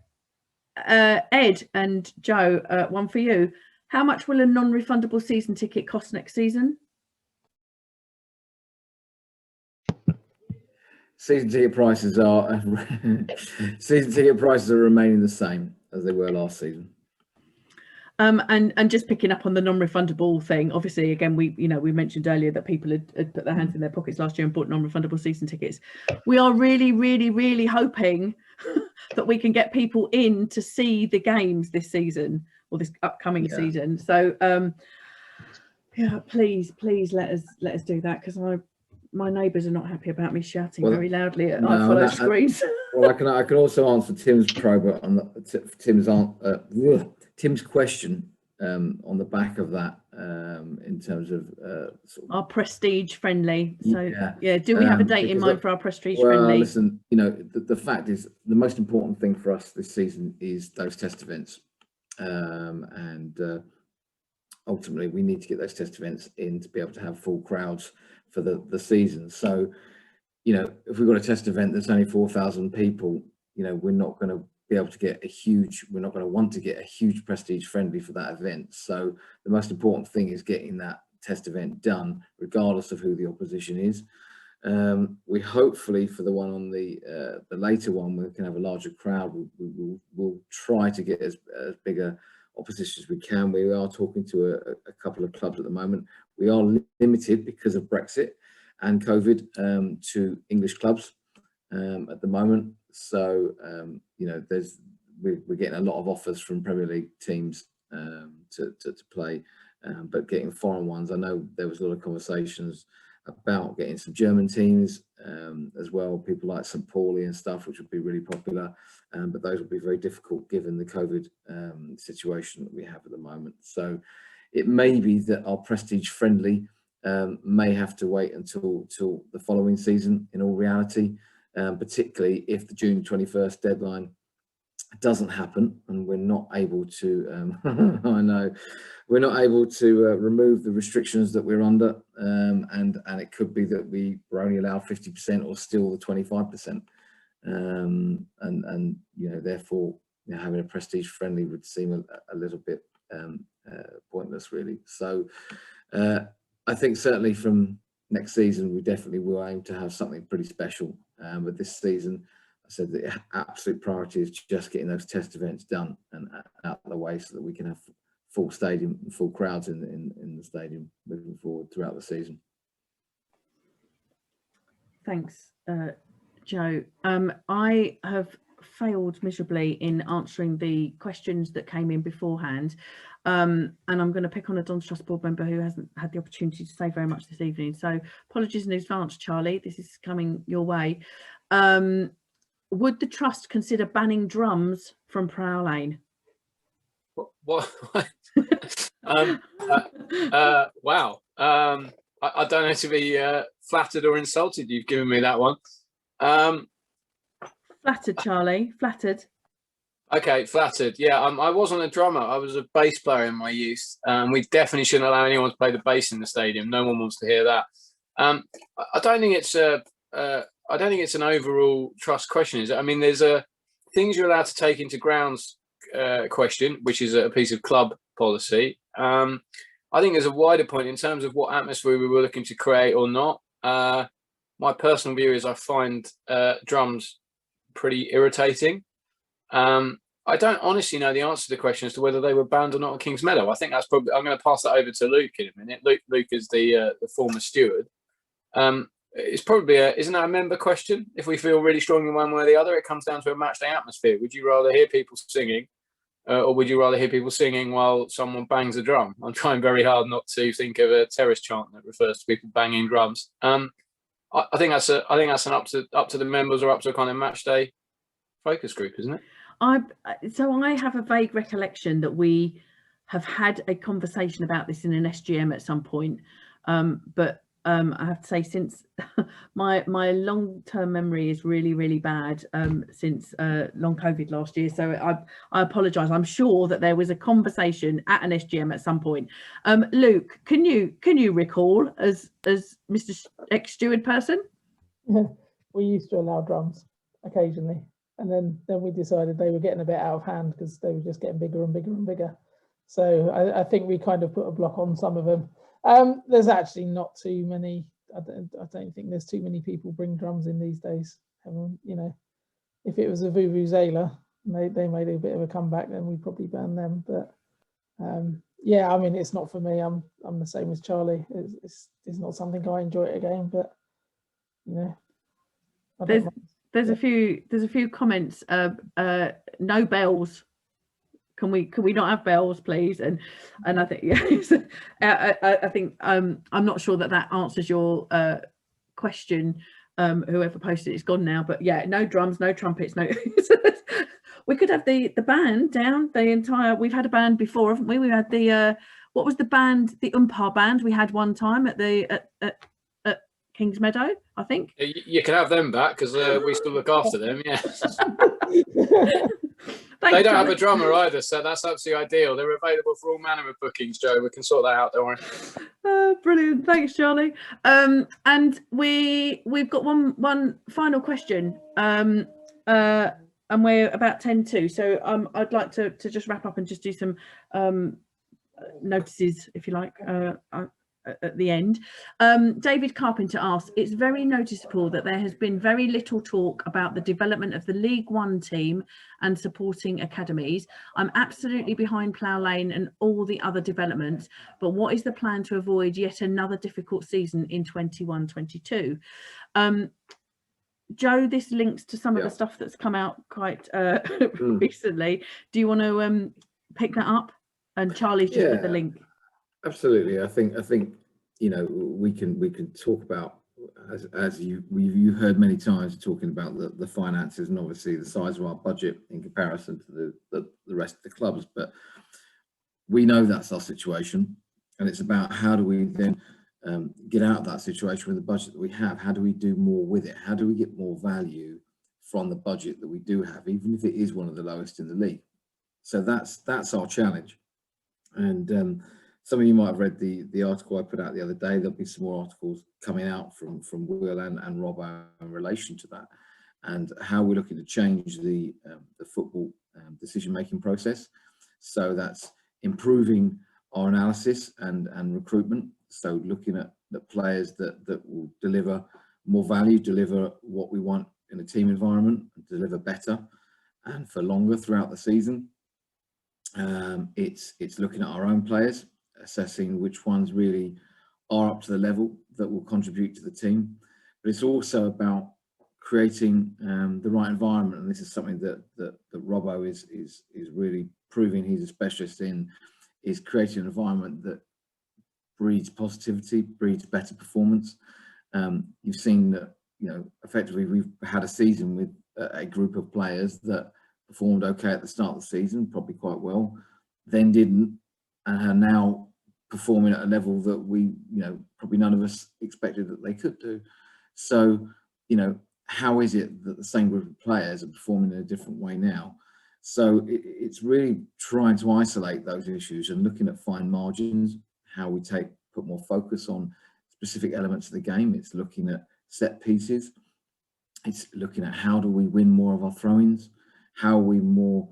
and Joe, one for you. How much will a non-refundable season ticket cost next season? Season ticket prices are remaining the same as they were last season. And just picking up on the non-refundable thing, obviously, again, we mentioned earlier that people had put their hands in their pockets last year and bought non-refundable season tickets. We are really, really, really hoping that we can get people in to see the games this season, or this upcoming season. So yeah, please let us do that, because my neighbours are not happy about me shouting very loudly at iPhone screens. Well, I can also answer Tim's question. on the back of that, in terms of sort of our prestige friendly. So yeah, do we have a date in mind for our prestige friendly? Listen, you know, the fact is the most important thing for us this season is those test events, and ultimately we need to get those test events in to be able to have full crowds for the season. So, you know, if we've got a test event that's only 4,000 people, you know, we're not going to be able to get a huge, we're not going to want to get a huge prestige friendly for that event. So the most important thing is getting that test event done, regardless of who the opposition is. We hopefully for the one on the later one, we can have a larger crowd. We'll try to get as big a opposition as we can. We are talking to a couple of clubs at the moment. We are limited because of Brexit and COVID to English clubs at the moment. So you know, we're getting a lot of offers from Premier League teams to play, but getting foreign ones. I know there was a lot of conversations about getting some German teams as well, people like St. Pauli and stuff, which would be really popular, but those would be very difficult given the COVID situation that we have at the moment. So it may be that our prestige friendly may have to wait until the following season, in all reality, particularly if the June 21st deadline doesn't happen and we're not able to I know we're not able to remove the restrictions that we're under, and it could be that we were only allowed 50% or still the 25%, and you know, therefore, you know, having a prestige friendly would seem a little bit pointless, really. So I think certainly from next season we definitely will aim to have something pretty special, but this season I said the absolute priority is just getting those test events done and out of the way so that we can have full stadium, full crowds in the stadium moving forward throughout the season. Thanks, Joe. I have failed miserably in answering the questions that came in beforehand, and I'm going to pick on a Don's Trust board member who hasn't had the opportunity to say very much this evening. So apologies in advance, Charlie. This is coming your way. Would the trust consider banning drums from Prow Lane? What? Wow. I don't know to be flattered or insulted. You've given me that one. Flattered, Charlie. Flattered. Okay, flattered. Yeah, I wasn't a drummer. I was a bass player in my youth. We definitely shouldn't allow anyone to play the bass in the stadium. No one wants to hear that. I don't think it's I don't think it's an overall trust question, is it? I mean, there's things you're allowed to take into grounds question, which is a piece of club policy. I think there's a wider point in terms of what atmosphere we were looking to create or not. My personal view is I find drums pretty irritating. I don't honestly know the answer to the question as to whether they were banned or not at Kings Meadow. I think that's probably, I'm going to pass that over to Luke in a minute. Luke is the former steward. It's probably isn't that a member question? If we feel really strongly one way or the other, it comes down to a match day atmosphere. Would you rather hear people singing, or would you rather hear people singing while someone bangs a drum? I'm trying very hard not to think of a terrorist chant that refers to people banging drums. I think that's an up to the members or up to a kind of match day focus group, isn't it? So I have a vague recollection that we have had a conversation about this in an SGM at some point, but I have to say, since my long-term memory is really bad since long COVID last year, so I apologise. I'm sure that there was a conversation at an SGM at some point. Luke, can you recall as Mr. ex-steward person? We used to allow drums occasionally, and then we decided they were getting a bit out of hand because they were just getting bigger and bigger and bigger. So I think we kind of put a block on some of them. There's actually not too many. I don't think there's too many people bring drums in these days. You know, if it was a Vuvuzela and they made a bit of a comeback, then we'd probably ban them. But yeah, I mean, it's not for me. I'm the same as Charlie. It's not something I enjoy at a game. But you know, there's a few comments. No bells. Can we not have bells, please? And I think I think I'm not sure that answers your question. Whoever posted it's gone now, but yeah, no drums, no trumpets, no. We could have the band down the entire. We've had a band before, haven't we? We had the what was the band? The Umpar band. We had one time at the at Kings Meadow, I think. You can have them back because we still look after them. Yeah. Thanks, They don't have Charlie. a drummer either, so that's absolutely ideal. They're available for all manner of bookings, Joe. We can sort that out, don't worry. Brilliant, thanks, Charlie. And we've got one final question, and we're about 10 to. So I'd like to just wrap up and just do some notices, if you like, at the end. David Carpenter asks, it's very noticeable that there has been very little talk about the development of the League One team and supporting academies. I'm absolutely behind Plough Lane and all the other developments, but what is the plan to avoid yet another difficult season in 21-22? Joe, this links to some of the stuff that's come out quite recently. Do you want to pick that up? And Charlie's just with the link. Absolutely. I think you know, we can talk about, as you heard many times, talking about the finances and obviously the size of our budget in comparison to the rest of the clubs, but we know that's our situation, and it's about how do we then get out of that situation with the budget that we have. How do we do more with it? How do we get more value from the budget that we do have, even if it is one of the lowest in the league? So that's our challenge. And some of you might have read the article I put out the other day. There'll be some more articles coming out from Will and Robbo in relation to that, and how we're looking to change the football decision-making process. So that's improving our analysis and recruitment. So looking at the players that will deliver more value, deliver what we want in a team environment, deliver better and for longer throughout the season. It's looking at our own players, assessing which ones really are up to the level that will contribute to the team. But it's also about creating the right environment, and this is something that Robbo is really proving he's a specialist in, is creating an environment that breeds positivity, breeds better performance. You've seen that, you know, effectively we've had a season with a group of players that performed okay at the start of the season, probably quite well, then didn't, and are now performing at a level that we, you know, probably none of us expected that they could do. So, you know, how is it that the same group of players are performing in a different way now? So it's really trying to isolate those issues and looking at fine margins, how we put more focus on specific elements of the game. It's looking at set pieces. It's looking at how do we win more of our throw-ins, how are we more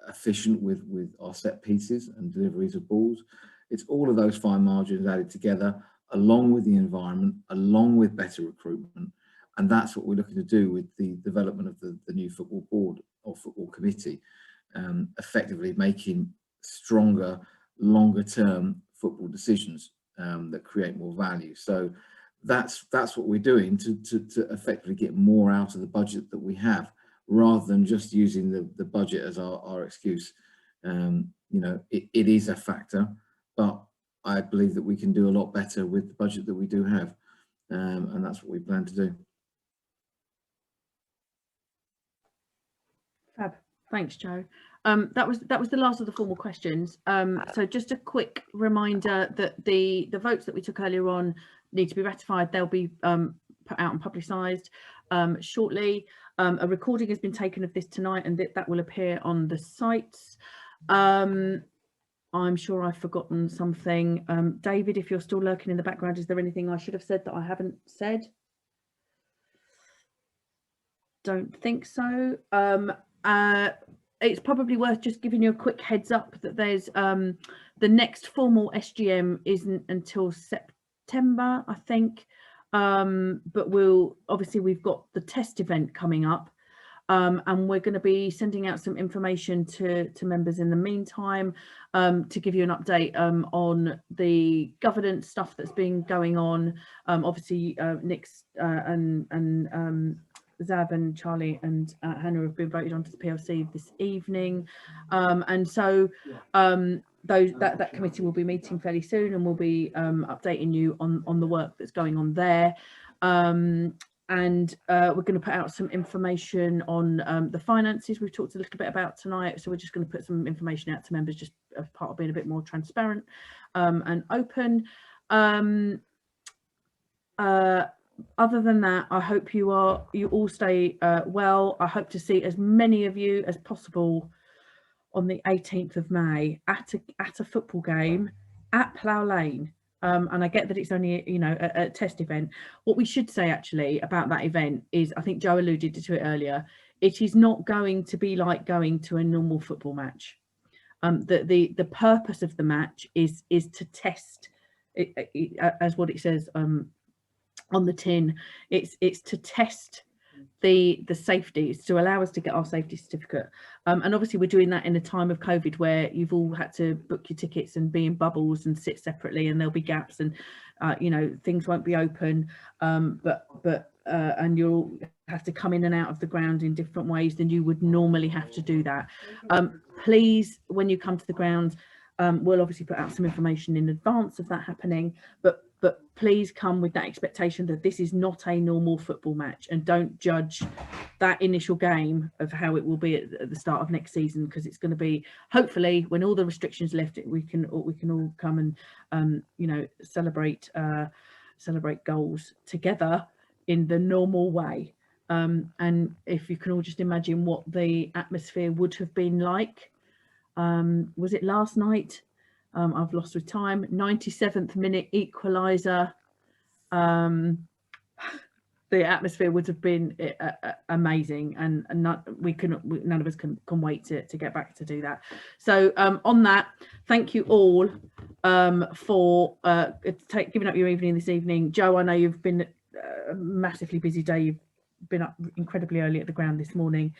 efficient with our set pieces and deliveries of balls. It's all of those fine margins added together, along with the environment, along with better recruitment. And that's what we're looking to do with the development of the new football board or football committee, effectively making stronger, longer term football decisions that create more value. So that's what we're doing to effectively get more out of the budget that we have, rather than just using the budget as our excuse. You know, it is a factor, but I believe that we can do a lot better with the budget that we do have, and that's what we plan to do. Fab. Thanks, Joe. That was the last of the formal questions. So just a quick reminder that the votes that we took earlier on need to be ratified. They'll be put out and publicised shortly. A recording has been taken of this tonight, and that will appear on the sites. I'm sure I've forgotten something. David, if you're still lurking in the background, is there anything I should have said that I haven't said? Don't think so. It's probably worth just giving you a quick heads up that there's the next formal SGM isn't until September, I think. But we've got the test event coming up, and we're going to be sending out some information to members in the meantime, to give you an update on the governance stuff that's been going on. Obviously Nick's and Zav and Charlie and Hannah have been voted onto the PLC this evening, and so that committee will be meeting fairly soon, and we'll be updating you on the work that's going on there. and we're going to put out some information on the finances we've talked a little bit about tonight. So we're just going to put some information out to members just as part of being a bit more transparent and open. Other than that, I hope you all stay well. I hope to see as many of you as possible on the 18th of May at a football game at Plough Lane. And I get that it's only, you know, a test event. What we should say actually about that event is, I think Joe alluded to it earlier, it is not going to be like going to a normal football match. The purpose of the match is to test, as what it says on the tin, it's to test the safety, it's to allow us to get our safety certificate, and obviously we're doing that in a time of COVID where you've all had to book your tickets and be in bubbles and sit separately, and there'll be gaps, and you know, things won't be open, and you'll have to come in and out of the ground in different ways than you would normally have to do that. Please, when you come to the ground, we'll obviously put out some information in advance of that happening, but please come with that expectation that this is not a normal football match, and don't judge that initial game of how it will be at the start of next season, because it's going to be, hopefully when all the restrictions lift, we can all come and you know, celebrate goals together in the normal way. And if you can all just imagine what the atmosphere would have been like, was it last night? I've lost with time. 97th minute equaliser. The atmosphere would have been amazing, and none of us can wait to get back to do that. So on that, thank you all for giving up your evening this evening. Joe, I know you've been a massively busy day. You've been up incredibly early at the ground this morning.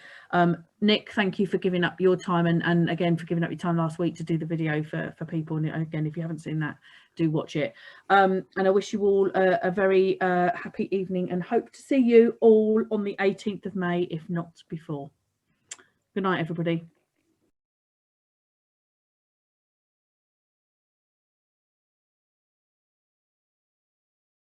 Nick, thank you for giving up your time, and again for giving up your time last week to do the video for people, and again, if you haven't seen that, do watch it. And I wish you all a very happy evening, and hope to see you all on the 18th of May, if not before. Good night, everybody.